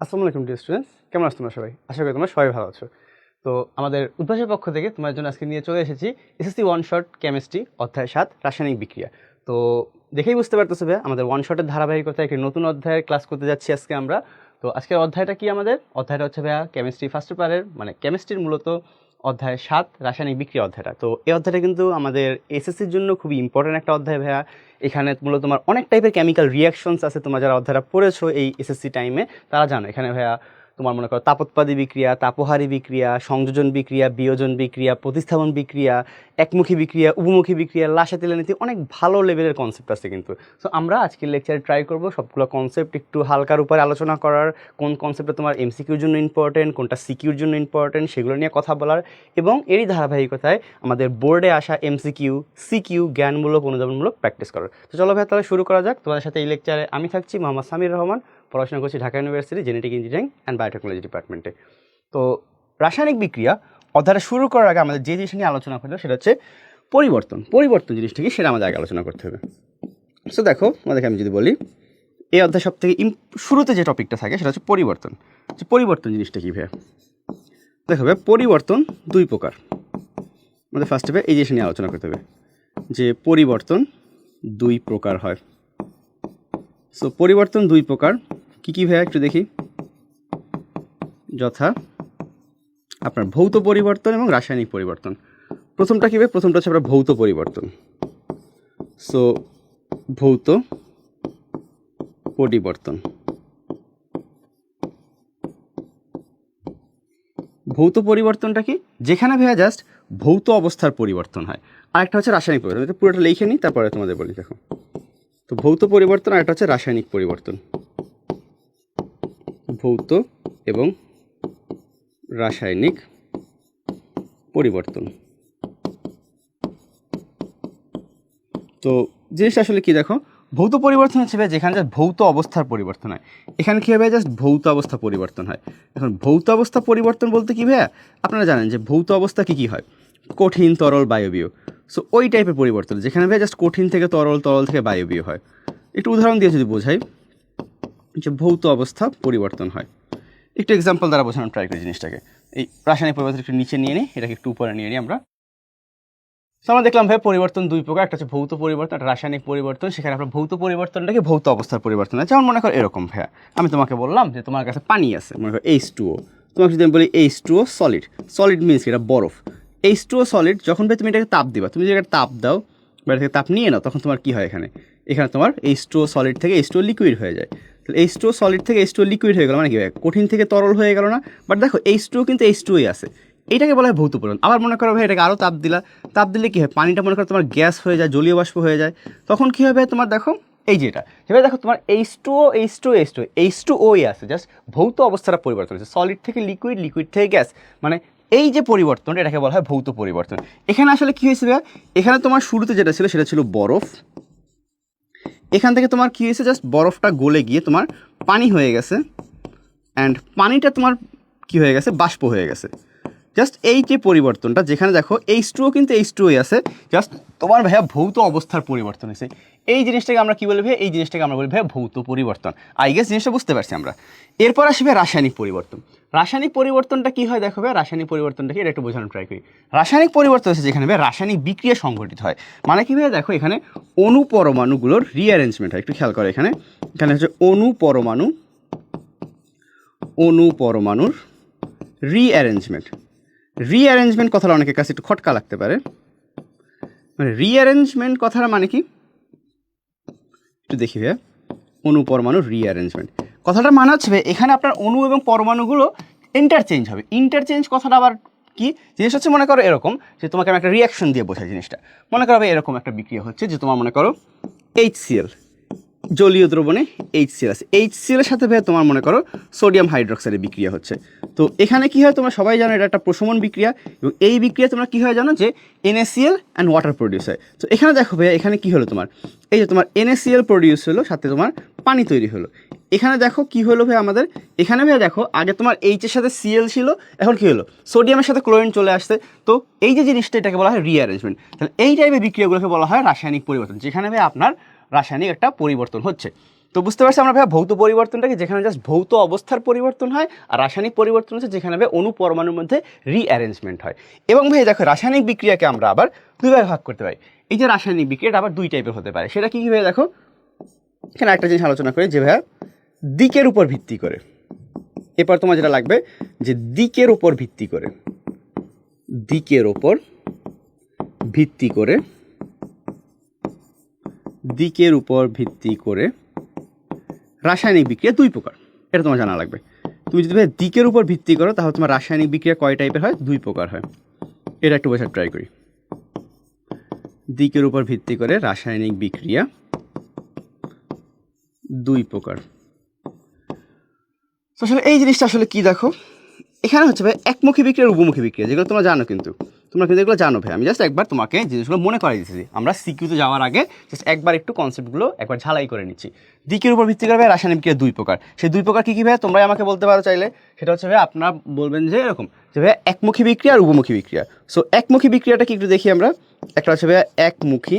আসসালামু আলাইকুম dear students, কেমন আছো তোমরা সবাই? আশা করি তোমরা সবাই ভালো আছো। তো আমাদের উদ্ভাসের পক্ষ থেকে তোমার জন্য আজকে নিয়ে চলে এসেছি এসএসসি ওয়ান শট কেমিস্ট্রি অধ্যায় 7 রাসায়নিক বিক্রিয়া। তো দেখেই বুঝতে পারতেছো ভাইয়া, আমাদের ওয়ান শটের ধারাবাহিকতায় একটি নতুন অধ্যায়ের ক্লাস করতে যাচ্ছি আজকে আমরা। তো আজকের অধ্যায়টা কি? আমাদের অধ্যায়টা হচ্ছে ভাইয়া কেমিস্ট্রি ফার্স্ট পেপারের, মানে কেমিস্ট্রির মূলত অধ্যায় 7 রাসায়নিক বিক্রিয়া অধ্যায়টা। তো এই অধ্যায়টা কিন্তু আমাদের এসএসসির জন্য খুবই ইম্পর্টেন্ট একটা অধ্যায় ভাইয়া। এখানে মূলত তোমার অনেক টাইপের কেমিক্যাল রিয়াকশনস আছে, তোমরা যারা অধ্যায়টা পড়েছো এই এসএসসি টাইমে তারা জানো। এখানে ভাইয়া তোমার মনে করো তাপোৎপাদী বিক্রিয়া, তাপহারী বিক্রিয়া, সংযোজন বিক্রিয়া, বিয়োজন বিক্রিয়া, প্রতিস্থাপন বিক্রিয়া, একমুখী বিক্রিয়া, উভমুখী বিক্রিয়া, লাসাতিলানীতি, অনেক ভালো লেভেলের কনসেপ্ট আছে কিন্তু। সো আমরা আজকের লেকচারে ট্রাই করব সবগুলো কনসেপ্ট একটু হালকার উপরে আলোচনা করার, কোন কনসেপ্টটা তোমার এমসিকিউর জন্য ইম্পর্টেন্ট, কোনটা সিকিউর জন্য ইম্পর্টেন্ট, সেগুলো নিয়ে কথা বলার, এবং এরই ধারাবাহিকতায় আমাদের বোর্ডে আসা এমসিকিউ, সিকিউ, জ্ঞানমূলক, অনুধাবনমূলক প্র্যাকটিস করার। তো চলো ভাই তাহলে শুরু করা যাক। তোমাদের সাথে এই লেকচারে আমি থাকছি, মোহাম্মদ সামির রহমান, পড়াশোনা করছি Dhaka university genetic engineering and biotechnology ডিপার্টমেন্টে। তো রাসায়নিক বিক্রিয়া অধ্যায়টা শুরু করার আগে আমাদের যে জিনিস নিয়ে আলোচনা করলো সেটা হচ্ছে পরিবর্তন। পরিবর্তন জিনিসটা কি সেটা আমাদের আগে আলোচনা করতে হবে। সো দেখো, আমাদেরকে আমি যদি বলি এই অধ্যায় সব থেকে শুরুতে যে টপিকটা থাকে সেটা হচ্ছে পরিবর্তন। যে পরিবর্তন জিনিসটা কী ভাইয়া? দেখো ভাই, পরিবর্তন দুই প্রকার। আমাদের ফার্স্ট হবে এই জিনিস নিয়ে আলোচনা করতে হবে যে পরিবর্তন দুই প্রকার হয়। সো পরিবর্তন দুই প্রকার কী কী ভাইয়া একটু দেখি। যথা আপনার ভৌত পরিবর্তন এবং রাসায়নিক পরিবর্তন। প্রথমটা কী ভাই? প্রথমটা হচ্ছে আপনার ভৌত পরিবর্তন। সো ভৌত পরিবর্তন, ভৌত পরিবর্তনটা কি? যেখানে ভাইয়া জাস্ট ভৌত অবস্থার পরিবর্তন হয়। আরেকটা হচ্ছে রাসায়নিক পরিবর্তন। এটা পুরোটা লিখে নিই, তারপরে তোমাদের বলি। দেখো, তো ভৌত পরিবর্তন আর একটা হচ্ছে রাসায়নিক পরিবর্তন। ভৌত এবং রাসায়নিক পরিবর্তন। তো জিনিসটা আসলে কি দেখো, ভৌত পরিবর্তন হচ্ছে ভাই যেখানে জাস্ট ভৌত অবস্থার পরিবর্তন হয়। এখানে কী হবে? জাস্ট ভৌত অবস্থা পরিবর্তন হয়। এখন ভৌত অবস্থা পরিবর্তন বলতে কী ভাইয়া? আপনারা জানেন যে ভৌত অবস্থা কী কী হয়? কঠিন, তরল, বায়বীয়। সো ওই টাইপের পরিবর্তন যেখানে ভাই জাস্ট কঠিন থেকে তরল, তরল থেকে বায়বীয় হয়। একটু উদাহরণ দিয়ে যদি বোঝাই যে ভৌত অবস্থা পরিবর্তন হয়, একটু এক্সাম্পল দ্বারা বোঝানোর ট্রাই করি জিনিসটাকে। এই রাসায়নিক পরিবর্তন একটু নিচে নিয়ে নিই, এটাকে একটু উপরে নিয়ে নিই আমরা। তো আমরা দেখলাম ভাই পরিবর্তন দুই প্রকার, একটা হচ্ছে ভৌত পরিবর্তন, একটা রাসায়নিক পরিবর্তন। সেখানে আমরা ভৌত পরিবর্তনটাকে ভৌত অবস্থার পরিবর্তন হয়। যেমন মনে করো এরকম ভাইয়া, আমি তোমাকে বললাম যে তোমার কাছে পানি আছে, মনে করো H2O। তোমাকে যদি আমি বলি H2O সলিড, সলিড মিনস এটা বরফ। H2O সলিড, যখন ভাই তুমি এটাকে তাপ দিবা, তুমি যদি একটা তাপ দাও বা এটা থেকে তাপ নিয়ে নাও, তখন তোমার কী হয়? এখানে তোমার H2O সলিড থেকে H2O লিকুইড হয়ে যায়। তাহলে H2O সলিড থেকে H2O লিকুইড হয়ে গেল, মানে কি ভাই? কঠিন থেকে তরল হয়ে গেল না? বাট দেখো H2O কিন্তু H2Oই আছে। এটাকে বলা হয় ভৌত পরিবর্তন। আবার মনে করো ভাই এটাকে আরও তাপ দিলা, তাপ দিলে কী হয়? পানিটা মনে করো তোমার গ্যাস হয়ে যায়, জলীয় বাষ্প হয়ে যায়। তখন কী হবে তোমার? দেখো এই যে এটা এবার দেখো তোমার H2O আছে, জাস্ট ভৌত অবস্থাটা পরিবর্তন হচ্ছে, সলিড থেকে লিকুইড, লিকুইড থেকে গ্যাস। মানে এই যে পরিবর্তন, এটাকে বলা হয় ভৌত পরিবর্তন। এখানে আসলে কী হয়েছে ভাই? এখানে তোমার শুরুতে যেটা ছিল সেটা ছিল বরফ। এখান থেকে তোমার কী হয়েছে? জাস্ট বরফটা গলে গিয়ে তোমার পানি হয়ে গেছে, অ্যান্ড পানিটা তোমার কী হয়ে গেছে? বাষ্প হয়ে গেছে। জাস্ট এই যে পরিবর্তনটা, যেখানে দেখো H2O কিন্তু H2Oই আছে, জাস্ট তোমার ভাইয়া ভৌত অবস্থার পরিবর্তন হয়েছে। এই জিনিসটাকে আমরা কী বলি ভাইয়া? এই জিনিসটাকে আমরা বলি ভাইয়া ভৌত পরিবর্তন। আই গেস জিনিসটা বুঝতে পারছি আমরা। এরপর আসবে রাসায়নিক পরিবর্তন। রাসায়নিক পরিবর্তনটা কী হয় দেখো ভাইয়া? রাসায়নিক পরিবর্তনটা কি এটা একটু বোঝানোর ট্রাই করি। রাসায়নিক পরিবর্তন হচ্ছে যেখানে ভাইয়া রাসায়নিক বিক্রিয়া সংঘটিত হয়। মানে কি ভাইয়া? দেখো এখানে অণু পরমাণুগুলোর রিঅ্যারেঞ্জমেন্ট হয়। একটু খেয়াল করো, এখানে হচ্ছে অণু পরমাণুর রিঅ্যারেঞ্জমেন্ট। রিঅ্যারেঞ্জমেন্ট কথাটা অনেকের কাছে একটু খটকা লাগতে পারে। মানে রিঅ্যারেঞ্জমেন্ট কথাটা মানে কি একটু দেখি ভাইয়া। অণু পরমাণু রিঅ্যারেঞ্জমেন্ট কথাটা মানে হচ্ছে এখানে আপনার অণু এবং পরমাণুগুলো ইন্টারচেঞ্জ হবে। ইন্টারচেঞ্জ কথাটা আবার কি জিনিস হচ্ছে? মনে করো এরকম যে তোমাকে আমি একটা রিয়াকশন দিয়ে বোঝাই জিনিসটা। মনে করো এরকম একটা বিক্রিয়া হচ্ছে যে তোমার মনে করো HCl, জলীয় দ্রবণে HCl আছে, HCl এর সাথে ভাই তোমার মনে করো সোডিয়াম হাইড্রোক্সাইডের বিক্রিয়া হচ্ছে। তো এখানে কি হয় তোমরা সবাই জানো এটা একটা প্রশমন বিক্রিয়া, এবং এই বিক্রিয়া তোমরা কী হয় জানো? যে NaCl অ্যান্ড ওয়াটার প্রডিউস হয়। তো এখানে দেখো ভাইয়া, এখানে কী হলো তোমার? এই যে তোমার NaCl প্রডিউস হলো, সাথে তোমার পানি তৈরি হলো। এখানে দেখো কী হলো ভাই আমাদের? এখানে ভাই দেখো আগে তোমার H এর সাথে Cl ছিল, এখন কী হলো? সোডিয়ামের সাথে ক্লোরিন চলে আসছে। তো এই যে জিনিসটা, এটাকে বলা হয় রিঅ্যারেঞ্জমেন্ট। তাহলে এই টাইপের বিক্রিয়াগুলোকে বলা হয় রাসায়নিক পরিবর্তন, যেখানে ভাই আপনার রাসায়নিক একটা পরিবর্তন হচ্ছে। তো তো বুঝতে পারছি আমরা ভাইয়া ভৌত পরিবর্তনটাকে, যেখানে জাস্ট ভৌত অবস্থার পরিবর্তন হয়, আর রাসায়নিক পরিবর্তন হচ্ছে যেখানে ভাই অণু পরমাণুর মধ্যে রিঅ্যারেঞ্জমেন্ট হয়। এবং ভাই দেখো রাসায়নিক বিক্রিয়াকে আমরা আবার দুই ভাগে ভাগ করতে পারি। এই যে রাসায়নিক বিক্রিয়াটা আবার দুই টাইপের হতে পারে। সেটা কি কি ভাই দেখো, এখানে একটা জিনিস আলোচনা করি যে ভাইয়া দিকের উপর ভিত্তি করে। এরপর তোমার যেটা লাগবে যে দিকের উপর ভিত্তি করে, দিকের উপর ভিত্তি করে, দিকের উপর ভিত্তি করে রাসায়নিক বিক্রিয়া দুই প্রকার, এটা তোমার জানা লাগবে। তুমি যদি ভাই দিকের উপর ভিত্তি করো তাহলে তোমার রাসায়নিক বিক্রিয়া কয় টাইপের হয়, দুই প্রকার হয়। এটা একটু বোঝার ট্রাই করি। দিকের উপর ভিত্তি করে রাসায়নিক বিক্রিয়া দুই প্রকার। তো আসলে এই জিনিসটা আসলে কি দেখো, এখানে হচ্ছে ভাই একমুখী বিক্রিয়া আর উভমুখী বিক্রিয়া, যেগুলো তোমরা জানো, কিন্তু তোমরা কিন্তু এগুলো জানো ভাই। আমি জাস্ট একবার তোমাকে জিনিসগুলো মনে করাই দিচ্ছি। আমরা সিকিউতে যাওয়ার আগে জাস্ট একবার একটু কনসেপ্টগুলো একবার ঝালাই করে নিচ্ছি। দিকের উপর ভিত্তি করে ভাই রাসায়নিক বিক্রিয়া দুই প্রকার। সেই দুই প্রকার কী কী ভাই তোমরাই আমাকে বলতে পারো চাইলে। সেটা হচ্ছে ভাই আপনারা বলবেন যে এরকম যে ভাই একমুখী বিক্রিয়া আর উভমুখী বিক্রিয়া। সো একমুখী বিক্রিয়াটা কি একটু দেখি আমরা। একটা হচ্ছে ভাই একমুখী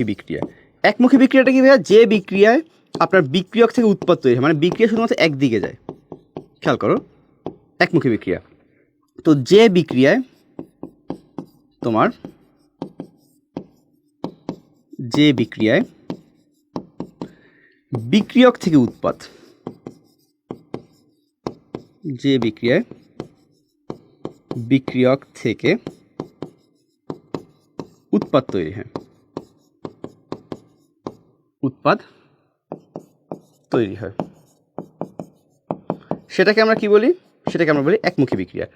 বিক্রিয়া। একমুখী বিক্রিয়াটা কি ভাইয়া, যে বিক্রিয়ায় আপনার বিক্রিয়ক থেকে উৎপাদ তৈরি হয়, মানে বিক্রিয়া শুধুমাত্র একদিকে যায়। খেয়াল করো, একমুখী বিক্রিয়া। তো যে বিক্রিয়ায় তোমার, যে বিক্রিয়ায় বিক্রিয়ক থেকে উৎপাদ, যে বিক্রিয়ায় বিক্রিয়ক থেকে উৎপাদ তৈরি হয়, উৎপাদ তৈরি হয়, সেটাকে আমরা কি বলি, সেটাকে আমরা বলি একমুখী বিক্রিয়া।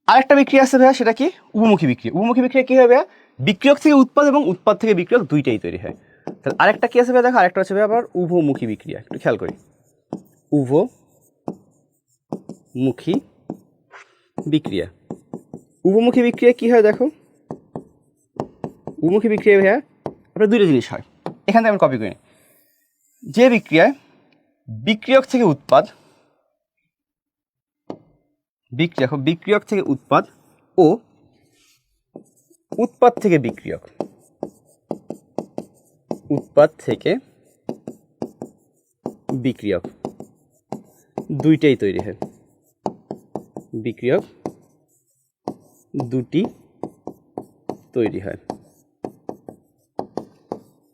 আরেকটা বিক্রিয়া আছে ভাইয়া, সেটা কি উভমুখী বিক্রিয়া। উভমুখী বিক্রিয়া কি হবে ভাইয়া, বিক্রিয়ক থেকে উৎপাদ এবং উৎপাদ থেকে বিক্রিয়ক দুইটাই তৈরি হয়। তাহলে আরেকটা কি আছে ভাইয়া দেখো, আরেকটা হচ্ছে ভাইয়া আবার উভমুখী বিক্রিয়া। একটু খেয়াল করি, উভমুখী বিক্রিয়া। উভমুখী বিক্রিয়া কি হয় দেখো, উভমুখী বিক্রিয়া ভাইয়া আপনার দুইটা জিনিস হয়। এখান থেকে আমি কপি করি। যে বিক্রিয়ায় বিক্রিয়ক থেকে উৎপাদ, বিক্রিয়ক থেকে উৎপাদ ও উৎপাদ থেকে বিক্রিয়ক, উৎপাদ থেকে বিক্রিয়ক দুইটাই তৈরি হয়, বিক্রিয়ক দুটি তৈরি হয়,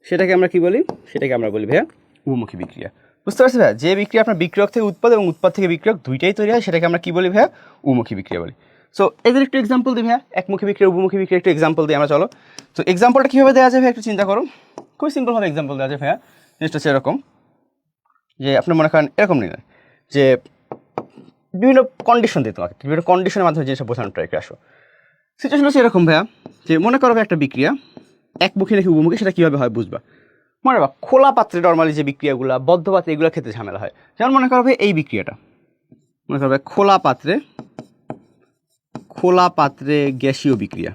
সেটাকে আমরা কি বলি, সেটাকে আমরা বলি ভাইয়া উভমুখী বিক্রিয়া। বুঝতে পারছি ভাইয়া, যে বিক্রিয়া আপনার বিক্রিয়ক থেকে উৎপাদ এবং উৎপাদ থেকে বিক্রিয়ক দুইটাই তৈরি হয়, সেটাকে আমরা কি বলি ভাইয়া, উভমুখী বিক্রিয়া বলি। সো এদের একটু এক্সাম্পল দিই ভাইয়া, একমুখী বিক্রিয়া উভমুখী বিক্রিয়া একটু এক্সাম্পল দিই আমরা, চলো। তো এক্সাম্পলটা কীভাবে দেওয়া যায় ভাইয়া একটু চিন্তা করো। খুবই সিম্পলভাবে এক্সাম্পল দেওয়া যায় ভাইয়া। জিনিসটা হচ্ছে এরকম যে আপনি মনে করেন এরকম নিলেন যে বিভিন্ন কন্ডিশন দিয়ে, তোমাকে বিভিন্ন কন্ডিশনের মাধ্যমে জিনিসটা বোঝানোর ট্রাই করে আসো। সিচুয়েশন হচ্ছে এরকম ভাইয়া যে মনে করো একটা বিক্রিয়া একমুখী নাকি উভমুখী, সেটা কীভাবে হয় বুঝবা। মনে রাখবা খোলা পাত্রে নর্মালি যে বিক্রিয়াগুলো, বদ্ধ পাত্রে এগুলো ক্ষেত্রে ঝামেলা হয়। যেমন মনে করবে এই বিক্রিয়াটা, মনে করবে খোলা পাত্রে গ্যাসীয় বিক্রিয়া,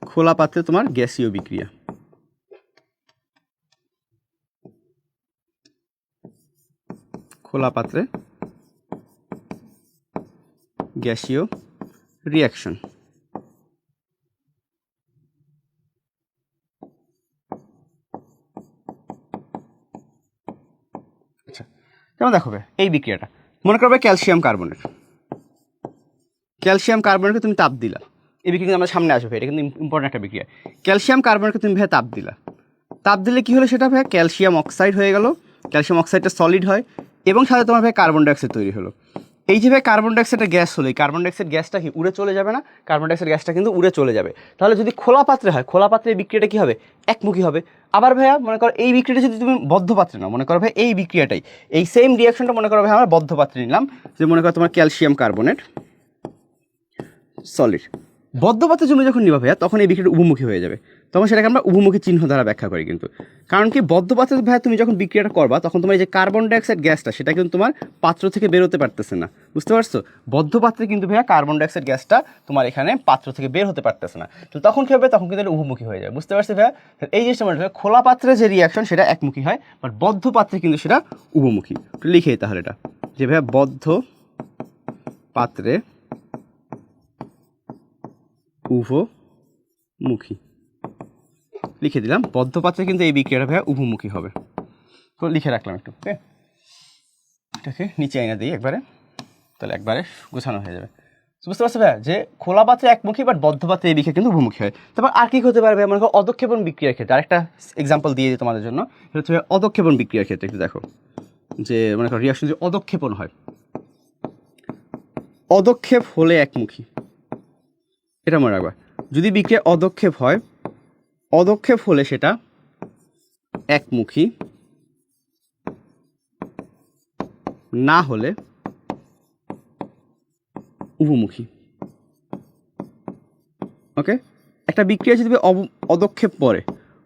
খোলা পাত্রে তোমার গ্যাসীয় বিক্রিয়া, খোলা পাত্রে গ্যাসীয় রিয়াকশন। আচ্ছা, যেমন দেখো এই বিক্রিয়াটা মনে করবে ক্যালসিয়াম কার্বনেট, ক্যালসিয়াম কার্বনেটকে তুমি তাপ দিলা। এই বিক্রিয়া কিন্তু আমার সামনে আসবে, এটা কিন্তু ইম্পর্টেন্ট একটা বিক্রিয়া। ক্যালসিয়াম কার্বনেটকে তুমি ভাইয়া তাপ দিলা, তাপ দিলে কী হলো সেটা ভাইয়া ক্যালসিয়াম অক্সাইড হয়ে গেল। ক্যালসিয়াম অক্সাইডটা সলিড হয় এবং সাথে তোমার ভাই কার্বন ডাইঅক্সাইড তৈরি হলো। এই যে ভাই কার্বন ডাইঅক্সাইডের গ্যাস হলো, এই কার্বন ডাইঅক্সাইড গ্যাসটা কি উড়ে চলে যাবে না? কার্বন ডাইঅক্সাইড গ্যাসটা কিন্তু উড়ে চলে যাবে। তাহলে যদি খোলা পাত্রে হয়, খোলা পাত্রে এই বিক্রিয়াটা কী হবে, একমুখী হবে। আবার ভাইয়া মনে করো এই বিক্রিয়াটা যদি তুমি বদ্ধ পাত্রে নাও, মনে করো ভাই এই বিক্রিয়াটাই, এই সেম রিয়াকশনটা মনে করো ভাই আমরা বদ্ধ পাত্রে নিলাম, যে মনে করো তোমার ক্যালসিয়াম কার্বনেট সলিড। বদ্ধ পাত্রে তুমি যখন নিবা ভাইয়া তখন এই বিক্রিয়াটা উভমুখী হয়ে যাবে, তখন সেটাকে আমরা উভমুখী চিহ্ন দ্বারা ব্যাখ্যা করি। কিন্তু কারণ কি বদ্ধ পাত্রে ভাইয়া তুমি যখন বিক্রিয়াটা করবা তখন তোমার এই যে কার্বন ডাইঅক্সাইড গ্যাসটা সেটা কিন্তু তোমার পাত্র থেকে বেরোতে পারতেছে না, বুঝতে পারছো? বদ্ধ পাত্রে কিন্তু ভাইয়া কার্বন ডাইঅক্সাইড গ্যাসটা তোমার এখানে পাত্র থেকে বের হতে পারতেছে না, তো তখন কী হবে, তখন কিন্তু এটা উভমুখী হয়ে যাবে। বুঝতে পারছি ভাইয়া? এই জিনিসটা মনে হয় খোলা পাত্রে যে রিয়াকশন সেটা একমুখী হয়, বাট বদ্ধ পাত্রে কিন্তু সেটা উভমুখী। লিখে তাহলে এটা যে ভাইয়া বদ্ধ পাত্রে উভমুখী। লিখে দিলাম বদ্ধ পাত্রে কিন্তু এই বিক্রিয়াটা ভাইয়া উভমুখী হবে। তো লিখে রাখলাম একটু, ওকে, এটাকে নিচে আইনা দিই একবারে, তাহলে একবারে গোছানো হয়ে যাবে। বুঝতে পারছো ভাইয়া যে খোলা পাত্রে একমুখী বাট বদ্ধ পাত্রে এই বিক্রিয়া কিন্তু উভমুখী হয়। তারপর আর কি হতে পারবে, মনে করো অদক্ষেপণ বিক্রিয়ার ক্ষেত্রে আরেকটা এক্সাম্পল দিয়ে দিই তোমাদের জন্য। এটা হচ্ছে অদক্ষেপণ বিক্রিয়ার ক্ষেত্রে একটু দেখো যে মনে করো রিয়াকশন যদি অদক্ষেপণ হয়, অদক্ষেপ হলে একমুখী, এটা মনে রাখবা। যদি বিক্রিয়া অদক্ষেপ হয়, অদক্ষেপ হলে সেটা একমুখী, না হলে উভমুখী। ওকে, একটা বিক্রিয়া যদি অদক্ষেপ পড়ে,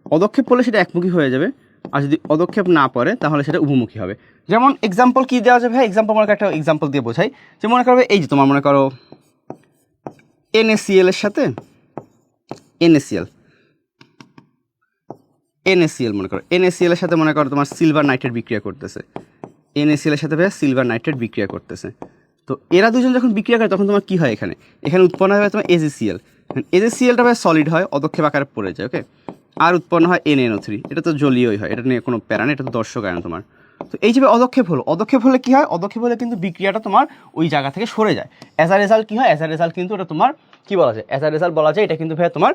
অদক্ষেপ পড়লে সেটা একমুখী হয়ে যাবে, আর যদি অদক্ষেপ না পড়ে তাহলে সেটা উভমুখী হবে। যেমন এক্সাম্পল কি দেওয়া যাবে ভাই, এক্সাম্পল মনে করো একটা এক্সাম্পল দিয়ে বোঝাই। যে মনে করবে এই যে তোমার মনে করো NaCl এর সাথে NaCl, NaCl মনে করো NaCl এর সাথে মনে করো তোমার সিলভার নাইট্রেট বিক্রিয়া করতেছে, NaCl এর সাথে ভাই সিলভার নাইট্রেট বিক্রিয়া করতেছে। তো এরা দুজন যখন বিক্রিয়া করে তখন তোমার কী হয়, এখানে উৎপন্ন হয় তোমার AgCl। AgClটা ভাই সলিড হয়, অদক্ষেপ আকারে পড়ে যায়, ওকে, আর উৎপন্ন হয় NaNO3। এটা তো জলীয়ই হয়, এটা নিয়ে কোনো প্যারা নেই, এটা তো দর্শক আয়ন তোমার। তো এই যে অদক্ষেপ হলো, অদক্ষেপ হলে কী হয়, অদক্ষেপ হলে কিন্তু বিক্রিয়াটা তোমার ওই জায়গা থেকে সরে যায়। অ্যাজ আ রেজাল্ট কী হয়, অ্যাজ আ রেজাল্ট কিন্তু এটা তোমার কী বলা যায়, অ্যাজ আ রেজাল্ট বলা যায় এটা কিন্তু ভাই তোমার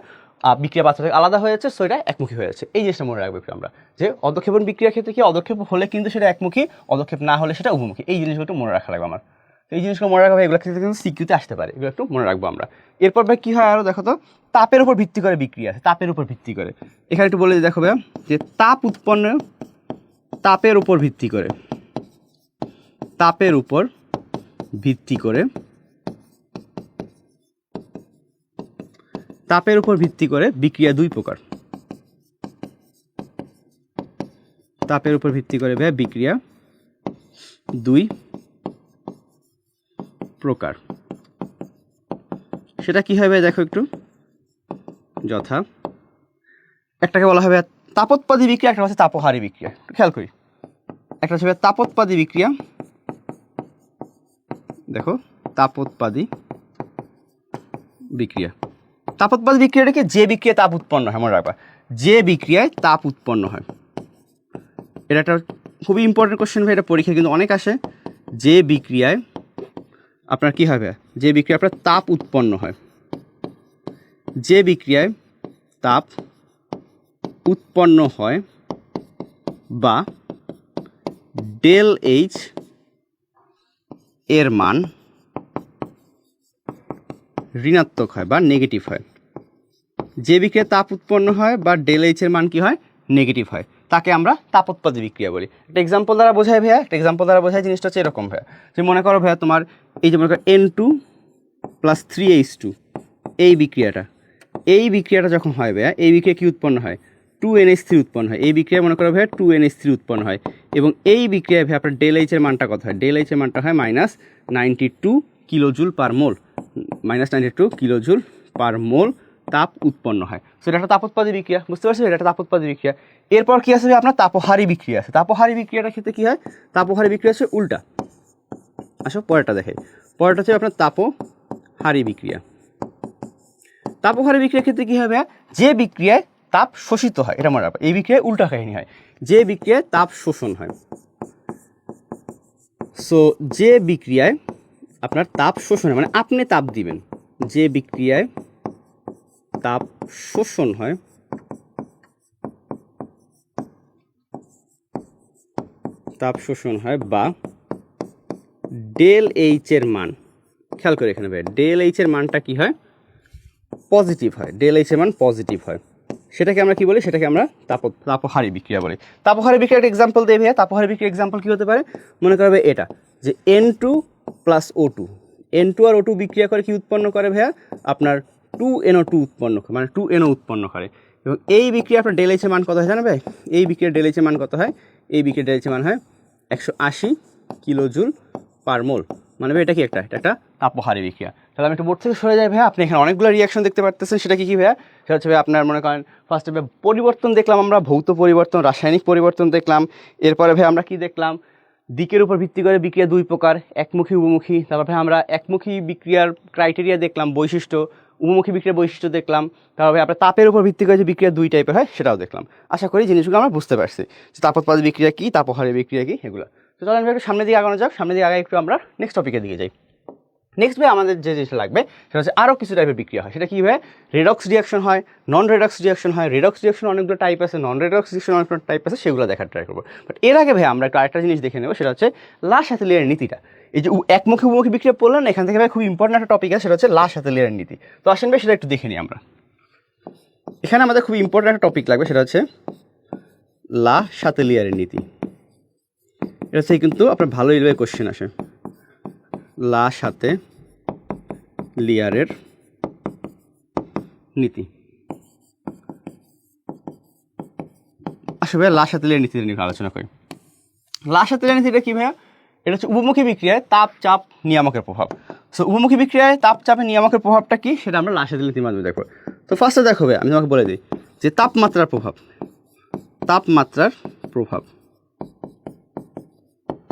বিক্রিয়া পাত্র থেকে আলাদা হয়েছে, সো এটা একমুখী হয়েছে। এই জিনিসটা মনে রাখবো একটু আমরা, যে অদক্ষেপণ বিক্রিয়ার ক্ষেত্রে কি অদক্ষেপ হলে কিন্তু সেটা একমুখী, অদক্ষেপ না হলে সেটা উভমুখী। এই জিনিসগুলো একটু মনে রাখা লাগবে আমার। এই জিনিসগুলো মনে রাখবো, এগুলো ক্ষেত্রে কিন্তু সিকিউতে আসতে পারে, এগুলো একটু মনে রাখবো আমরা। এরপর ভাই কী হয় আরও দেখো তো, তাপের উপর ভিত্তি করে বিক্রিয়া আছে, তাপের উপর ভিত্তি করে। এখানে একটু বলে দেখো ভাইয়া যে তাপ উৎপন্ন তাপের উপর ভিত্তি করে, তাপের উপর ভিত্তি করে, তাপের উপর ভিত্তি করে বিক্রিয়া দুই প্রকার। তাপের উপর ভিত্তি করে ভাইয়া বিক্রিয়া দুই প্রকার। সেটা কি হবে দেখো একটু, যথা একটাকে বলা হবে তাপোৎপাদী বিক্রিয়া, একটা হচ্ছে তাপহারী বিক্রিয়া। একটু খেয়াল করি, একটা হচ্ছে তাপোৎপাদী বিক্রিয়া, দেখো তাপোৎপাদী বিক্রিয়া। তাপোৎপাদী বিক্রিয়াটাকে যে বিক্রিয়ায় তাপ উৎপন্ন হয়, মনে রাখবা, যে বিক্রিয়ায় তাপ উৎপন্ন হয়। এটা একটা খুবই ইম্পর্টেন্ট কোশ্চেন ভাই, এটা পরীক্ষা কিন্তু অনেক আসে। যে বিক্রিয়ায় আপনার কী হবে, যে বিক্রিয়ায় আপনার তাপ উৎপন্ন হয়, যে বিক্রিয়ায় তাপ উৎপন্ন হয় বা ডেল এইচ এর মান ঋণাত্মক হয় বা নেগেটিভ হয়। যে বিক্রিয়ায় তাপ উৎপন্ন হয় বা ডেল এইচ এর মান কি হয়, নেগেটিভ হয়, তাকে আমরা তাপোৎপাদী বিক্রিয়া বলি। একটা এক্সাম্পল দ্বারা বোঝায় ভাইয়া, একটা এক্সাম্পল দ্বারা বোঝায় জিনিসটা হচ্ছে এরকম ভাইয়া, যে মনে করো ভাইয়া তোমার এই যে মনে করো N2 + 3H2 এই বিক্রিয়াটা যখন হয় ভাইয়া, এই বিক্রিয়া কী উৎপন্ন হয়, 2NH3 উৎপন্ন হয়। এই বিক্রিয়া মনে করো ভাইয়া 2NH3 উৎপন্ন হয়, এবং এই বিক্রিয়ায় ভাইয়া আপনার ডেল এইচ এর মানটা কত হয়, ডেল এইচ এর মানটা হয় -92 কিলোজুল পার মোল, -92 কিলোজুল পার মোল তাপ উৎপন্ন হয়। সো এটা একটা তাপোৎপাদী বিক্রিয়া, বুঝতে পারছো, এটা একটা তাপোৎপাদী বিক্রিয়া। এরপর কি আছে আপনার তাপহারী বিক্রিয়া আছে। তাপহারী বিক্রিয়াটার ক্ষেত্রে কী হয়, তাপহারী বিক্রিয়া হচ্ছে উল্টা। আসো পরেরটা দেখাই, পরেরটা হচ্ছে আপনার তাপহারী বিক্রিয়া। তাপহারী বিক্রিয়ার ক্ষেত্রে কী হবে, যে বিক্রিয়ায় তাপ শোষিত হয়, এটা মনে রাখবে, এই বিক্রিয়ায় উল্টা কাহিনী হয়, যে বিক্রিয়ায় তাপ শোষণ হয়। সো যে বিক্রিয়ায় আপনার তাপ শোষণ হয়, মানে আপনি তাপ দিবেন, যে বিক্রিয়ায় তাপ শোষণ হয়, তাপ শোষণ হয় বা ডেল এইচ এর মান, খেয়াল করে এখানে ভাই ডেল এইচ এর মানটা কি হয়, পজিটিভ হয়, ডেল এইচ এর মান পজিটিভ হয়, সেটাকে আমরা কি বলি, সেটাকে আমরা তাপহারী বিক্রিয়া বলি। তাপহারী বিক্রিয়ার একটা এক্সাম্পল দেই ভাইয়া, তাপহারী বিক্রিয়ার এক্সাম্পল কী হতে পারে, মনে করবে এটা যে N2 + O2, N2 আর O2 বিক্রিয়া করে কি উৎপন্ন করে ভাইয়া, আপনার 2NO2 উৎপন্ন করে, মানে 2NO উৎপন্ন করে। এবং এই বিক্রিয়া আপনার ডেল এইচ এর মান কত হয় জানো ভাই, এই বিক্রিয়ার ডেল এইচ এর মান কত হয়, এই বিক্রিয়ার ডেল এইচ এর মান হয় 180 কিলোজুল পার মোল। মানে ভাই এটা কি এটা একটা তাপহারী বিক্রিয়া। তাহলে আমি একটু বোর্ড থেকে সরে যাই ভাইয়া, আপনি এখানে অনেকগুলো রিয়াকশন দেখতে পারতেছেন, সেটা কি ভাইয়া, সেটা হচ্ছে ভাই আপনার মনে করেন ফার্স্টে পরিবর্তন দেখলাম আমরা, ভৌত পরিবর্তন, রাসায়নিক পরিবর্তন দেখলাম। এরপরে ভাই আমরা কি দেখলাম, দিকের উপর ভিত্তি করে বিক্রিয়া দুই প্রকার, একমুখী উভমুখী। তারপর ভাই আমরা একমুখী বিক্রিয়ার ক্রাইটেরিয়া দেখলাম, বৈশিষ্ট্য, উপমুখী বিক্রিয়ার বৈশিষ্ট্য দেখলাম, তারপরে আপনার তাপের উপর ভিত্তি করে যে বিক্রিয়া দুই টাইপের হয় সেটাও দেখলাম। আশা করি জিনিসগুলো আমরা বুঝতে পারছি যে তাপোৎপাদী বিক্রিয়া কী, তাপহারী বিক্রিয়া কী, এগুলো। তো চলেন একটু সামনের দিকে আগানো যাক। সামনের দিকে আগে একটু আমরা নেক্সট টপিকের দিকে যাই। নেক্সট ভাই আমাদের যে জিনিসটা লাগবে সেটা হচ্ছে আরও কিছু টাইপের বিক্রিয়া হয়। সেটা কী ভাই? রেডক্স রিয়াকশন হয়, নন রেডক্স রিয়াকশন হয়। রেডক্স রিয়াকশন অনেকগুলো টাইপ আছে, নন রেডক্স রিয়াকশন অনেকগুলো টাইপ আছে, সেগুলো দেখার ট্রাই করবো। বাট এর আগে ভাই আমরা একটু আরেকটা জিনিস দেখে নেবো, সেটা হচ্ছে লা শাতেলিয়ারের নীতিটা। এই যে একমুখী উপমুখী বিক্রিয়া পড়লেন, এখান থেকে ভাই খুব ইম্পর্টেন্ট একটা টপিক আছে, সেটা হচ্ছে লা শাতেলিয়ারের নীতি। তো আসেন ভাই সেটা একটু দেখে নিই আমরা। এখানে আমাদের খুব ইম্পর্টেন্ট একটা টপিক লাগবে, সেটা হচ্ছে লা শাতেলিয়ারের নীতি। এটা হচ্ছে কিন্তু আপনার ভালো রেলওয়ে কোশ্চেন আসে, লা শাতেলিয়ারের নীতি। আসলে ভাইয়া লা শাতেলিয়ারের নীতি নিয়ে আলোচনা করি। লা শাতেলিয়ারের নীতিটা কী ভাইয়া? এটা হচ্ছে উপমুখী বিক্রিয়ায় তাপ চাপ নিয়ামকের প্রভাব। সো উপমুখী বিক্রিয়ায় তাপ চাপের নিয়ামকের প্রভাবটা কী সেটা আমরা লা শাতেলিয়ারের নীতির মাধ্যমে দেখবো। তো ফার্স্টে দেখো ভাইয়া, আমি তোমাকে বলে দিই যে তাপমাত্রার প্রভাব।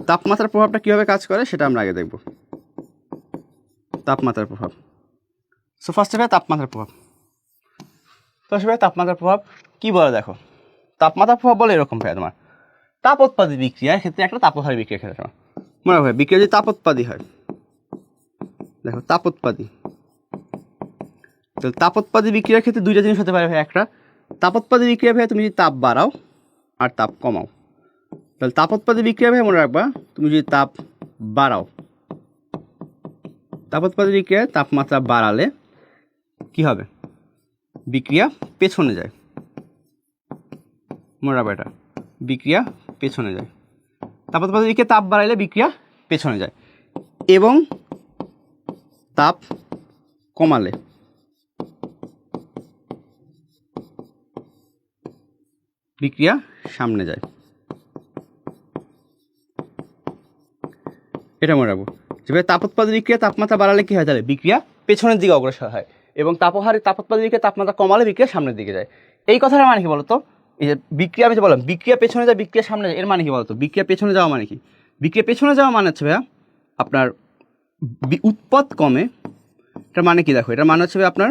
তাপমাত্রার প্রভাবটা কীভাবে কাজ করে সেটা আমরা আগে দেখব। তাপমাত্রার প্রভাব। সো ফার্স্টে ভাই তাপমাত্রার প্রভাব। তো আসলে তাপমাত্রার প্রভাব কী বলে দেখো, তাপমাত্রার প্রভাব বলে এরকম ভাইয়া, তোমার তাপোৎপাদী বিক্রিয়ার ক্ষেত্রে একটা তাপহারী বিক্রিয়ার ক্ষেত্রে তোমার মনে হয় বিক্রিয়া যদি তাপোৎপাদী হয়, দেখো তাপোৎপাদী, তাহলে তাপোৎপাদী বিক্রিয়ার ক্ষেত্রে দুইটা জিনিস হতে পারে ভাই। একটা তাপোৎপাদী বিক্রিয়া ভাই তুমি যদি তাপ বাড়াও আর তাপ কমাও, তাহলে তাপোৎপাদী বিক্রিয়া ভাই মনে রাখবা, তুমি যদি তাপ বাড়াও, তাপোৎপাদী বিক্রিয়ায় তাপমাত্রা বাড়ালে কি হবে? বিক্রিয়া পেছনে যায়। মনে রাখবা এটা, বিক্রিয়া পেছনে যায়। তাপোৎপাদী বিক্রিয়া তাপ বাড়াইলে বিক্রিয়া পেছনে যায়, এবং তাপ কমালে বিক্রিয়া সামনে যায়। এটা মনে রাখবো যে তাপোৎপাদী বিক্রিয়া তাপমাত্রা বাড়ালে কী হয়? তাহলে বিক্রিয়া পেছনের দিকে অগ্রসর হয়, এবং তাপোৎপাদী বিক্রিয়া তাপমাত্রা কমালে বিক্রিয়া সামনের দিকে যায়। এই কথাটা মানে কি বলতো? এই যে বিক্রিয়া, আমি যে বললাম বিক্রিয়া পেছনে যায় বিক্রিয়া সামনে যায়, এর মানে কি বলতো? বিক্রিয়া পেছনে যাওয়া মানে কি? বিক্রিয়া পেছনে যাওয়া মানে হচ্ছে ভাইয়া আপনার উৎপাদ কমে। এটার মানে কি দেখো, এটার মানে হচ্ছে আপনার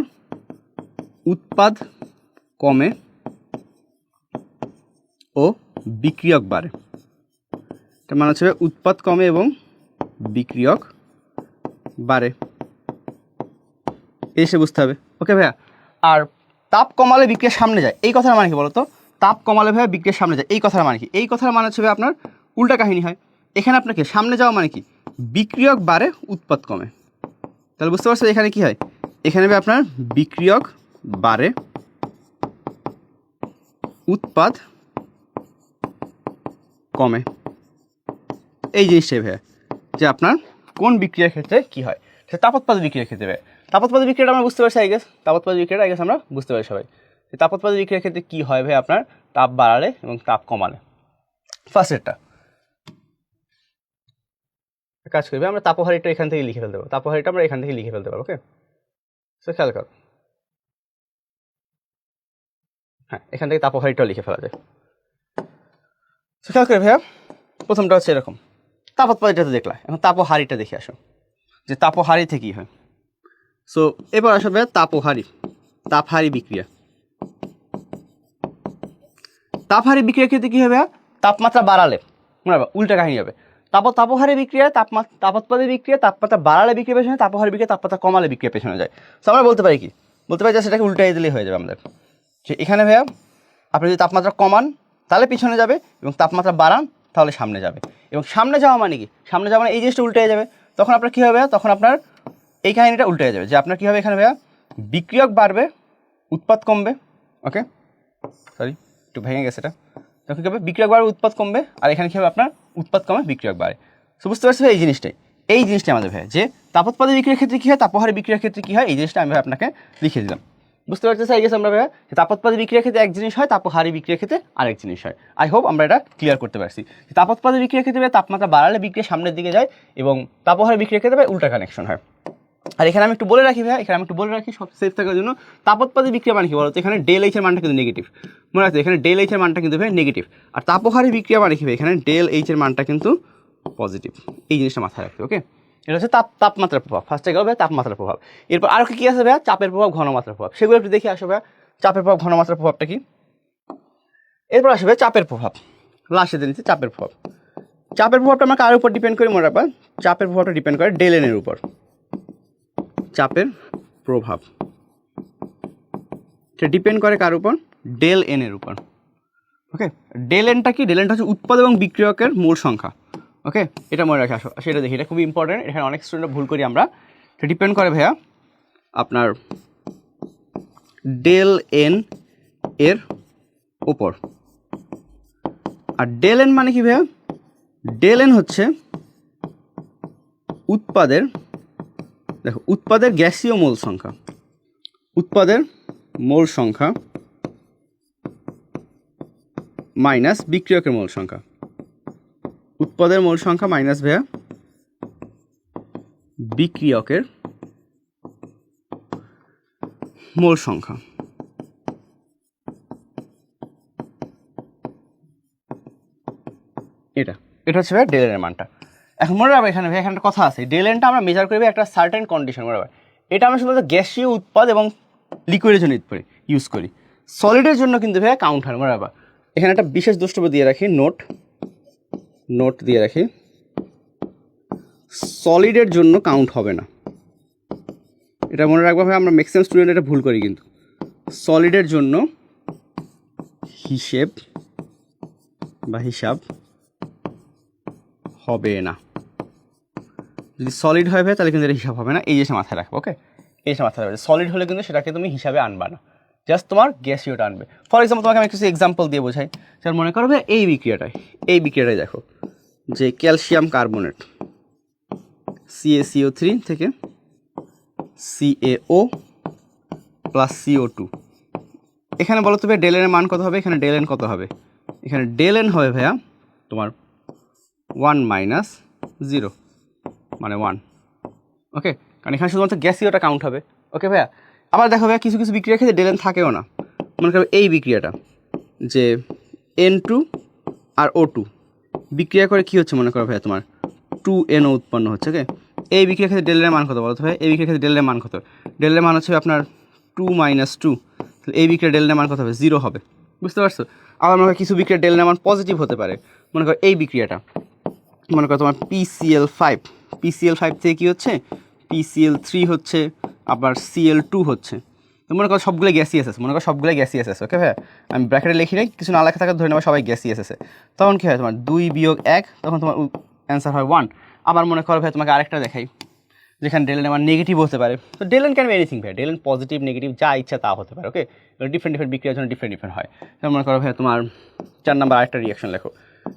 উৎপাদ কমে ও বিক্রিয়ক বাড়ে। এটার মানে হচ্ছে উৎপাদ কমে এবং বিক্রিয়ক বাড়ে, এসে বুঝতে হবে। ওকে ভাইয়া। আর তাপ কমালে বিক্রিয়ার সামনে যায়, এই কথার মানে কি বলতো? তাপ কমালে ভাইয়া বিক্রিয়ার সামনে যায়, এই কথার মানে কি? এই কথার মানে হচ্ছে আপনার উল্টা কাহিনী হয়। এখানে আপনাকে সামনে যাওয়া মানে কি? বিক্রিয়ক বাড়ে উৎপাদ কমে। তাহলে বুঝতে পারছো এখানে কি হয়? এখানে আপনার বিক্রিয়ক বাড়ে উৎপাদ কমে। এই জিনিসটাই ভাইয়া যে আপনার কোন বিক্রিয়ার ক্ষেত্রে কি হয়, সে তাপোৎপাদী বিক্রিয়ার ক্ষেত্রে ভাইয়া। তাপোৎপাদী বিক্রিয়াটা আমরা বুঝতে পারছি, তাপোৎপাদী বিক্রিয়াটা আমরা বুঝতে পারি সবাই। তাপোৎপাদী বিক্রিয়ার ক্ষেত্রে কি হয় ভাই? আপনার তাপ বাড়ালে এবং তাপ কমালে। ফার্স্টেরটা কাজ করবে, আমরা তাপহারীটা এখান থেকে লিখে ফেলতে পারবো, তাপহারীটা আমরা এখান থেকে লিখে ফেলতে পারবো। ওকে, সো খেয়াল করো, হ্যাঁ এখান থেকে তাপহারীটাও লিখে ফেলা যায়। সো খেয়াল করে ভাইয়া, প্রথমটা হচ্ছে এরকম, তাপোৎপাদীটা তো দেখলা, এখন তাপহারীটা দেখে আসো যে তাপহারীতে কী হয়। সো এবার আসবে তাপহারী বিক্রিয়া। তাপহারী বিক্রিয়ার ক্ষেত্রে কী হবে? তাপমাত্রা বাড়ালে মনে হবে উল্টা কাহিনী হবে। তাপহারী বিক্রিয়া তাপোৎপাদী বিক্রিয়া তাপমাত্রা বাড়ালে বিক্রিয়া পেছনে, তাপহারী বিক্রিয়া তাপমাত্রা কমালে বিক্রিয়া পেছনে যায়। তো আমরা বলতে পারি কি? বলতে পারি যে সেটাকে উল্টাই দিলেই হয়ে যাবে আমাদের। যে এখানে ভাইয়া আপনি যদি তাপমাত্রা কমান তাহলে পিছনে যাবে, এবং তাপমাত্রা বাড়ান তাহলে সামনে যাবে। এবং সামনে যাওয়া মানে কি? সামনে যাওয়া মানে এই জিনিসটা উল্টে যাবে। তখন আপনার কী হবে? তখন আপনার এই কাহিনীটা উল্টে যাবে, যে আপনার কী হবে এখানে ভাইয়া? বিক্রিয়ক বাড়বে উৎপাদ কমবে। ওকে, সরি একটু ভেঙে গেছে এটা। তখন কী হবে? বিক্রিয়ক বাড়বে উৎপাদ কমবে, আর এখানে কী হবে? আপনার উৎপাদ কমে বিক্রিয়ক বাড়ে। তো বুঝতে পারছি এই জিনিসটাই, এই জিনিসটা আমাদের ভাই যে তাপোৎপাদী বিক্রিয়ার ক্ষেত্রে কী হয়, তাপহারী বিক্রিয়ার ক্ষেত্রে কী হয়, এই জিনিসটা আমি আপনাকে লিখে দিলাম। বুঝতে পারতেছি এই গেছে আমরা ভাইয়া তাপোৎপাদী বিক্রিয়ার ক্ষেত্রে এক জিনিস হয়, তাপহারী বিক্রিয়ার ক্ষেত্রে আরেক জিনিস হয়। আই হোপ আমরা এটা ক্লিয়ার করতে পারছি। তাপোৎপাদী বিক্রিয়ার ক্ষেত্রে তাপমাত্রা বাড়ালে বিক্রিয়া সামনের দিকে যায়, এবং তাপহারী বিক্রিয়ার ক্ষেত্রে উল্টা কানেকশন হয়। আর এখানে আমি একটু বলে রাখি ভাইয়া, সব সেফ থাকার জন্য, তাপোৎপাদী বিক্রিয়া মানে কি বলতো? এখানে ডেল এইচ এর মানটা কিন্তু নেগেটিভ, মনে রাখতে এখানে ডেল এইচ এর মানটা কিন্তু ভাই নেগেটিভ। আর তাপহারী বিক্রিয়া মানে কি ভাই? এখানে ডেল এইচ এর মানটা কিন্তু পজিটিভ। এই জিনিসটা মাথায় রাখতে। ওকে, এটা হচ্ছে তাপমাত্রার প্রভাব। ফার্স্টে গেল ভাইয়া তাপমাত্রার প্রভাব। এরপর আরও কি আছে ভাইয়া? চাপের প্রভাব, ঘনমাত্রার প্রভাব। সেগুলো একটু দেখে আসো ভাইয়া। চাপের প্রভাব, ঘনমাত্রার প্রভাবটা কি? এরপর আসবে চাপের প্রভাব। লাস্টে দিয়ে নিচ্ছে চাপের প্রভাব। চাপের প্রভাবটা আমরা কার উপর ডিপেন্ড করে মনে রাখবা? চাপের প্রভাবটা ডিপেন্ড করে ডেল এন এর উপর। চাপের প্রভাব এটা ডিপেন্ড করে কার উপর? ডেল এন এর উপর। ওকে, ডেল এনটা কি? ডেল এনটা হচ্ছে উৎপাদ এবং বিক্রিয়কের মূল সংখ্যা। ওকে, এটা মনে রাখে আসো। সেটা দেখি, এটা খুবই ইম্পর্টেন্ট। এখানে অনেক স্টুডেন্ট ভুল করি আমরা। এটা ডিপেন্ড করে ভাইয়া আপনার ডেল এন এর উপর। আর ডেল এন মানে কি ভাইয়া? ডেল এন হচ্ছে উৎপাদের, দেখো, উৎপাদের গ্যাসীয় মোল সংখ্যা। উৎপাদের মোল সংখ্যা মাইনাস বিক্রিয়কের মোল সংখ্যা। উৎপাদের মোল সংখ্যা মাইনাস ভাইয়া বিক্রিয়কের মোল সংখ্যা। এটা হচ্ছে ভাইয়া ডেল এর মানটা। এখন মনে রাখবে এখানে ভাই এখানে একটা কথা আছে, ডেল এনটা আমরা মেজার করবো একটা সার্টেন কন্ডিশন। মনে রাখবে এটা আমরা শুধু গ্যাসীয় উৎপাদ এবং লিকুইডের জন্য ইউজ করি। সলিডের জন্য কিন্তু ভাইয়া কাউন্ট হয়। মনে রাখবা এখানে একটা বিশেষ দ্রষ্টব্য দিয়ে রাখি, নোট দিয়ে রাখি, সলিডের জন্য কাউন্ট হবে না। এটা মনে রাখবা ভাই, আমরা ম্যাক্সিমাম স্টুডেন্ট এটা ভুল করি, কিন্তু সলিডের জন্য হিসাব হবে না। যদি সলিড হয় ভাই তাহলে কিন্তু এটা হিসাব হবে না। এই জিনিসটা মাথায় রাখবো। ওকে, এই জিনিসটা মাথায় রাখবে। সলিড হলে কিন্তু সেটাকে তুমি হিসাবে আনবা না, জাস্ট তোমার গ্যাসীয়টা আনবে। ফর এক্সাম্পল তোমাকে আমি কিছু এক্সাম্পল দিয়ে বোঝাই। স্যার মনে করো ভাই এই বিক্রিয়াটাই দেখো, যে ক্যালসিয়াম কার্বনেট CaCO3 থেকে CaO প্লাস CO2। এখানে বলো তো ভাই ডেল এর মান কত হবে? এখানে ডেল এন কত হবে? এখানে ডেল এন হবে ভাইয়া তোমার 1 মাইনাস 0 মানে 1। ওকে, কারণ এখানে শুধুমাত্র গ্যাসীয়টা কাউন্ট হবে। ওকে ভাইয়া, আবার দেখো ভাইয়া কিছু বিক্রিয়ার ক্ষেত্রে ডেল এন থাকেও না। মনে করো এই বিক্রিয়াটা যে N2 আর O2 বিক্রিয়া করে কি হচ্ছে? মনে করো ভাইয়া তোমার 2NO উৎপন্ন হচ্ছে। ওকে, এই বিক্রিয়ার ক্ষেত্রে ডেল এর মান কত বলো তো ভাই? এই বিক্রিয়ার ক্ষেত্রে ডেল এর মান কত? ডেল এর মান হচ্ছে আপনার 2 মাইনাস 2। তাহলে এই বিক্রিয়ার ডেল এর মান কত হবে? 0 হবে। বুঝতে পারছো? আবার মনে হয় কিছু বিক্রিয়ার ডেল এর মান পজিটিভ হতে পারে। মনে করো এই বিক্রিয়াটা, মনে করো তোমার PCl5 থেকে কী হচ্ছে? PCl3 হচ্ছে, আবার Cl2 হচ্ছে। তো মনে করো সবগুলো গ্যাসিয়াস আছে। ওকে ভাইয়া, আমি ব্র্যাকেটে লিখি নাই, কিছু না লেখা থাকে ধরে নেওয়া সবাই গ্যাসিয়াস আছে। তখন কী হয়? তোমার 2 বিয়োগ 1, তখন তোমার অ্যান্সার হয় 1। আবার মনে করো ভাই তোমাকে আরেকটা দেখাই, যেখানে ডেল এন আমার নেগেটিভ হতে পারে। তো del n can be anything ভাই, ডেল এন পজিটিভ নেগেটিভ যা ইচ্ছা তা হতে পারে। ওকে, ডিফারেন্ট বিক্রিয়ার জন্য ডিফারেন্ট হয়। তো মনে করো ভাইয়া তোমার 4 নাম্বার আরেকটা রিয়াকশন লেখো,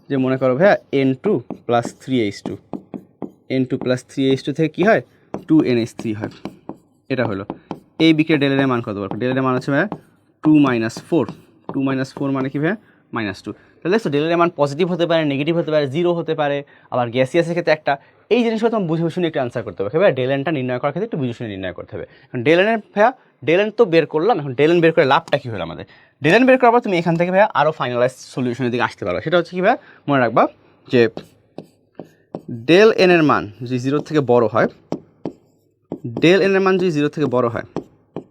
যে মনে করো ভাইয়া N2 প্লাস 3H2 থেকে কী হয়? 2NH3 হয়। এটা হলো এই বিক্রিয়া ডেল এর মান কত বলবো? ডেল এর মান হচ্ছে ভাইয়া 2 মাইনাস 4 মানে কি ভাইয়া? -2। তাহলে দেখছো ডেল এর মান পজিটিভ হতে পারে, নেগেটিভ হতে পারে, 0 হতে পারে, আবার গ্যাসিয়াসের ক্ষেত্রে একটা। এই জিনিসগুলো তোমার বুঝে শুনে একটু অ্যান্সার করতে হবে। ভাইয়া ডেল এনটা নির্ণয় করার ক্ষেত্রে একটু বুঝে শুনে নির্ণয় করতে হবে। এখন ডেল এন তো বের করলাম, এখন ডেল এন বের করে লাভটা কী হলো আমাদের? ডেল এন বের করার পর তুমি এখান থেকে ভাইয়া আরও ফাইনালাইজ সলিউশনের দিকে আসতে পারো। সেটা হচ্ছে কি ভাইয়া? মনে রাখবা যে ডেল এন এর মান যদি 0 থেকে বড় হয়,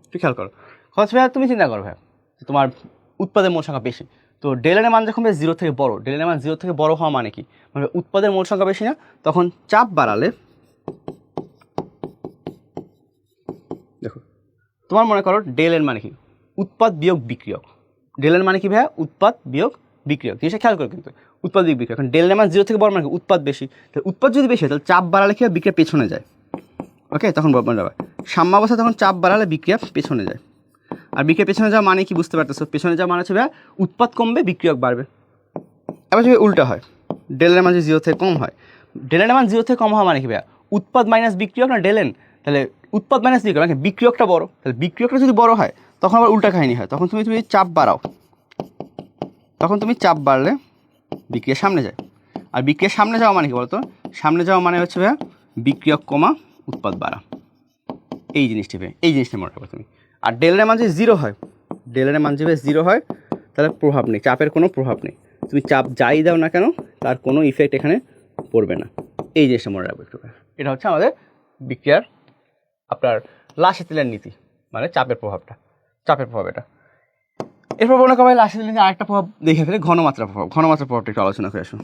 একটু খেয়াল করো। ভাইয়া তুমি চিন্তা করো ভাইয়া তোমার উৎপাদের মোল সংখ্যা বেশি, তো ডেল এর মান যখন ভাই 0 থেকে বড়, ডেল এর মান 0 থেকে বড় হওয়া মানে কি? মানে উৎপাদের মোল সংখ্যা বেশি না, তখন চাপ বাড়ালে দেখো তোমার মনে করো ডেল এর মানে কি? উৎপাদ বিয়োগ বিক্রিয়ক। ডেল এর মানে কি ভাইয়া? উৎপাদ বিয়োগ বিক্রিয়ক। জিনিসটা খেয়াল করো কিন্তু, উৎপাদ বিয়োগ বিক্রিয়ক। এখন ডেল এর মান 0 থেকে বড় মানে কি? উৎপাদ বেশি। তাহলে উৎপাদ যদি বেশি হয় তাহলে চাপ বাড়ালে কি হয়? বিক্রিয়া পেছনে যায়। ওকে, তখন মনে রাখবে সাম্যাবস্থা, তখন চাপ বাড়ালে বিক্রিয়া পেছনে যায়। আর বিক্রিয়া পেছনে যাওয়া মানে কি বুঝতে পারতেছো? পেছনে যাওয়া মানে হচ্ছে ভাইয়া উৎপাদ কমবে, বিক্রিয়ক বাড়বে। এবার যদি উল্টা হয়, ডেল এর মান যদি 0 থেকে কম হয়, ডেল এর মান 0 থেকে কম হওয়া মানে কি ভাইয়া? উৎপাদ মাইনাস বিক্রিয়ক না ডেল এন? তাহলে উৎপাদ মাইনাস বিক্রিয়ক মানে বিক্রিয়কটা বড়, তাহলে বিক্রিয়কটা যদি বড় হয় তখন আবার উল্টা কাহিনী হয়। তখন তুমি চাপ বাড়াও, তখন তুমি চাপ বাড়লে বিক্রিয়া সামনে যায়। আর বিক্রিয়া সামনে যাওয়া মানে কি বলতো? সামনে যাওয়া মানে হচ্ছে ভাইয়া বিক্রিয়ক কমা উৎপাদ বাড়া। এই জিনিসটা মনে রাখবে তুমি। আর ডেল এর মান যদি 0 হয়, তাহলে প্রভাব নেই, চাপের কোনো প্রভাব নেই। তুমি চাপ যাই দাও না কেন তার কোনো ইফেক্ট এখানে পড়বে না। এই জিনিসটা মনে রাখবে একটু। এটা হচ্ছে আমাদের বিক্রিয়ার আপনার লাস-এথিলিয়ান নীতি, মানে চাপের প্রভাব এটা। এরপর মনে করি লাস-এথিলিয়ান নীতি আরেকটা প্রভাব দেখে ফেলে, ঘনমাত্রার প্রভাবটা একটু আলোচনা করে আসুন।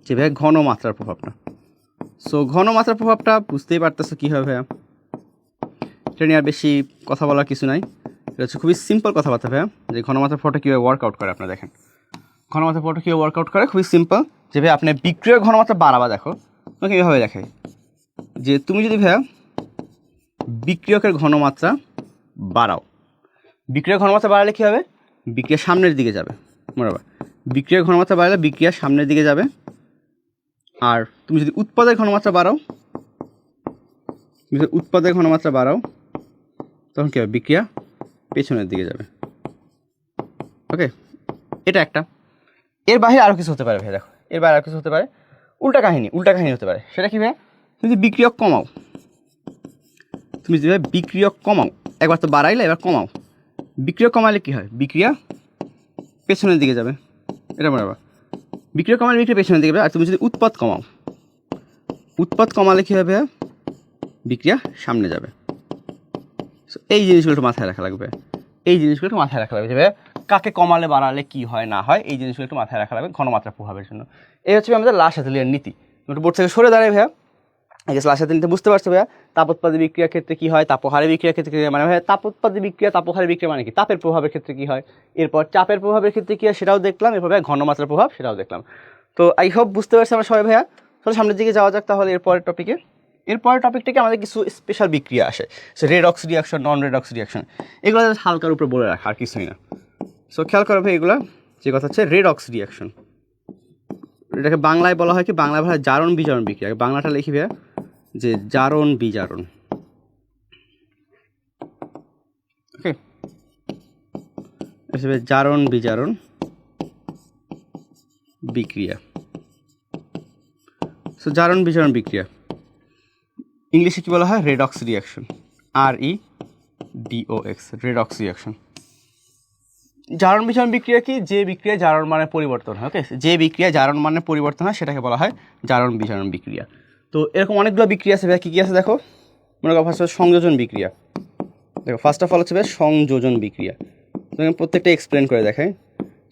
যে ভাই ঘনমাত্রার প্রভাবটা, সো ঘনমাত্রার প্রভাবটা বুঝতেই পারতেছো কী হবে ভাইয়া, এটা নিয়ে আর বেশি কথা বলার কিছু নাই, এটা হচ্ছে খুবই সিম্পল কথাবার্তা ভাইয়া। যে ঘনমাত্রার প্রভাবটা কীভাবে ওয়ার্কআউট করে আপনারা দেখেন, ঘনমাত্রার প্রভাবটা কীভাবে ওয়ার্কআউট করে খুবই সিম্পল। যে ভাই আপনি বিক্রিয়ার ঘনমাত্রা বাড়াবা, দেখো তোমাকে এইভাবে দেখাই যে তুমি যদি ভাইয়া বিক্রিয়কের ঘনমাত্রা বাড়াও, বিক্রিয়ার ঘনমাত্রা বাড়ালে কী হবে, বিক্রিয়া সামনের দিকে যাবে, বরাবর বিক্রিয়ার ঘনমাত্রা বাড়ালে বিক্রিয়া সামনের দিকে যাবে। আর তুমি যদি উৎপাদের ঘনমাত্রা বাড়াও, তখন কী হবে, বিক্রিয়া পেছনের দিকে যাবে। ওকে, এটা একটা। এর বাইরে আরও কিছু হতে পারে ভাই, দেখো এর বাইরে আরও কিছু হতে পারে, উল্টা কাহিনী হতে পারে। সেটা কী ভাই, তুমি যদি বিক্রিয়ক কমাও, একবার তো বাড়াইলে, এবার কমাও, বিক্রিয়ক কমালে কী হয়, বিক্রিয়া পেছনের দিকে যাবে, এটা বরাবর বিক্রিয়া কমালে বিক্রিয়া পেছনের দিকে যাবে। আর তুমি যদি উৎপাদ কমালে কী হবে, বিক্রিয়া সামনে যাবে। এই জিনিসগুলো একটু মাথায় রাখা লাগবে, যে ভাই কাকে কমালে বাড়ালে কী হয় না হয়, এই জিনিসগুলো একটু মাথায় রাখা লাগবে ঘনমাত্রা প্রভাবের জন্য। এই হচ্ছে আমাদের লাস-এথিলিয়ান নীতি। একটু বোর্ড থেকে সরে দাঁড়ায় ভাইয়া, এই যে লাস-এথিলিয়ান নীতি বুঝতে পারছো ভাইয়া। তাপোৎপাদী বিক্রিয়ার ক্ষেত্রে কী হয়, তাপহারী বিক্রিয়ার ক্ষেত্রে কী হয়, মানে ভাইয়া তাপোৎপাদী বিক্রিয়া তাপহারী বিক্রিয়া মানে কি, তাপের প্রভাবের ক্ষেত্রে কী হয়, এরপর চাপের প্রভাবের ক্ষেত্রে কী হয় সেটাও দেখলাম, এরপর ভাইয়া ঘনমাত্রার প্রভাব সেটাও দেখলাম। তো আই হোপ বুঝতে পারছি আমরা সবাই ভাইয়া। তাহলে সামনের দিকে যাওয়া যাক তাহলে এরপরের টপিক থেকে আমাদের কিছু স্পেশাল বিক্রিয়া আসে, সো রেডক্স রিয়াকশন, নন রেডক্স রিয়াকশন, এগুলো হালকার উপরে বলে রাখা আর কিছুই না। সো খেয়াল করো ভাই, এগুলো যে কথা হচ্ছে রেডক্স রিয়াকশন, এটাকে বাংলায় বলা হয় কি, বাংলা ভাষায় জারণ বিজারণ বিক্রিয়া, বাংলাটা লিখি ভাইয়া যে জারণ বিজারণ। ওকে, জারণ বিজারণ বিক্রিয়া। সো জারণ বিজারণ বিক্রিয়া ইংলিশে কী বলা হয়, redox reaction, REDOX, redox reaction. জারণ বিজারণ বিক্রিয়া কি, যে বিক্রিয়া জারণ মানে পরিবর্তন হয়। ওকে, যে বিক্রিয়া জারণ মানে পরিবর্তন হয় সেটাকে বলা হয় জারণ বিজারণ বিক্রিয়া। তো এরকম অনেকগুলো বিক্রিয়া আছে ভাই, কী কী আছে দেখো, মনে করো ফার্স্ট সংযোজন বিক্রিয়া। দেখো ফার্স্ট অফ অল হচ্ছে ভাই সংযোজন বিক্রিয়া। তুমি প্রত্যেকটা এক্সপ্লেন করে দেখায়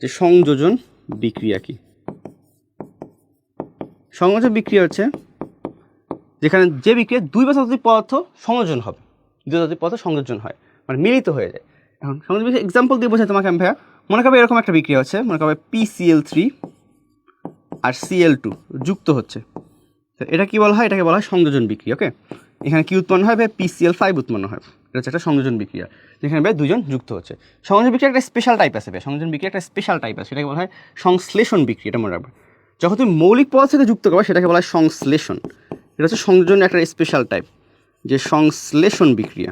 যে সংযোজন বিক্রিয়া কি। সংযোজন বিক্রিয়া হচ্ছে যেখানে যে বিক্রিয়া দুই বা ততোধিক পদার্থ সংযোজন হবে, সংযোজন হয়, মানে মিলিত হয়ে যায়। এখন সংযোজন বিক্রিয়া এক্সাম্পল দিয়ে বোঝাই তোমাকে আমি ভাইয়া। মনে করবে এরকম একটা বিক্রিয়া হচ্ছে, মনে করবে PCl3 আর Cl2 যুক্ত হচ্ছে, তো এটা কি বলা হয়, এটাকে বলা হয় সংযোজন বিক্রিয়া। ওকে, এখানে কি উৎপন্ন হয় ভাই, PCl5 উৎপন্ন হয়, এটা হচ্ছে একটা সংযোজন বিক্রিয়া, যেখানে ভাই দুজন যুক্ত হচ্ছে। সংযোজন বিক্রিয়া একটা স্পেশাল টাইপ আছে ভাই, সেটাকে বলা হয় সংশ্লেষণ বিক্রিয়া। এটা মনে রাখবে, যখন তুমি মৌলিক পদার্থ থেকে যুক্ত করবে সেটাকে বলা হয় সংশ্লেষণ। এটা হচ্ছে সংযোজনের একটা স্পেশাল টাইপ, যে সংশ্লেষণ বিক্রিয়া।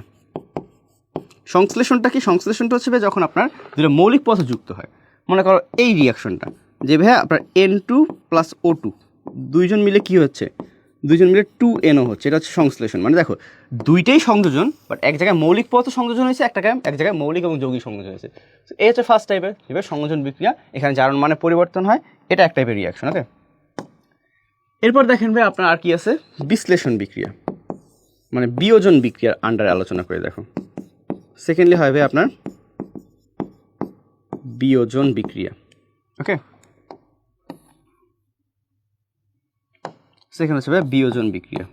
সংশ্লেষণটা কি, সংশ্লেষণটা হচ্ছে ভাই যখন আপনার দুটো মৌলিক পদার্থ যুক্ত হয়। মনে করো এই রিয়াকশনটা, যে ভাইয়া আপনার N2 + O2 দুইজন মিলে কি হচ্ছে, 2NO হচ্ছে, এটা হচ্ছে সংশ্লেষণ। মানে দেখো দুইটাই সংযোজন, বাট এক জায়গায় মৌলিক পদার্থ সংযোজন হয়েছে, এক জায়গায় মৌলিক এবং যৌগিক সংযোজন হয়েছে। এই হচ্ছে ফার্স্ট টাইপের সংযোজন বিক্রিয়া, এখানে জারণ মানে পরিবর্তন হয়, এটা এক টাইপের রিয়াকশন। ওকে, এরপর দেখেন ভাই আপনার আর কি আছে, বিশ্লেষণ বিক্রিয়া, মানে বিয়োজন বিক্রিয়ার আন্ডারে আলোচনা করে দেখো। সেকেন্ডলি হয় ভাই আপনার বিয়োজন বিক্রিয়া। ওকে, সেখানে হচ্ছে ভাই বিয়োজন বিক্রিয়া।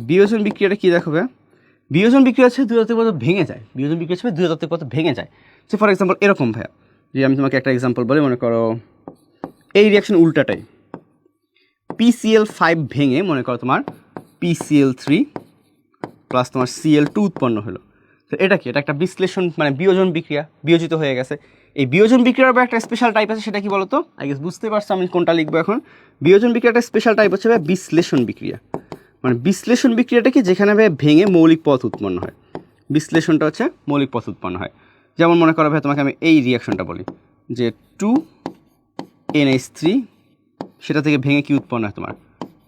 বিয়োজন বিক্রিয়াটা কি দেখো ভাই, বিয়োজন বিক্রিয়া হচ্ছে দুই তাত্ত্বিক পদার্থ ভেঙে যায়, সে ফর এক্সাম্পল এরকম ভাইয়া, যে আমি তোমাকে একটা এক্সাম্পল বলি, মনে করো এই রিয়াকশন উল্টাটাই, PCl5 ভেঙে মনে করো তোমার PCl3 প্লাস তোমার Cl2 উৎপন্ন হলো। তো এটা কি, এটা একটা বিশ্লেষণ, মানে বিয়োজন বিক্রিয়া, বিয়োজিত হয়ে গেছে। এই বিয়োজন বিক্রিয়ার একটা স্পেশাল টাইপ আছে, সেটা কি বলতো, আই গেস বুঝতে পারছো আমি কোনটা লিখবো এখন। বিয়োজন বিক্রিয়ার একটা স্পেশাল টাইপ হচ্ছে বিশ্লেষণ বিক্রিয়া। মানে বিশ্লেষণ বিক্রিয়াটা কি, যেখানে ভেঙে মৌলিক পথ উৎপন্ন হয়, বিশ্লেষণটা হচ্ছে মৌলিক পথ উৎপন্ন হয়। যেমন মনে করো ভাই তোমাকে আমি এই রিয়াকশনটা বলি, যে 2NH3 সেটা থেকে ভেঙে কি উৎপন্ন হয়, তোমার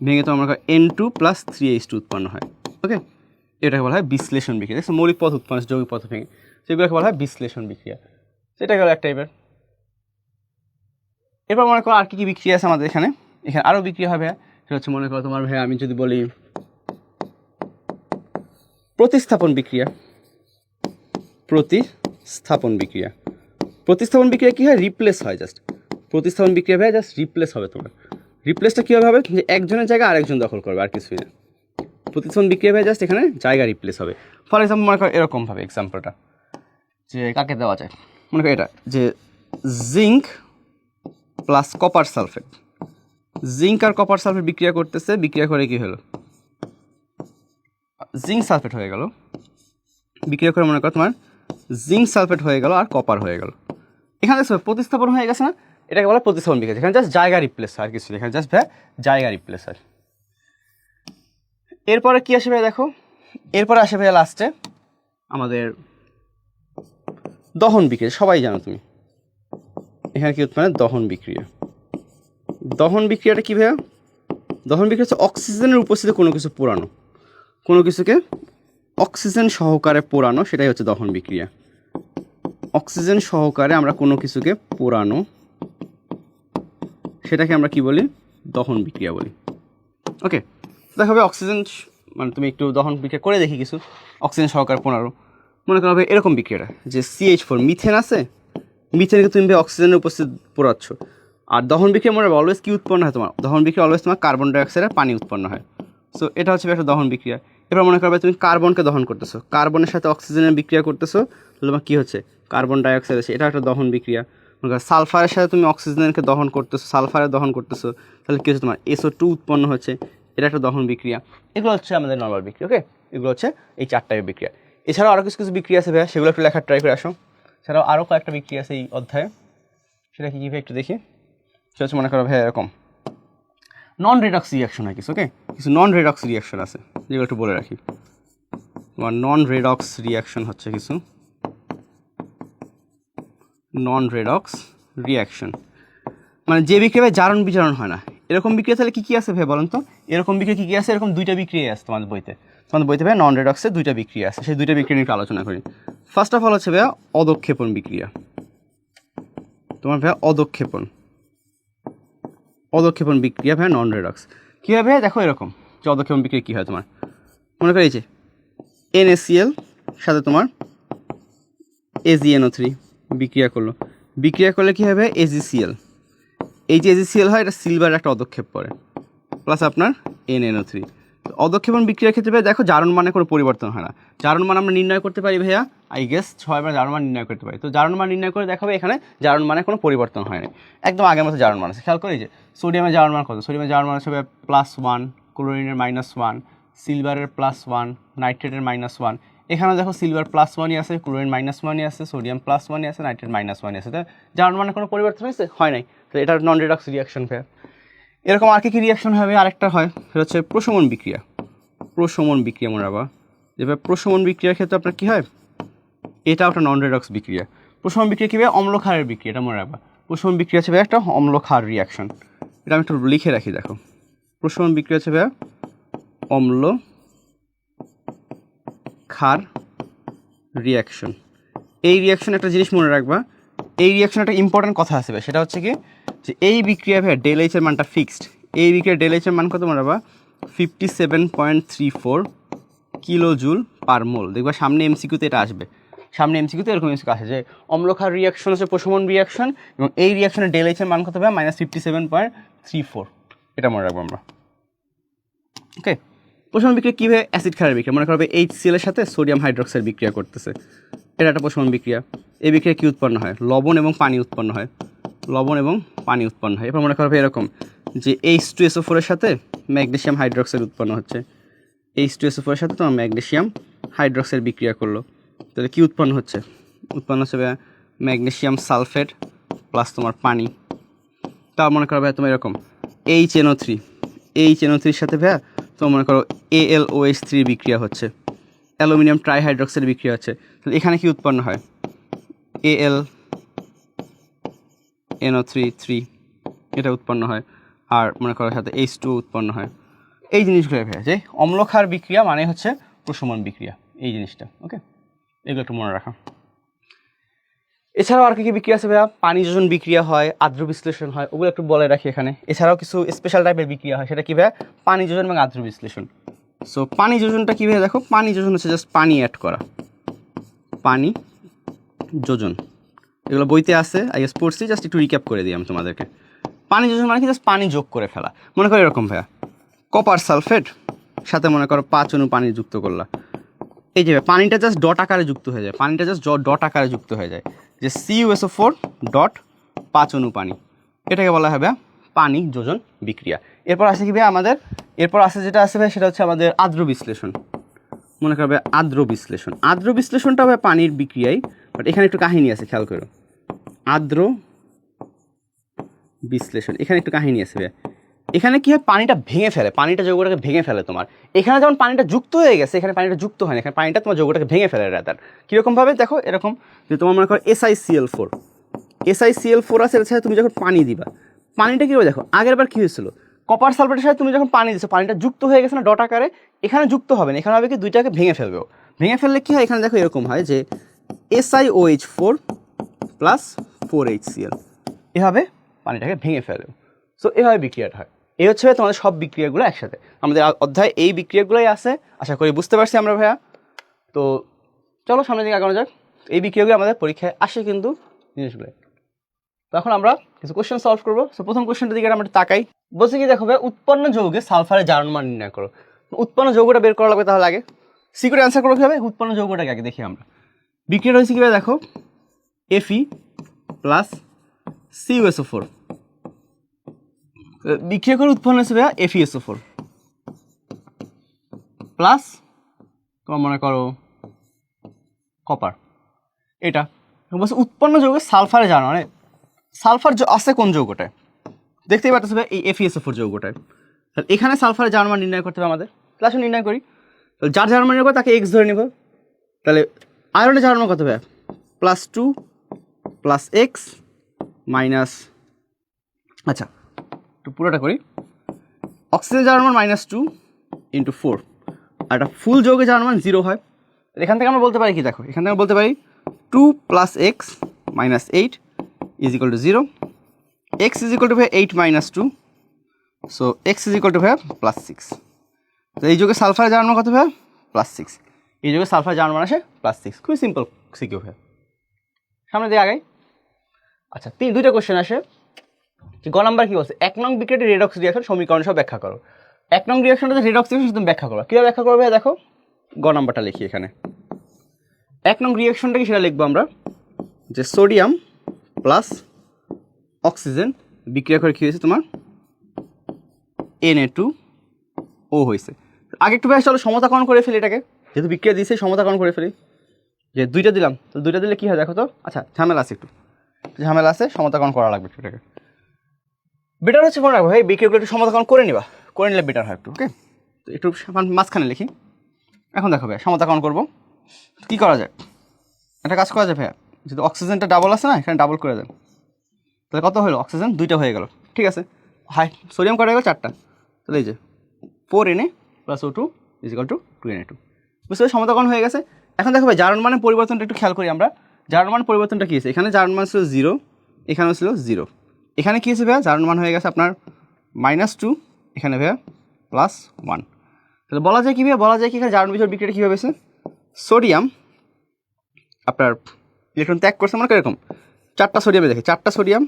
ভেঙে তোমার মনে করো N2 + 3H2 উৎপন্ন হয়। ওকে, এটাকে বলা হয় বিশ্লেষণ বিক্রিয়া। দেখছো মৌলিক পথ উৎপন্ন, যৌগিক পথ ভেঙে, সেগুলোকে বলা হয় বিশ্লেষণ বিক্রিয়া। সেটা গেল এক টাইপের। এরপর মনে করো আর কি বিক্রিয়া আছে আমাদের এখানে, এখানে আরও বিক্রিয়া হবে। সেটা হচ্ছে মনে করো তোমার ভাইয়া আমি যদি বলি প্রতিস্থাপন বিক্রিয়া। প্রতিস্থাপন বিক্রিয়া, প্রতিস্থাপন বিক্রিয়া কী হয়, রিপ্লেস হয় জাস্ট। প্রতিস্থাপন বিক্রিয়া ভাইয়া জাস্ট রিপ্লেস হবে তোমার। রিপ্লেসটা কীভাবে হবে, যে একজনের জায়গায় আরেকজন দখল করবে, আর কিছুই না। প্রতিস্থাপন বিক্রিয়া ভাইয়া জাস্ট এখানে জায়গা রিপ্লেস হবে। ফর এক্সাম্পল মনে করো এরকমভাবে এক্সাম্পলটা, যে কাকে দেওয়া যায়, মনে করো এটা যে zinc plus copper sulphate, zinc আর কপার সালফেট বিক্রিয়া করতেছে, বিক্রিয়া করে কি হলো, জিঙ্ক সালফেট হয়ে গেল। বিক্রিয়া করে মনে করো তোমার জিঙ্ক সালফেট হয়ে গেল আর কপার হয়ে গেল। এখানে প্রতিস্থাপন হয়ে গেছে না, এটাকে বলে প্রতিস্থাপন বিক্রিয়া। এখানে জাস্ট জায়গা রিপ্লেস হয়, আর কিছু এখানে জাস্ট জায়গা রিপ্লেস হয়। এরপরে কি আসে ভাই দেখো, এরপরে আসে ভাই লাস্টে আমাদের দহন বিক্রিয়া। সবাই জানো তুমি এখানে কি উৎপন্ন, দহন বিক্রিয়া। দহন বিক্রিয়াটা কী ভাইয়া, দহন বিক্রিয়া হচ্ছে অক্সিজেনের উপস্থিতিতে কোনো কিছু পোড়ানো, কোনো কিছুকে অক্সিজেন সহকারে পোড়ানো, সেটাই হচ্ছে দহন বিক্রিয়া। অক্সিজেন সহকারে আমরা কোনো কিছুকে পোড়ানো, সেটাকে আমরা কি বলি, দহন বিক্রিয়া বলি। ওকে, দেখা হবে অক্সিজেন, মানে তুমি একটু দহন বিক্রিয়া করে দেখি কিছু, অক্সিজেন সহকারে পোড়ানো। মনে করা হবে এরকম বিক্রিয়াটা, যে CH4 মিথেন আছে, মিথেনকে তুমি অক্সিজেনের উপস্থিত পোড়াচ্ছ। আর দহন বিক্রিয়া মনে অলওয়েজ কী উৎপন্ন হয়, তোমার দহন বিক্রিয়া অলওয়েজ তোমার কার্বন ডাইঅক্সাইড আর পানি উৎপন্ন হয়। সো এটা হচ্ছে একটা দহন বিক্রিয়া। এবার মনে করবে তুমি কার্বনকে দহন করতেছো, কার্বনের সাথে অক্সিজেনের বিক্রিয়া করতেছো, তাহলে তোমার কী হচ্ছে, কার্বন ডাইঅক্সাইড আছে, এটা একটা দহন বিক্রিয়া। মনে করো সালফারের সাথে তুমি অক্সিজেনকে দহন করতেছো, সালফারের দহন করতেছো, তাহলে কী হচ্ছে, তোমার SO2 উৎপন্ন হচ্ছে, এটা একটা দহন বিক্রিয়া। এগুলো হচ্ছে আমাদের নর্মাল বিক্রিয়া। ওকে, এগুলো হচ্ছে এই 4 টাইপের বিক্রিয়া। এছাড়াও আরও কিছু কিছু বিক্রিয়া আছে ভাইয়া, সেগুলো একটু লেখার ট্রাই করে আসো। এছাড়াও আরও কয়েকটা বিক্রিয়া আছে এই অধ্যায়ে, সেটা কি ভাই একটু দেখি। সেটা হচ্ছে মনে করো ভাইয়া এরকম নন রেডক্স রিয়াকশন হয় কিছু। ওকে, কিছু নন রেডক্স রিয়াকশন আছে, যেগুলো একটু বলে রাখি। তোমার নন রেডক্স রিয়াকশন হচ্ছে কিছু নন রেডক্স রিয়াকশন, মানে যে বিক্রিয়া জারণ বিজারণ হয় না, এরকম বিক্রিয়া তাহলে কী কী আছে ভাই বলেন তো? এরকম বিক্রিয়া কী কী আছে? এরকম 2টা বিক্রিয়া আছে তোমাদের বইতে, তোমাদের বইতে ভাই নন রেডক্সে 2টা বিক্রিয়া আছে, সেই 2টা বিক্রিয়া নিয়ে একটু আলোচনা করি। ফার্স্ট অফ অল হচ্ছে ভাইয়া অদক্ষেপণ বিক্রিয়া। তোমার ভাইয়া অদক্ষেপণ বিক্রিয়া ভাইয়া নন রেডক্স কীভাবে ভাইয়া দেখো, এরকম যে অদক্ষেপণ বিক্রিয়া কী হয়, তোমার মনে করো এই যে NaCl সাথে তোমার AgNO3 বিক্রিয়া করলো, বিক্রিয়া করলে কী হবে, AgCl, এই যে AgCl হয়, এটা সিলভার একটা অদক্ষেপ পড়ে, প্লাস আপনার NaNO3। অদক্ষেপণ বিক্রিয়ার ক্ষেত্রে ভাই দেখো জারণ মানে কোনো পরিবর্তন হয় না। জারণ মান আমরা নির্ণয় করতে পারি ভাইয়া, আই গেস সবাই জারণ মান নির্ণয় করতে পারি। তো জারণ মান নির্ণয় করে দেখাবে এখানে জারণ মানে কোনো পরিবর্তন হয় না, একদম আগের মতো জারণ মান আছে। খেয়াল করি যে সোডিয়ামের জারণ মান কত, সোডিয়ামের জারণ মান হচ্ছে +1, ক্লোরিনের -1, সিলভারের +1, নাইট্রেটের -1। এখানে দেখো সিলভার +1ই আছে, ক্লোরিন -1ই আছে, সোডিয়াম +1ই আছে, নাইট্রেট -1ই আছে। তো জারণ মানে কোনো পরিবর্তন হয়েছে, হয় নাই। তো এটা নন রেডক্স রিয়াকশন ভাইয়া। এরকম আর কি রিয়াকশন হবে, আরেকটা হয় সেটা হচ্ছে প্রশমন বিক্রিয়া। প্রশমন বিক্রিয়া মনে রাখবা, যেভাবে প্রশমন বিক্রিয়ার ক্ষেত্রে আপনার কী হয়, এটা একটা নন রেডক্স বিক্রিয়া। প্রশমন বিক্রিয়া কী ভাবে, অম্লক্ষারের বিক্রিয়া, এটা মনে রাখবা। প্রশমন বিক্রিয়া হচ্ছে ভাই একটা অম্লক্ষার রিয়াকশন, এটা আমি একটু লিখে রাখি দেখো। প্রশমন বিক্রিয়া হচ্ছে ভাই অম্ল ক্ষার রিয়াকশন। এই রিয়াকশন একটা জিনিস মনে রাখবা, এই রিয়াকশন একটা ইম্পর্টেন্ট কথা আছে ভাই, সেটা হচ্ছে কি যে এই বিক্রিয়া ভাই ΔH এর মানটা ফিক্সড। এই বিক্রিয়া ΔH এর মান কত মনে রাখবা, 57.34 কিলোজুল পার মোল। দেখবা সামনে MCQতে এটা আসবে, সামনে MCQতে এরকম MCQ আসে যে অম্লক্ষার রিয়াকশন হচ্ছে প্রশমন রিয়াকশন, এবং এই রিয়াকশনের ΔH এর মান কত হবে, -57.34। এটা মনে রাখবো আমরা। ওকে, প্রশমন বিক্রিয়া কী হয়, অ্যাসিড ক্ষারের বিক্রিয়া। মনে করবে HCl এর সাথে সোডিয়াম হাইড্রোক্সাইড বিক্রিয়া করতেছে, এটা একটা প্রশমন বিক্রিয়া। এই বিক্রিয়া কী উৎপন্ন হয়, লবণ এবং পানি উৎপন্ন হয়, লবণ এবং পানি উৎপন্ন হয়। এরপর মনে করবে এরকম যে H2SO4 এর সাথে ম্যাগনেসিয়াম হাইড্রোক্সাইড উৎপন্ন হচ্ছে, H2SO4 এর সাথে তোমার ম্যাগনেসিয়াম হাইড্রোক্সাইড বিক্রিয়া করলো, তাহলে কী উৎপন্ন হচ্ছে, উৎপন্ন হচ্ছে ম্যাগনেসিয়াম সালফেট প্লাস তোমার পানি। তা মনে করো ভাই তোমার এরকম HNO3, HNO3 সাথে ভাইয়া তো মনে করো AlOH3 বিক্রিয়া হচ্ছে, অ্যালুমিনিয়াম ট্রাইহাইড্রোক্সাইড বিক্রিয়া হচ্ছে, তাহলে এখানে কি উৎপন্ন হয়, AlNO3 এটা উৎপন্ন হয়, আর মনে করো সাথে H2 উৎপন্ন হয়। এই জিনিসগুলো ভাইয়া যে অম্লক্ষার বিক্রিয়া মানে হচ্ছে প্রশমন বিক্রিয়া, এই জিনিসটা। ওকে, এগুলো একটু মনে রাখা। এছাড়াও আর কি কি বিক্রিয়া আছে ভাইয়া? পানি যোজন বিক্রিয়া হয়, আর্দ্র বিশ্লেষণ হয়, ওগুলো একটু বলে রাখি এখানে। এছাড়াও কিছু স্পেশাল টাইপের বিক্রিয়া হয়, সেটা কি ভাইয়া? পানি যোজন এবং আর্দ্র বিশ্লেষণ। সো পানি যোজনটা কী ভাইয়া? দেখো, পানি যোজন হচ্ছে জাস্ট পানি অ্যাড করা, পানি যোজন, এগুলো বইতে আছে, আই গেস পড়ছি, জাস্ট একটু রিক্যাপ করে দিই আমি তোমাদেরকে। পানি যোজন মানে কি? জাস্ট পানি যোগ করে ফেলা। মনে করো এরকম ভাইয়া, কপার সালফেট সাথে মনে করো 5 অণু পানি যুক্ত করলা, এই যে পানিটা জাস্ট ডট আকারে যুক্ত হয়ে যায়, পানিটা জাস্ট ডট আকারে যুক্ত হয়ে যায়, যে CuSO4 ডট 5 অণু পানি, এটাকে বলা হবে পানি যোজন বিক্রিয়া। এরপর আসে কি ভাই আমাদের? এরপর আসে যেটা আছে ভাই, সেটা হচ্ছে আমাদের আর্দ্র বিশ্লেষণ। মনে করবে আর্দ্র বিশ্লেষণ, আর্দ্র বিশ্লেষণটা হবে পানির বিক্রিয়ায়, বাট এখানে একটু কাহিনী আছে, খেয়াল করো। আর্দ্র বিশ্লেষণ, এখানে একটু কাহিনী আছে ভাই। এখানে কি হয়? পানিটা ভেঙে ফেলে, পানিটা যৌগটাকে ভেঙে ফেলে তোমার। এখানে যেমন পানিটা যুক্ত হয়ে গেছে, এখানে পানিটা যুক্ত হয় না, এখানে পানিটা তোমার যৌগটাকে ভেঙে ফেলে রাদার। কীরকমভাবে? দেখো এরকম, যে তোমার মনে করো SiCl4, SiCl4 আছে, এর সাথে তুমি যখন পানি দিবা, পানিটা কী হবে দেখো, আগের বার কী হয়েছিল? কপার সালফেটের সাথে তুমি যখন পানি দিচ্ছ, পানিটা যুক্ত হয়ে গেছে না ডট আকারে, এখানে যুক্ত হবে না, এখানে হবে কি দুইটাকে ভেঙে ফেলবেও। ভেঙে ফেললে কী হয়? এখানে দেখো এরকম হয় যে SiOH4 প্লাস 4HCl, এভাবে পানিটাকে ভেঙে ফেলেও। সো এভাবে বিক্রিয়াটা হয়। এই হচ্ছে তোমাদের সব বিক্রিয়াগুলো একসাথে, আমাদের অধ্যায় এই বিক্রিয়াগুলোই আছে, আশা করি বুঝতে পারছি আমরা ভাইয়া। তো চলো সামনের দিকে আগানো যাক। এই বিক্রিয়াগুলো আমাদের পরীক্ষায় আসে কিন্তু জিনিসগুলো। তো এখন আমরা কিছু কোশ্চেন সলভ করবো। সো প্রথম কোশ্চেনটার দিকে আমরা তাকাই। বলছে কি দেখো ভাই, উৎপন্ন যৌগে সালফারের জারণ মান নির্ণয় করো। উৎপন্ন যৌগটা বের করা লাগবে, তাহলে আগে সিক্রেট অ্যান্সার করো কীভাবে? উৎপন্ন যৌগটাকে আগে দেখি আমরা। বিক্রিয়া রয়েছে কীভাবে দেখো, Fe প্লাস CuSO4, বিক্রিয়া করে উৎপন্ন হয়েছে ভাইয়া FeSO4 প্লাস তোমার মনে করো কপার। এটা বলছে উৎপন্ন যৌগে সালফারে জানো, মানে সালফার আছে কোন যৌগটায়? দেখতেই পাচ্ছ ভাই, এই FeSO4 যৌগটায়। তাহলে এখানে সালফারের জারণ মান নির্ণয় করতে হবে আমাদের। ক্লাসে নির্ণয় করি, তাহলে যার জারণ মান নির্ণয় তাকে X ধরে নিব। তাহলে আয়রনের জারণ মান কত ভাইয়া? +2 প্লাস X মাইনাস, আচ্ছা একটু পুরোটা করি, অক্সিজেন জারণ মান -2 × 4, আর একটা ফুল যৌগে জারণ মান 0 হয়। এখান থেকে আমরা বলতে পারি কি? দেখো এখান থেকে আমরা বলতে পারি 2 + X - 8 = 0, X = 8 - 2, সো X = +6। তো এই যুগে সালফারের জারণ মান কত ভাইয়া? +6। এই যুগে সালফারের জারণ মান আসে +6। খুবই সিম্পল সিকিউ ভাইয়া। সামনে দিয়ে আগাই। আচ্ছা, দুইটা কোশ্চেন আসে। গ নাম্বার কি বলছে? 1 নং বিক্রিয়াটি রেডক্স রিঅ্যাকশন সমীকরণ সব ব্যাখ্যা করো। 1 নং রিঅ্যাকশনটা যে রেডক্স রিঅ্যাকশন তুমি ব্যাখ্যা করো, কীভাবে ব্যাখ্যা করবে দেখো, গ নাম্বারটা লিখি এখানে। 1 নং রিঅ্যাকশনটা কি সেটা লিখবো আমরা, যে সোডিয়াম প্লাস অক্সিজেন বিক্রিয়া করে কী হয়েছে তোমার Na2O হয়েছে। আগে একটু বেশ চলো সমতাকরণ করে ফেলি এটাকে, যেহেতু বিক্রিয়া দিয়েছে সমতাকরণ করে ফেলি। যে দুইটা দিলাম, তো দুইটা দিলে কী হয় দেখো তো। আচ্ছা ঝামেলা আছে, একটু ঝামেলা আছে, সমতাকরণ করা লাগবে এটাকে। বেটার হচ্ছে মনে রাখবো ভাই, বিক্রিয়াগুলো একটু সমতাকরণ করে নিবা, করে নিলে বেটার হয় একটু। ওকে, তো একটু মাঝখানে লিখি। এখন দেখো ভাইয়া সমতাকরণ করবো, কী করা যায়? একটা কাজ করা যায় ভাইয়া, যেহেতু অক্সিজেনটা ডাবল আছে না, এখানে ডাবল করে দেন। তাহলে কত হলো? অক্সিজেন 2টা হয়ে গেল, ঠিক আছে। হাই সোডিয়াম করা গেল 4টা, তাহলে এই যে 4Na + O2 = 2Na2। বুঝতে পারছি, সমতাকরণ হয়ে গেছে। এখন দেখো ভাই জারণ মানের পরিবর্তনটা একটু খেয়াল করি আমরা। জারণ মান পরিবর্তনটা কী হয়েছে? এখানে জারণ মান ছিল 0, এখানেও ছিল 0। এখানে কী হয়েছে ভাইয়া? জারণ মান হয়ে গেছে আপনার -2, এখানে ভাইয়া +1। তাহলে বলা যায় কী ভাইয়া? বলা যায় কি এখানে জারণ বিজোড় বিক্রিয়াটা কীভাবে হয়েছে? সোডিয়াম আপনার ইলেকট্রন ত্যাগ করছে, মনে করি এরকম 4টা সোডিয়ামে দেখে, 4টা সোডিয়াম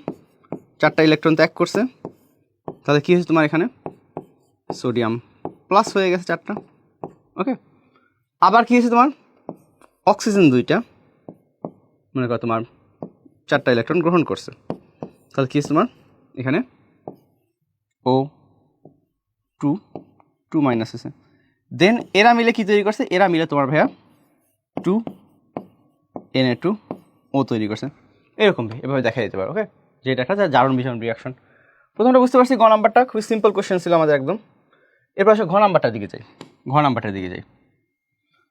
4টা ইলেকট্রন ত্যাগ করছে, তাহলে কী হয়েছে তোমার এখানে সোডিয়াম প্লাস হয়ে গেছে 4টা। ওকে, আবার কী হয়েছে তোমার অক্সিজেন 2টা, মনে করো তোমার 4টা ইলেকট্রন গ্রহণ করছে, তাহলে কী হয়েছে তোমার এখানে O2 2 মাইনাস হয়েছে। দেন এরা মিলে কী তৈরি করছে? এরা মিলে তোমার ভাইয়া 2Na2O তৈরি করছে। এরকম এভাবে দেখা যেতে পারে। ওকে, যে এটা একটা জারণ বিজারণ রিয়াকশন। প্রথমটা বুঝতে পারছি, গ নাম্বারটা খুবই সিম্পল কোশ্চেন ছিল আমাদের একদম। এরপর আসলে ঘ নাম্বারটার দিকে যাই। ঘ নাম্বারটার দিকে যাই।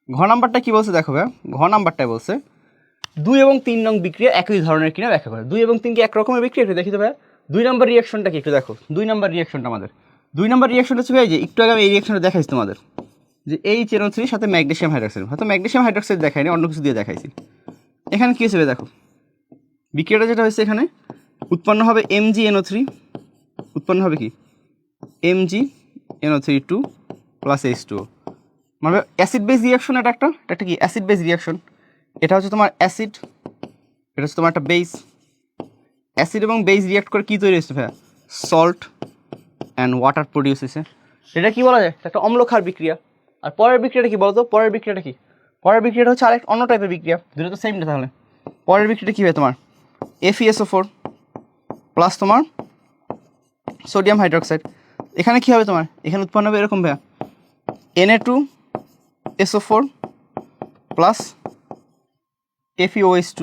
ঘ নাম্বারটা কী বলছে দেখো ভাইয়া, ঘ নাম্বারটায় বলছে 2 এবং 3 নং বিক্রিয়া একই ধরনের কিনা ব্যাখ্যা করে। 2 এবং 3 কি এক রকমের বিক্রিয়া? একটু দেখি তো ভাইয়া 2 নম্বর রিয়াকশনটা কি একটু দেখো। 2 নম্বর রিয়াকশনটা আমাদের 2 নম্বর রিয়াকশনটা হচ্ছে ভাই, যে একটু আগে আমি এই রিয়াকশনটা দেখাইছি তোমাদের, যে HNO3 সাথে ম্যাগনেসিয়াম হাইড্রক্সাইড, হয়তো ম্যাগনেসিয়াম হাইড্রক্সাইড দেখায়নি, অন্য কিছু দিয়ে দেখাইছি। এখানে কী হিসেবে দেখো বিক্রিয়াটা যেটা হয়েছে এখানে উৎপন্ন হবে MgNO3, উৎপন্ন হবে কি MgNO3 2 প্লাস H2O, মানে অ্যাসিড বেস রিয়াকশন। এটা একটা কি অ্যাসিড বেস রিয়াকশন। এটা হচ্ছে তোমার অ্যাসিড, এটা হচ্ছে তোমার একটা বেস। অ্যাসিড এবং বেস রিয়াক্ট করে কী তৈরি হয়েছে ভাইয়া? সল্ট অ্যান্ড ওয়াটার প্রডিউস হয়েছে। এটা কি বলা যায়? একটা অম্লক্ষার বিক্রিয়া। আর পরের বিক্রিয়াটা কি বলতো? পরের বিক্রিয়াটা কি? পরের বিক্রিয়াটা হচ্ছে আরেক অন্য টাইপের বিক্রিয়া, দুটো তো সেমটা। তাহলে পরের বিক্রিয়াটা কী হবে তোমার? FeSO4 প্লাস তোমার সোডিয়াম হাইড্রোক্সাইড। এখানে কী হবে তোমার? এখানে উৎপন্ন হবে এরকম ভাইয়া Na2SO4 প্লাস FeOH2।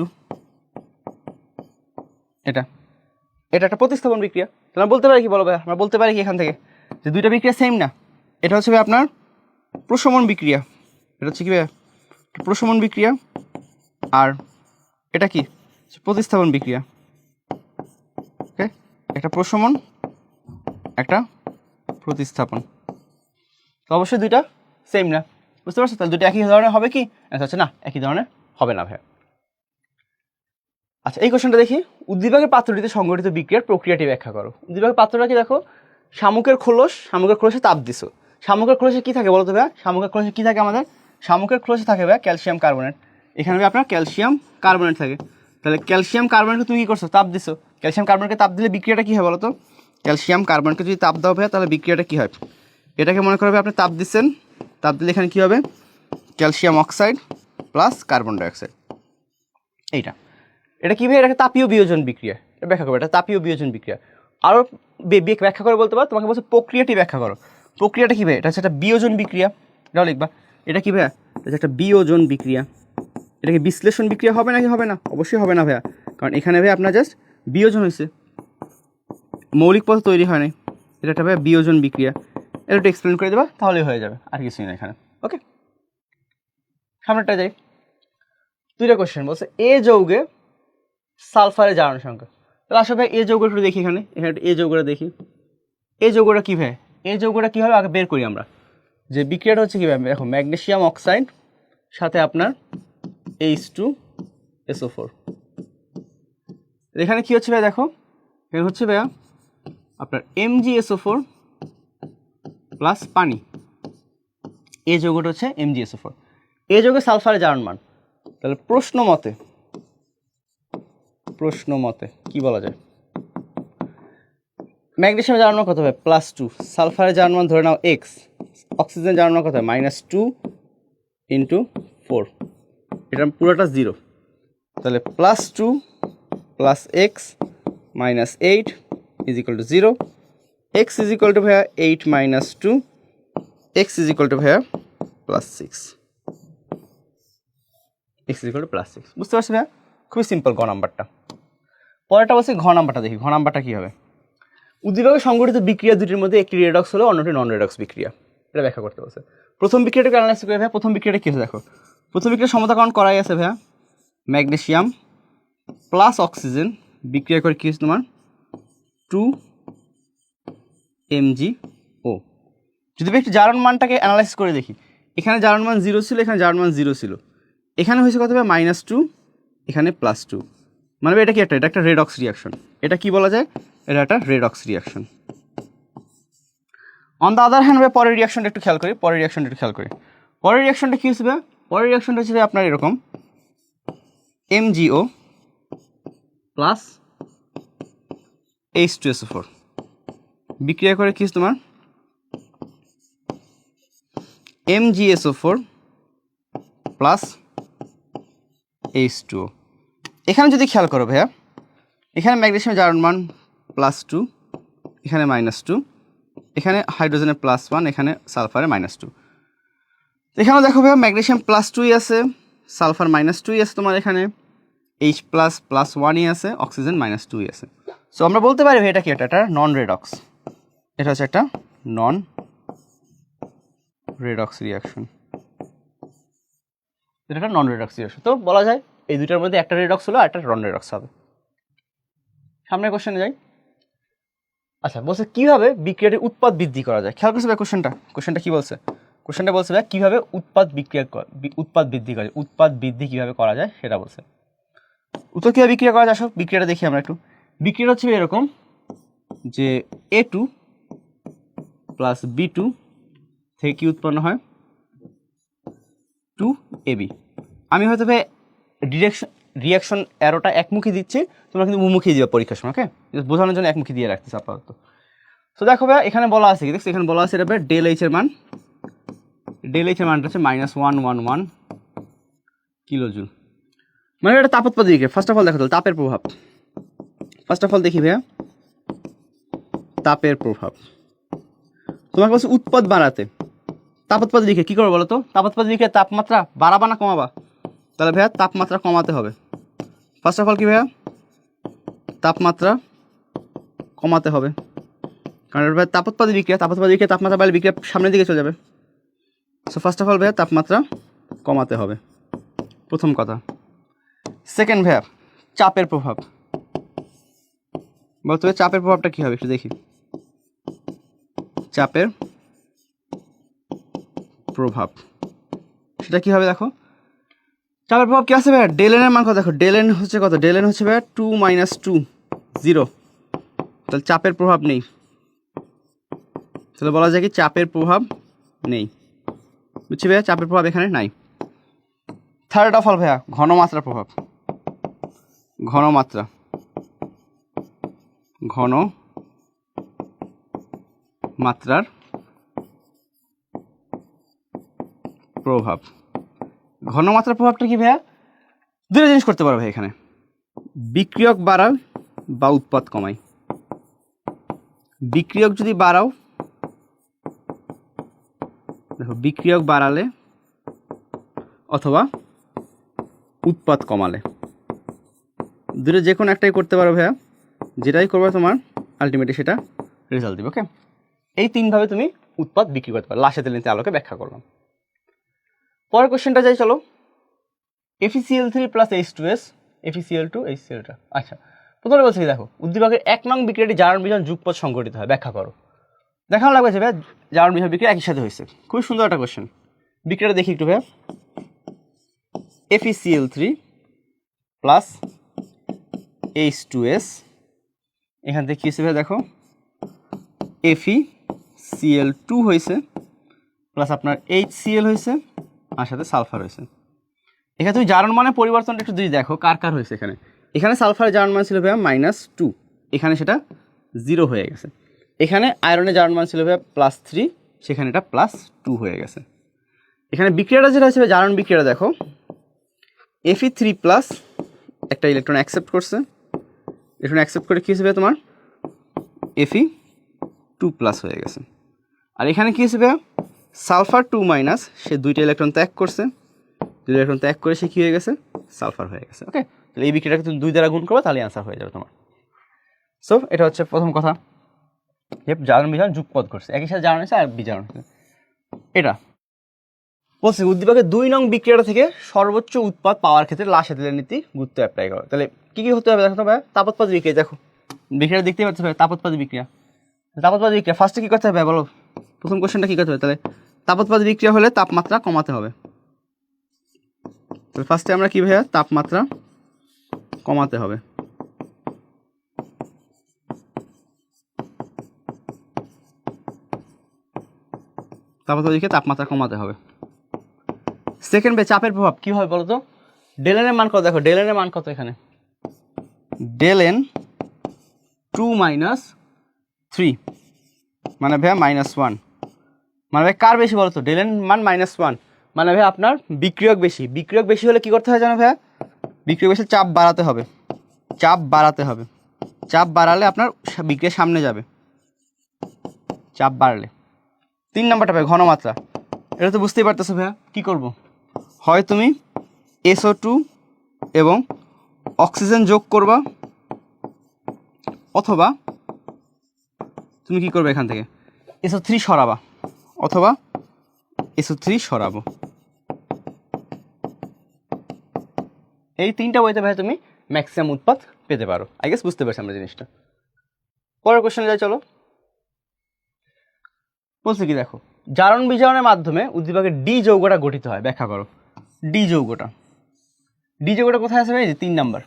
এটা একটা প্রতিস্থাপন বিক্রিয়া। তাহলে বলতে পারি কি বলো ভাইয়া? আমরা বলতে পারি কি এখান থেকে যে দুইটা বিক্রিয়া সেম না? এটা হচ্ছে ভাই আপনার প্রশমন বিক্রিয়া। এটা হচ্ছে কি ভাইয়া? প্রশমন বিক্রিয়া। আর এটা কি? প্রতিস্থাপন বিক্রিয়া। ওকে, একটা প্রশমন, একটা প্রতিস্থাপন। তো অবশ্যই দুইটা সেম না, বুঝতে পারছো? তাহলে দুটো একই ধরনের হবে কি? আচ্ছা না, একই ধরনের হবে না ভাইয়া। আচ্ছা, এই কোশ্চেনটা দেখি। উদ্দীপকের পাত্রটিতে সংঘটিত বিক্রিয়ার প্রক্রিয়াটি ব্যাখ্যা করো। উদ্দীপকের পাত্রটা কি দেখো? শামুকের খোলসে তাপ দিছো। শামুকের খোলসে কি থাকে বলো তো ভাইয়া? শামুকের খোলসে কি থাকে আমাদের? শামুকের খোলসে থাকে ভাইয়া ক্যালসিয়াম কার্বনেট। এখানে আপনার ক্যালসিয়াম কার্বনেট থাকে। তাহলে ক্যালসিয়াম কার্বনেটকে তুমি কি করছো? তাপ দিছো। ক্যালসিয়াম কার্বনেটকে তাপ দিলে বিক্রিয়াটা কী হয় বলো তো? ক্যালসিয়াম কার্বনেটকে যদি তাপ দাও ভাইয়া, তাহলে বিক্রিয়াটা কী হয়? এটাকে মনে করবে আপনি তাপ দিচ্ছেন। তাপ দিলে এখানে কী হবে? Calcium oxide plus carbon dioxide. এইটা এটা কী ভাই? এটাকে তাপীয় বিয়োজন বিক্রিয়া। এটা ব্যাখ্যা করবে। এটা তাপীয় বিয়োজন বিক্রিয়া। আরও ব্যাখ্যা করে বলতে পারো, তোমাকে বলছে প্রক্রিয়াটি ব্যাখ্যা করো। প্রক্রিয়াটা কী ভাই? এটা হচ্ছে একটা বিয়োজন বিক্রিয়া। এটাও লিখবা। এটা কী ভাইয়া? এটা একটা বিয়োজন বিক্রিয়া। এটা কি বিশ্লেষণ বিক্রিয়া হবে নাকি হবে না? অবশ্যই হবে না ভাইয়া, কারণ এখানে ভাই আপনার জাস্ট বিয়োজন হয়েছে, মৌলিক পদার্থ তৈরি হয় নাই। এটা একটা ভাইয়া বিয়োজন বিক্রিয়া। এটা একটু এক্সপ্লেন করে দেবা, তাহলেই হয়ে যাবে, আর কিছুই না এখানে। ওকে, সামনেটা যাই। দুইটা কোশ্চেন বলছে এ যৌগে সালফারের জারণ সংখ্যা। তাহলে আসলে ভাই এ যৌগটা একটু দেখি। এখানে একটু এ যৌগটা দেখি। এ যৌগটা কী ভাই? এ যৌগটা কীভাবে আগে বের করি আমরা? যে বিক্রিয়াটা হচ্ছে কীভাবে? দেখো, ম্যাগনেসিয়াম অক্সাইড সাথে আপনার H2SO4। এখানে কী হচ্ছে ভাই? দেখো, এখানে হচ্ছে ভাইয়া আপনার MgSO4 প্লাস পানি। এ যৌগটা হচ্ছে MgSO4। এ যৌগে সালফারের জারণ মান। তাহলে প্রশ্ন মতে কি বলা যায়? ম্যাগনেসিয়ামের জারণ মান কত হবে? +2। সালফারের জারণ মান ধরে নাও x। অক্সিজেনের জারণ মান কত হয়? -2 × 4। এটা পুরোটা 0। তাহলে +2 + x - 8 = 0। x = ভাইয়া 8 - 2। x = ভাইয়া +6। x = +6। বুঝতে পারছি ভাইয়া? খুবই সিম্পল গ নাম্বারটা। পরেরটা বলছি ঘ নাম্বারটা দেখি। ঘ নাম্বারটা কী হবে? উদ্দীপকে সংঘটিত বিক্রিয়া দুটির মধ্যে একটি রেডক্স হলো, অন্যটি নন রেডক্স বিক্রিয়া। এটা ব্যাখ্যা করতে বলছে। প্রথম বিক্রিয়াটাকে অ্যানালাইসিস করে ভাইয়া। প্রথম বিক্রিয়াটা কী হচ্ছে দেখো? প্রথম বিক্রিয়া সমতাকরণ করাই আছে ভাইয়া। ম্যাগনেসিয়াম প্লাস অক্সিজেন বিক্রিয়া করে কী হচ্ছে তোমার? 2MgO। যদি একটু জারণ মানটাকে অ্যানালাইসিস করে দেখি, এখানে জারণ মান 0 ছিল, এখানে জারণ মান 0 ছিল, এখানে হয়েছে কত ভাই? -2, এখানে +2। মানে এটা কি? এটা একটা রেডক্স রিয়াকশন। এটা কি বলা যায়? এটা একটা redox reaction. On the other hand ভাই পরের রিয়াকশনটা একটু খেয়াল করি। পরের রিয়াকশনটা কী হচ্ছে ভাই? পরের রিয়াকশনটা হচ্ছে আপনার এরকম MgO প্লাস H2SO4 বিক্রিয়া করে কি তোমার? MgSO4 plus H2O। এখানে যদি খেয়াল করো ভাইয়া, এখানে ম্যাগনেসিয়ামের জারণ মান +2, এখানে -2, এখানে হাইড্রোজেনের +1, এখানে সালফারের -2। এখানেও দেখো ভাইয়া ম্যাগনেসিয়াম +2ই আছে, সালফার -2ই আছে, তোমার এখানে H+ +1ই আছে, অক্সিজেন -2ই আছে। সো আমরা বলতে পারি ভাই এটা কি? এটা নন রেডক্স। এটা হচ্ছে একটা নন রেডক্স রিয়াকশন। এটা একটা নন রেডক্স রিয়াকশন। তো বলা যায় এই দুইটার মধ্যে একটা রেডক্স হলো আর একটা নন রেডক্স হবে। সামনের কোশ্চেনে যাই। আচ্ছা, বলছে কীভাবে বিক্রিয়াটির উৎপাদ বৃদ্ধি করা যায়। খেয়াল করছে ভাই কোশ্চেনটা কী বলছে? কোশ্চেনটা বলছে ভাই কীভাবে উৎপাদ বৃদ্ধি করা যায়, উৎপাদ বৃদ্ধি কীভাবে করা যায় সেটা বলছে। উত্তর কীভাবে বিক্রিয়া করা যায়? আসো বিক্রিয়াটা দেখি আমরা একটু। বিক্রিয়াটা হচ্ছে এরকম যে A2 প্লাস B2 থেকে কি উৎপন্ন হয়? 2AB। আমি হয়তো রিয়াকশন অ্যারোটা একমুখী দিচ্ছি, তোমরা কিন্তু উমুখী দিবে পরীক্ষার সময়, ওকে? বোঝানোর জন্য একমুখী দিয়ে রাখতেছে আপাতত। তো দেখো ভাই এখানে বলা আছে কি দেখছো, এখানে বলা আছে এটা ডেল এইচ এর মান, ডেল এইচ এর মানটা হচ্ছে -111 কিলোজুল। মানে এটা তাপোৎপাদী বিক্রিয়া। ফার্স্ট অফ অল দেখো তাহলে তাপের প্রভাব। ফার্স্ট অফ অল দেখি ভাইয়া তাপের প্রভাব। তোমাকে বলছে উৎপাদ বাড়াতে। তাপোৎপাদী বিক্রিয়া কী করবো বলো তো? তাপোৎপাদী বিক্রিয়া তাপমাত্রা বাড়াবা না কমাবা? তাহলে ভাইয়া তাপমাত্রা কমাতে হবে। ফার্স্ট অফ অল কি ভাইয়া? তাপমাত্রা কমাতে হবে, কারণ ভাইয়া তাপোৎপাদী বিক্রিয়া, তাপোৎপাদী বিক্রিয়া তাপমাত্রা বাড়লে বিক্রিয়া সামনের দিকে চলে যাবে। সো ফার্স্ট অফ অল ভাইয়া তাপমাত্রা কমাতে হবে, প্রথম কথা। সেকেন্ড ভাইয়া চাপের প্রভাব। বলতে হবে চাপের প্রভাবটা কী হবে একটু দেখি। চাপের প্রভাব সেটা কী হবে দেখো। চাপের প্রভাব কী আছে ভাইয়া? ডেল এন এর মান কত দেখো। ডেল এন হচ্ছে কত? ডেল এন হচ্ছে ভাইয়া 2 - 2 0। তাহলে চাপের প্রভাব নেই। তাহলে বলা যায় কি চাপের প্রভাব নেই। বুঝছি ভাইয়া, চাপের প্রভাব এখানে নাই। থার্ড অফ অল ভাইয়া ঘনমাত্রার প্রভাব। ঘনমাত্রা, ঘন মাত্রার প্রভাব। ঘনমাত্রার প্রভাবটা কি ভাইয়া? দুটো জিনিস করতে পারো ভাই এখানে, বিক্রিয়ক বাড়াও বা উৎপাদ কমাই। বিক্রিয়ক যদি বাড়াও, দেখো বিক্রিয়ক বাড়ালে অথবা উৎপাদ কমালে, দুটো যে কোনো একটাই করতে পারো ভাইয়া। যেটাই করবে তোমার আলটিমেটলি সেটা রেজাল্ট দিবে, ওকে? এই তিনভাবে তুমি উৎপাদ বিক্রি করতে পারো। লাসে তেল আলোকে ব্যাখ্যা করলাম। পরের কোশ্চেনটা যাই চলো। FeCl3 plus H2S, FeCl2 HCl2। আচ্ছা, প্রথমে বলছি দেখো উদ্দীপকের 1 নং বিক্রিয়াটি জারণ বিজারণ যুগপৎ সংঘটিত হয়, ব্যাখ্যা করো। দেখানো লাগবে যে ভাইয়া জারণ বিজারণ বিক্রিয়া একই সাথে হয়েছে। খুবই সুন্দর একটা কোশ্চেন। বিক্রিয়াটা দেখি একটু ভাইয়া। FeCl3 প্লাস H2S, এখান থেকে কী হয়েছে ভাইয়া দেখো, FeCl2 হয়েছে প্লাস আপনার HCl হয়েছে আর সাথে সালফার হয়েছে। এখানে তুমি জারণ মানে পরিবর্তনটা একটু যদি দেখো কার কার হয়েছে। এখানে এখানে সালফারের জারণ মান ছিল ভাইয়া -2, এখানে সেটা 0 হয়ে গেছে। এখানে আয়রনের জারণ মান ছিল ভাইয়া +3, সেখানে এটা +2 হয়ে গেছে। এখানে বিক্রিয়াটা যেটা হচ্ছে জারণ বিক্রিয়াটা দেখো, Fe3+ একটা ইলেকট্রন অ্যাকসেপ্ট করছে, ইলেকট্রন অ্যাকসেপ্ট করে কী হয়েছে তোমার Fe2+ হয়ে গেছে। আর এখানে কী হয়েছে ভাইয়া সালফার 2- সে দুইটা ইলেকট্রন ত্যাগ করছে, দুই ইলেকট্রন ত্যাগ করে সে কী হয়ে গেছে সালফার হয়ে গেছে, ওকে? তাহলে এই বিক্রিয়াটাকে তুমি 2 দ্বারা গুণ করবে, তাহলে অ্যান্সার হয়ে যাবে তোমার। সো এটা হচ্ছে প্রথম কথা, জারণ বিজারণ যুগপৎ করছে, একই সাথে জারণ হয়েছে আর বিজারণ হয়েছে। এটা বলছি উদ্দীপকের 2 নং বিক্রিয়াটা থেকে সর্বোচ্চ উৎপাদ পাওয়ার ক্ষেত্রে লাসে তেলের নীতি গুরুত্ব অ্যাপ্লাই করো। তাহলে কী কী হতে হবে দেখো তো ভাই। তাপোৎপাদী বিক্রিয়া দেখো, বিক্রিয়াটা দেখতেই পাচ্ছ ভাই, তাপোৎপাদী বিক্রিয়া। তাপোৎপাদী বিক্রিয়া ফার্স্টে কী করতে হবে বলো, প্রথম কোশ্চেনটা কী করতে হবে? তাহলে তাপোৎপাদী বিক্রিয়া হলে তাপমাত্রা কমাতে হবে। তাহলে ফার্স্টে আমরা কী ভাইয়া তাপমাত্রা কমাতে হবে। তাপোৎপাদী বিক্রিয়া তাপমাত্রা কমাতে হবে। সেকেন্ড ভাই চাপের প্রভাব কী হবে বলো তো। ডেলেনের মান কত দেখো, ডেলেনের মান কত এখানে? ডেলেন 2 - 3 মানে ভাইয়া -1, মানে ভাই কার বেশি বলো তো? ডেলেন মান -1 মানে ভাই আপনার বিক্রিয়ক বেশি। বিক্রিয়ক বেশি হলে কী করতে হয় জানো ভাইয়া? বিক্রিয়ক বেশি চাপ বাড়াতে হবে, চাপ বাড়াতে হবে। চাপ বাড়ালে আপনার বিক্রিয়া সামনে যাবে, চাপ বাড়লে। 3 নাম্বারটা ভাই ঘনমাত্রা। এটা তো বুঝতেই পারতেছো ভাইয়া, কী করবো? হয় তুমি SO2 এবং অক্সিজেন যোগ করবা, অথবা তুমি কী করবে এখান থেকে SO3 সরাবা, অথবা SO3 সরাবো। এই 3টা ওয়েতে ভাই তুমি ম্যাক্সিমাম উৎপাদ পেতে পারো। আই গেস বুঝতে পারছি আমরা জিনিসটা। পরের কোশ্চেনে যাই চলো। বলছে কি দেখো, জারণ বিজারণের মাধ্যমে উদ্দীপকের ডি যৌগটা গঠিত হয়, ব্যাখ্যা করো। ডি যৌগটা, ডি যৌগটা কোথায় আছে ভাই? 3 নাম্বার।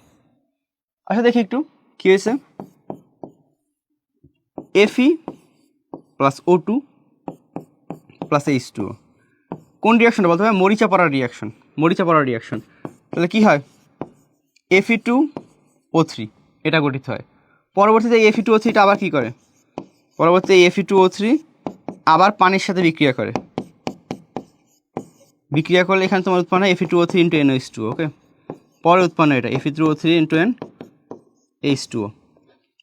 আচ্ছা দেখি একটু কী হয়েছে, Fe plus O2 plus H2O, কোন রিয়াকশনটা বলতে হবে? মরিচা পড়ার রিয়াকশন, মরিচা পড়ার রিয়াকশন। তাহলে কী হয়? Fe2O3 এটা গঠিত হয়। পরবর্তীতে এই Fe2O3টা আবার কী করে? পরবর্তীতে এই Fe2O3 আবার পানির সাথে বিক্রিয়া করে, বিক্রিয়া করলে এখানে তোমার উৎপন্ন হয় Fe2O3 ইন্টু NH2O। ওকে, পরে উৎপন্ন এটা Fe2O3 ইন্টু NH2O।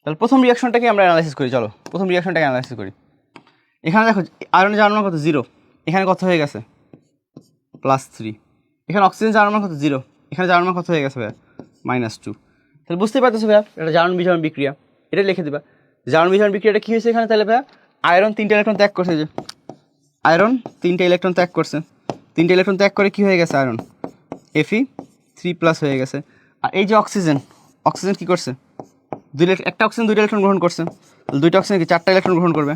তাহলে প্রথম রিয়াকশনটাকে আমরা অ্যানালাইসিস করি। চলো প্রথম রিয়াকশনটাকে অ্যানালাইসিস করি। এখানে দেখো আয়রনের যাওয়ার মান কত? 0। এখানে কত হয়ে গেছে? +3। এখানে অক্সিজেন যাওয়ার মান কত? 0। এখানে যাওয়ার মান কত হয়ে গেছে ভাইয়া? -2। তাহলে বুঝতেই পারতেছো ভাইয়া এটা জারণ বিজারণ বিক্রিয়া, এটা লিখে দেবা। জারণ বিজারণ বিক্রিয়াটা কী হয়েছে এখানে? তাহলে ভাইয়া আয়রন 3টা ইলেকট্রন ত্যাগ করছে, যে আয়রন 3টা ইলেকট্রন ত্যাগ করছে, 3টা ইলেকট্রন ত্যাগ করে কী হয়ে গেছে? আয়রন Fe3+ হয়ে গেছে। আর এই যে অক্সিজেন, অক্সিজেন কী করছে? একটা অক্সিজেন 2টা ইলেকট্রন গ্রহণ করছে, তাহলে 2টা অক্সিজেন কি 4টা ইলেকট্রন গ্রহণ করবে?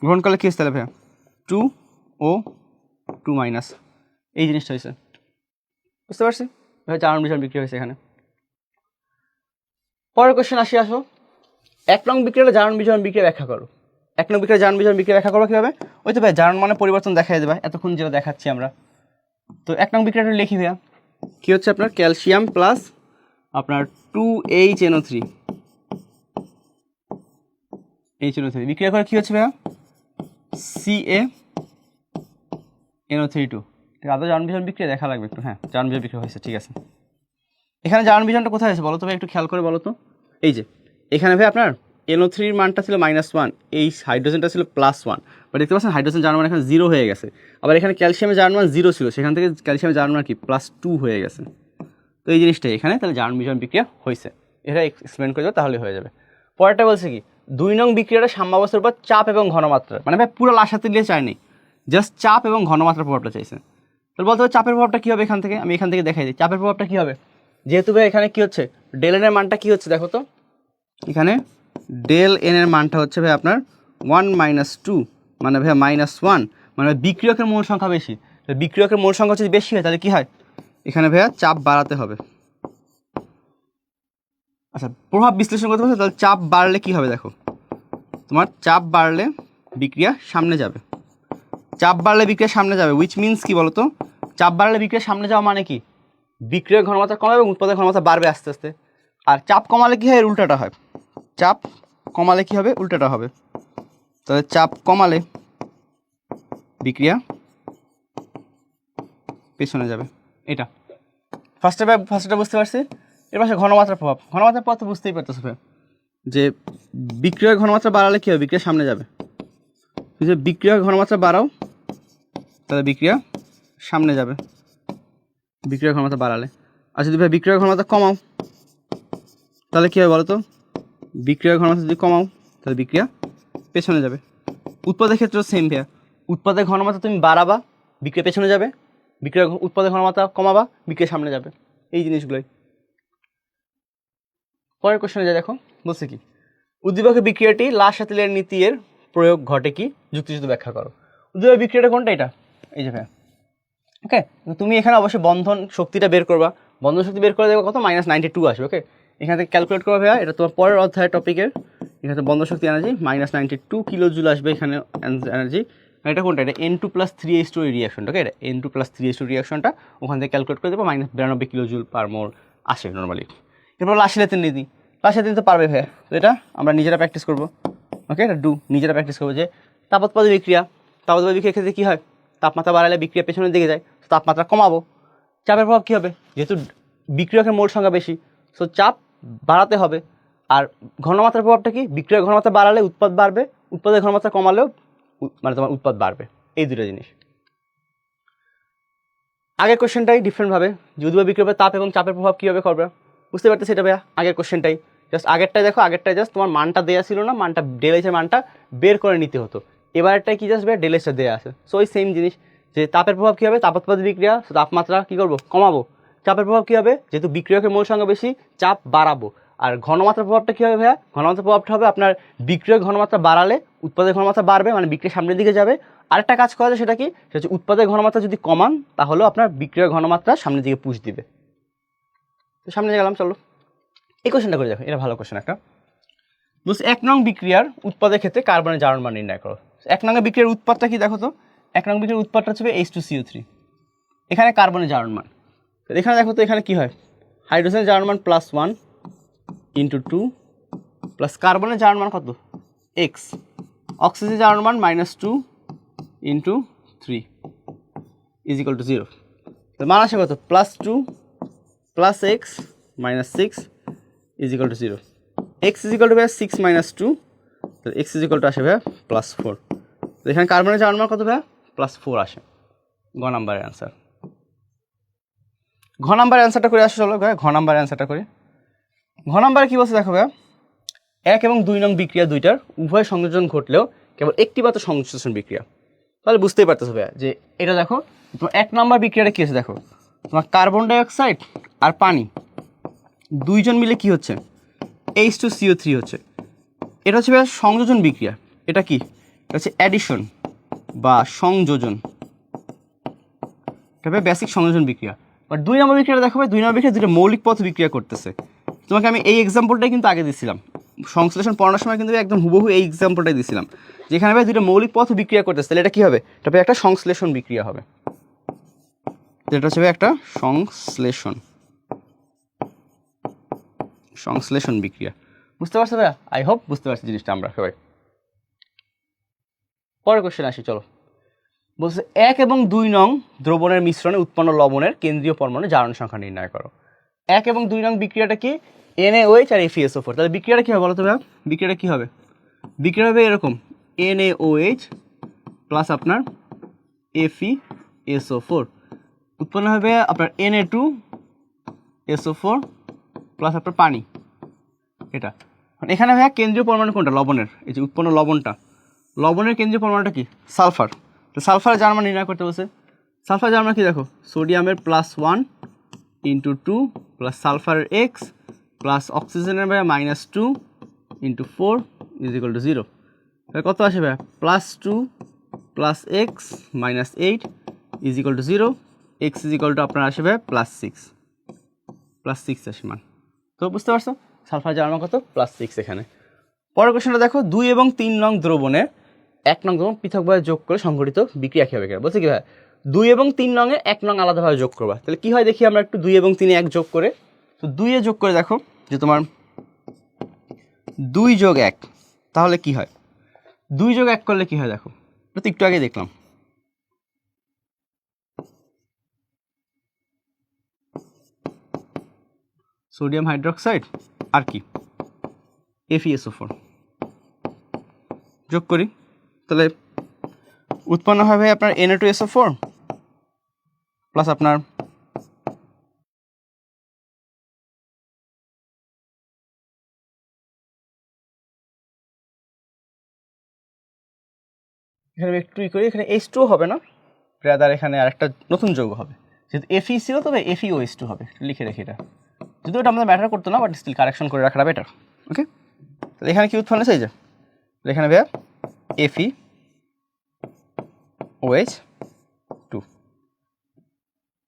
গ্রহণ করলে কী হচ্ছে তাহলে ভাইয়া? 2O2-। এই জিনিসটা হয়েছে, বুঝতে পারছি? জারণ বিজারণ বিক্রিয়া হয়েছে এখানে। পরের কোশ্চেন আসো। 1 নং বিক্রিয়াটা জারণ বিজারণ বিক্রিয়া ব্যাখ্যা করো। 1 নং বিক্রিয়া জারণ বিজারণ বিক্রিয়া ব্যাখ্যা করবো কীভাবে? ওই তো ভাই জারণ মানে পরিবর্তন দেখাই দেবে, এতক্ষণ যেটা দেখাচ্ছি আমরা। তো 1 নং বিক্রিয়াটা লিখি ভাইয়া, কী হচ্ছে আপনার? ক্যালসিয়াম প্লাস আপনার 2HNO3 বিক্রিয়া করে কী হচ্ছে ভাইয়া? CaNO3+। আদৌ জারণ বিজারণ বিক্রিয়া দেখা লাগবে একটু। হ্যাঁ, জারণ বিজারণ বিক্রিয়া হয়েছে, ঠিক আছে। এখানে জারণ বিজারণটা কোথায় আছে বলো তো ভাই, একটু খেয়াল করে বলো তো। এই যে এখানে ভাই আপনার NO3-র মানটা ছিল -1, এই হাইড্রোজেনটা ছিল +1, বাট দেখতে পাচ্ছেন হাইড্রোজেন জারণ মান এখানে 0 হয়ে গেছে। আবার এখানে ক্যালসিয়ামের জারণ মান 0 ছিল, সেখান থেকে ক্যালসিয়ামের জারণ মান কি +2 হয়ে গেছে। তো এই জিনিসটাই এখানে তাহলে জারণ বিজারণ বিক্রিয়া হয়েছে, এটা এক্সপ্লেন করে দেবে তাহলে হয়ে যাবে। পরেরটা বলছে কি 2 নং বিক্রিয়াটা সাম্যাবস্থার উপর চাপ এবং ঘনমাত্রা, মানে ভাই পুরো লাসাতে দিয়ে চায়নি, জাস্ট চাপ এবং ঘনমাত্রার প্রভাবটা চাইছে। তাহলে বলতে হবে চাপের প্রভাবটা কী হবে? এখান থেকে আমি এখান থেকে দেখাই দিই চাপের প্রভাবটা কী হবে। যেহেতু ভাই এখানে কী হচ্ছে, ডেল এর মানটা কী হচ্ছে দেখো তো, এখানে ডেল এন এর মানটা হচ্ছে ভাই আপনার 1 - 2, মানে ভাই -1, মানে বিক্রিয়কের মোল সংখ্যা বেশি। বিক্রিয়কের মোল সংখ্যা যদি বেশি হয় তাহলে কী হয়? এখানে ভাইয়া চাপ বাড়াতে হবে। আচ্ছা, প্রভাব বিশ্লেষণ করতে পারছো? তাহলে চাপ বাড়লে কী হবে দেখো, তোমার চাপ বাড়লে বিক্রিয়া সামনে যাবে, চাপ বাড়লে বিক্রিয়া সামনে যাবে, উইচ মিনস কি বলো তো? চাপ বাড়লে বিক্রিয়া সামনে যাওয়া মানে কি? বিক্রিয়ার ঘনমাত্রা কমাবে এবং উৎপাদনের ঘনমাত্রা বাড়বে আস্তে আস্তে। আর চাপ কমালে কী হয়? উল্টাটা হয়। চাপ কমালে কী হবে? উল্টাটা হবে। তাহলে চাপ কমালে বিক্রিয়া পেছনে যাবে, এটা ফার্স্টে বুঝতে পারছি। এর পাশে ঘনমাত্রার প্রভাব, ঘনমাত্রার প্রভাব তো বুঝতেই পারতেছে যে বিক্রিয়ার ঘনমাত্রা বাড়ালে কী হবে? বিক্রিয়া সামনে যাবে। যদি বিক্রিয়ার ঘনমাত্রা বাড়াও তাহলে বিক্রিয়া সামনে যাবে, বিক্রিয়ার ঘনমাত্রা বাড়ালে। আর যদি ভাই বিক্রিয়ার ঘনমাত্রা কমাও তাহলে কী হবে বলো তো? বিক্রিয়ার ঘনমাত্রা যদি কমাও তাহলে বিক্রিয়া পেছনে যাবে। উৎপাদের ক্ষেত্রেও সেম ভাইয়া, উৎপাদের ঘনমাত্রা তুমি বাড়াবা বিক্রিয়া পেছনে যাবে, বিক্রিয়ার উৎপাদের ঘনমাত্রা কমাবা বিক্রিয়া সামনে যাবে, এই জিনিসগুলোই। পরের কোশ্চেনে যা দেখো, বলছে কি উদ্দীপকের বিক্রিয়াটি লাস-সাতিলের নীতি এর প্রয়োগ ঘটে কি? যুক্তিযুক্ত ব্যাখ্যা করো। উদ্দীপক বিক্রিয়াটা কোনটা? এটা, এই যে ভাইয়া। ওকে, তুমি এখানে অবশ্যই বন্ধন শক্তিটা বের করবা, বন্ধন শক্তি বের করে দেবে কত? -92 আসবে। ওকে, এখান থেকে ক্যালকুলেট করবা ভাইয়া, এটা তোমার পরের অধ্যায়ের টপিকের। এখানে বন্ধন শক্তি এনার্জি -92 কিলোজুল আসবে এখানে এনার্জি। এটা কোনটা? এটা N2+3H2 রিয়াকশনটা। ওকে, এটা N2+3H2 রিয়াকশনটা ওখান থেকে ক্যালকুলেট করে দেবো, -92 কিলোজুল পার মোল আসে নর্মালি। এরপর লাস-সাতিলের নীতি, লাস-সাতিল তো পারবে ভাইয়া, তো এটা আমরা নিজেরা প্র্যাকটিস করবো। ওকে, এটা নিজেরা প্র্যাকটিস করবো যে তাপোৎপাদী বিক্রিয়ার ক্ষেত্রে কী হয়? তাপমাত্রা বাড়ালে বিক্রিয়া পেছনের দিকে যায়, তাপমাত্রা কমাবো। চাপের প্রভাব কী হবে? যেহেতু বিক্রিয়কের মোল সংখ্যা বেশি, সো চাপ বাড়াতে হবে। আর ঘনমাত্রার প্রভাবটা কি? বিক্রিয়ার ঘনমাত্রা বাড়ালে উৎপাদ বাড়বে, উৎপাদের ঘনমাত্রা কমালেও মানে তোমার উৎপাদ বাড়বে, এই দুটো জিনিস। আগের কোশ্চেনটাই ডিফারেন্টভাবে যে উদ্দীপক বিক্রিয়ার তাপ এবং চাপের প্রভাব কীভাবে করবে বুঝতে পারতে, সেটা ভাইয়া আগের কোশ্চেনটাই। জাস্ট আগেরটাই দেখো, আগেরটাই জাস্ট তোমার মানটা দেওয়া ছিল না, মানটা ডেলেসের মানটা বের করে নিতে হতো। এবারটাই কি জাস্ট ভাইয়া ডেলেসটা দেওয়া আছে, সো ওই সেম জিনিস। যে তাপের প্রভাব কী হবে? তাপোৎপাদী বিক্রিয়া, তাপমাত্রা কী করবো? কমাবো। চাপের প্রভাব কী হবে? যেহেতু বিক্রিয়কের মোল সংখ্যা বেশি, চাপ বাড়াবো। আর ঘনমাত্রার প্রভাবটা কী হবে ভাইয়া? ঘনমাত্রার প্রভাবটা হবে আপনার বিক্রিয়ক ঘনমাত্রা বাড়ালে উৎপাদের ঘনমাত্রা বাড়বে, মানে বিক্রিয়া সামনের দিকে যাবে। আরেকটা কাজ করা যায়, সেটা কি? সেটা হচ্ছে উৎপাদের ঘনমাত্রা যদি কমান তাহলেও আপনার বিক্রিয়ক ঘনমাত্রা সামনের দিকে পুশ দিবে। তো সামনে গেলাম, চলো এই কোশ্চেনটা করে দেখো, এটা ভালো কোশ্চেন একটা। বলছে 1 নং বিক্রিয়ার উৎপাদের ক্ষেত্রে কার্বনের জারণ মান নির্ণয় করো। 1 নং বিক্রিয়ার উৎপাদটা কি দেখো তো, 1 নং বিক্রিয়ার উৎপাদটা হচ্ছে H2CO3, এখানে কার্বনের জারণ মান। এখানে দেখো তো এখানে কি হয়, হাইড্রোজেনের জারণ মান +1 × 2 প্লাস কার্বনের জারণ মান কত x, অক্সিজেনের জারণ মান -2 × 3 = 0। তো মান আসে কত, +2 + x - 6 = 0। x = 6 - 2, তো x আসে ভাইয়া +4। তো এখানে কার্বনের জারণ মান কত ভাইয়া, +4 আসে। ঘ নাম্বারের অ্যান্সার। ঘ নাম্বারের অ্যান্সারটা করে আসে, চলো ভাইয়া ঘ নাম্বারের অ্যান্সারটা করি। ঘ নাম্বারে কী বলছে দেখো ভাইয়া, 1 এবং 2 নং বিক্রিয়া দুইটার উভয় সংযোজন ঘটলেও কেবল একটি মাত্র সংশ্লেষণ বিক্রিয়া। তাহলে বুঝতেই পারতেছো ভাইয়া যে এটা দেখো তোমার 1 নম্বর বিক্রিয়াটা কী আছে, দেখো তোমার কার্বন ডাইঅক্সাইড আর পানি দুইজন মিলে কি হচ্ছে, H2CO3 হচ্ছে। এটা হচ্ছে ভাইয়া সংযোজন বিক্রিয়া। এটা কি, এটা হচ্ছে অ্যাডিশন বা সংযোজন, এটা ভাই বেসিক সংযোজন বিক্রিয়া। বাট 2 নম্বর বিক্রিয়াটা দেখো ভাই, 2 নম্বর বিক্রিয়া দুটো মৌলিক পথ বিক্রিয়া করতেছে। তোমাকে আমি এই এক্সাম্পলটাই কিন্তু আগে দিছিলাম, সংশ্লেষণ পড়ানোর সময় কিন্তু একদম হুবহু এই এক্সাম্পলটাই দিছিলাম, যেখানে ভাই দুটো মৌলিক পথ বিক্রিয়া করতেছে। তাহলে এটা কী হবে, এটা ভাই একটা সংশ্লেষণ বিক্রিয়া হবে। এটা হচ্ছে ভাই একটা সংশ্লেষণ বিক্রিয়া। বুঝতে পারছো ভাইয়া? আই হোপ বুঝতে পারছি জিনিসটা আমরা সবাই। পরের কোশ্চেন আসি, চলো। বলছে 1 এবং 2 নং দ্রবণের মিশ্রণে উৎপন্ন লবণের কেন্দ্রীয় পরমাণু জারণ সংখ্যা নির্ণয় করো। 1 এবং 2 নং বিক্রিয়াটা কি, NaOH আর FeSO4। তাহলে বিক্রিয়াটা কী হবে বলো তো ভাইয়া, বিক্রিয়াটা কী হবে, বিক্রিয়া হবে এরকম NaOH প্লাস আপনার FeSO4, উৎপন্ন হবে আপনার Na2SO4 প্লাস আপনার পানি। এটা এখানে ভাইয়া কেন্দ্রীয় পরমাণু কোনটা, লবণের। এই যে উৎপন্ন লবণটা, লবণের কেন্দ্রীয় পরমাণুটা কি, সালফার। তো সালফারের জারণ মান নির্ণয় করতে বলছে। সালফার জারণ মান কি দেখো, সোডিয়ামের +1 × 2 প্লাস সালফারের x প্লাস অক্সিজেনের ভাইয়া -2 × 4 = 0। কত আসে ভাইয়া, +2 + x - 8 = 0। x আপনার আসে ভাইয়া +6 আসে মান। তো বুঝতে পারছো সালফার জারণ মান কত, +6 এখানে। পরের কোশ্চেনটা দেখো, 2 এবং 3 নং দ্রবণে 1 নং দ্রবণ পৃথকভাবে যোগ করে সংঘটিত বিক্রিয়া কী হবে, বলছে কি ভাই 2 এবং 3 নংয়ে 1 নং আলাদাভাবে যোগ করবা। তাহলে কী হয় দেখি আমরা একটু, 2 এবং 3 1 যোগ করে, তো 2 যোগ করে দেখো যে তোমার 2 + 1, তাহলে কি হয়, 2 + 1 করলে কি হয় দেখো, এটা তো একটু আগে দেখলাম। সোডিয়াম হাইড্রোক্সাইড আর কি FeSO4 যোগ করি, তাহলে উৎপন্ন হবে আপনার Na2SO4 প্লাস আপনার এখানে একটু করি, এখানে H2 হবে না, রাদার এখানে আরেকটা নতুন যৌগ হবে। যেহেতু Fe ছিল তবে FeOH2 হবে, লিখে রেখে এটা, যদিও এটা আমাদের ম্যাটার করতো না, বাট স্টিল কারেকশন করে রাখাটা বেটার। ওকে, তাহলে এখানে কি উৎপন্ন হয়েছে, এই যে এখানে ভাইয়া FeOH2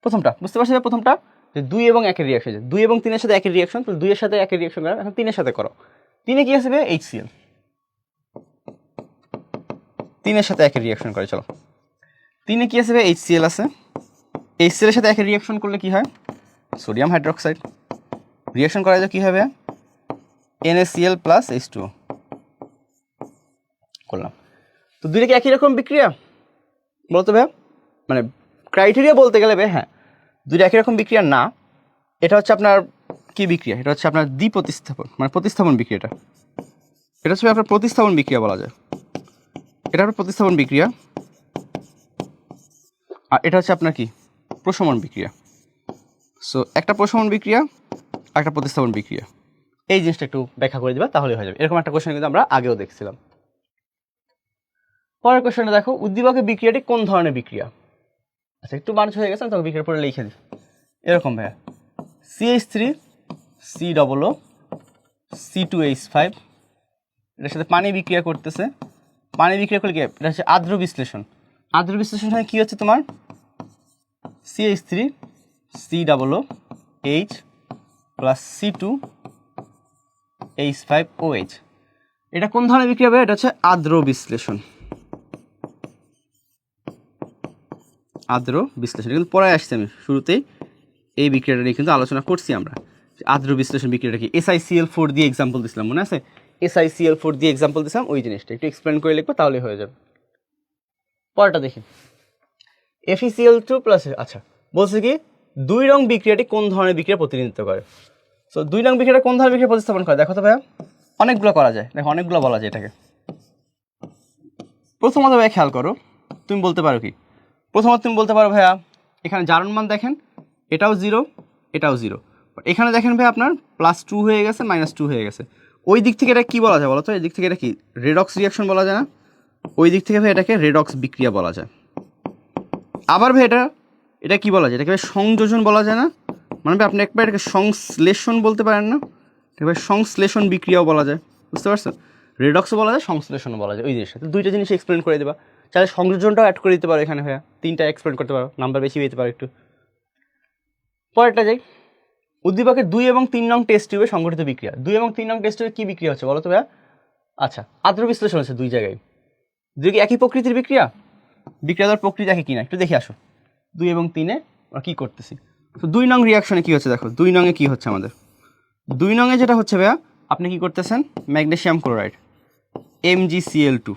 প্রথমটা। বুঝতে পারছি প্রথমটা যে 2 এবং 1-এর রিয়াকশন, 2 এবং 3-এর সাথে 1-এর রিয়াকশন, তো 2-এর সাথে 1-এর রিয়াকশন করো, এখন 3-এর সাথে করো। 3-এ কি আসবে HCl, 3-এর সাথে 1-এর রিয়াকশন করে, চলো 3-এ কি আসবে HCl আছে, HCl এর সাথে 1-এর রিয়াকশন করলে কি হয়, সোডিয়াম হাইড্রোক্সাইড। রিয়াকশন করা যায় কি হবে, NaCl + H2O করলাম। তো দুইটা কি একই রকম বিক্রিয়া বলতো ভাইয়া, মানে ক্রাইটেরিয়া বলতে গেলে ভাই হ্যাঁ, দুইটা একই রকম বিক্রিয়া না। এটা হচ্ছে আপনার কি বিক্রিয়া, এটা হচ্ছে আপনার দ্বিপ্রতিস্থাপন, মানে প্রতিস্থাপন বিক্রিয়াটা, এটা হচ্ছে আপনার প্রতিস্থাপন বিক্রিয়া বলা যায়। এটা আপনার প্রতিস্থাপন বিক্রিয়া, আর এটা হচ্ছে আপনার কি প্রশমন বিক্রিয়া। সো একটা প্রশমন বিক্রিয়া আর একটা প্রতিস্থাপন বিক্রিয়া, এই জিনিসটা একটু ব্যাখ্যা করে দিবা তাহলে হয়ে যাবে। এরকম একটা কোশ্চেন কিন্তু আমরা আগেও দেখছিলাম। পরের কোশ্চেনটা দেখো, উদ্দীপকের বিক্রিয়াটি কোন ধরনের বিক্রিয়া। আচ্ছা একটু মানুষ হয়ে গেছে, তখন বিক্রিয়ার পরে লিখে দিই এরকম ভাইয়া, CH3 COO C2H5, এটার সাথে পানি বিক্রিয়া করতেছে। পানি বিক্রিয়া করলে কি, এটা হচ্ছে আর্দ্র বিশ্লেষণ। আর্দ্র বিশ্লেষণ হয় কি হচ্ছে তোমার CH3 COOH + C2 H5OH। এটা কোন ধরনের বিক্রিয়া হবে? এটা হচ্ছে আর্দ্র বিশ্লেষণ। আর্দ্র বিশ্লেষণ কিন্তু পরে আসছি, আমি শুরুতেই এই বিক্রিয়াটা নিয়ে কিন্তু আলোচনা করছি আমরা। আর্দ্র বিশ্লেষণ বিক্রিয়াটা কি? SiCl4 দিয়ে এক্সাম্পল দিছিলাম, মনে আছে? SiCl4 দিয়ে এক্সাম্পল দিছিলাম, ওই জিনিসটা একটু এক্সপ্লেন করে লিখবো, তাহলে হয়ে যাবে। পরেরটা দেখি, FeCl2 প্লাস। আচ্ছা, বলছে কি 2 নং বিক্রিয়াটি কোন ধরনের বিক্রিয়া প্রতিনিধিত্ব করে? সো 2 নং বিক্রিয়াটা কোন ধরনের বিক্রিয়া প্রতিস্থাপন করে? দেখো তো ভাইয়া, অনেকগুলো করা যায়, দেখো অনেকগুলো বলা যায় এটাকে। প্রথমত ভাইয়া খেয়াল করো, তুমি বলতে পারো কি? প্রথমত তুমি বলতে পারো ভাইয়া, এখানে জারণ মান দেখেন, এটাও 0, এটাও 0, এখানে দেখেন ভাই আপনার +2 হয়ে গেছে, -2 হয়ে গেছে। ওই দিক থেকে এটা কি বলা যায় বলো তো? এই দিক থেকে এটা কি রেডক্স রিয়াকশন বলা যায় না? ওই দিক থেকে ভাই এটাকে রেডক্স বিক্রিয়া বলা যায়। আবার ভাই এটা কি বলা যায়? এটাকে সংযোজন বলা যায় না? মানে আপনি একবার এটাকে সংশ্লেষণ বলতে পারেন না? এবার সংশ্লেষণ বিক্রিয়াও বলা যায়, বুঝতে পারছো? রেডক্সও বলা যায়, সংশ্লেষণও বলা যায়, ওই জিনিসটা। দুইটা জিনিস এক্সপ্লেন করে দেবা, চাইলে সংযোজনটাও অ্যাড করে দিতে পারো এখানে ভাইয়া, 3টা এক্সপ্লেন করতে পারো, নাম্বার বেশি পেতে পারো একটু। পরেরটা যাই, উদ্দীপকের 2 এবং 3 নং টেস্ট টিউবে সংঘটিত বিক্রিয়া। 2 এবং 3 নং টেস্ট টিউবে কী বিক্রিয়া হচ্ছে বলো তো ভাইয়া? আচ্ছা, আর্দ্র বিশ্লেষণ হচ্ছে দুই জায়গায়। দুই কি একই প্রকৃতির বিক্রিয়া? বিক্রিয়ার প্রকৃতি একই কিনা একটু দেখে আসো। 2 এবং 3-এ আমরা কী করতেছি? তো 2 নং রিয়াকশনে কী হচ্ছে দেখো, 2 নংয়ে কী হচ্ছে আমাদের? 2 নংয়ে যেটা হচ্ছে ভাইয়া, আপনি কি করতেছেন? ম্যাগনেসিয়াম ক্লোরাইড MgCl2,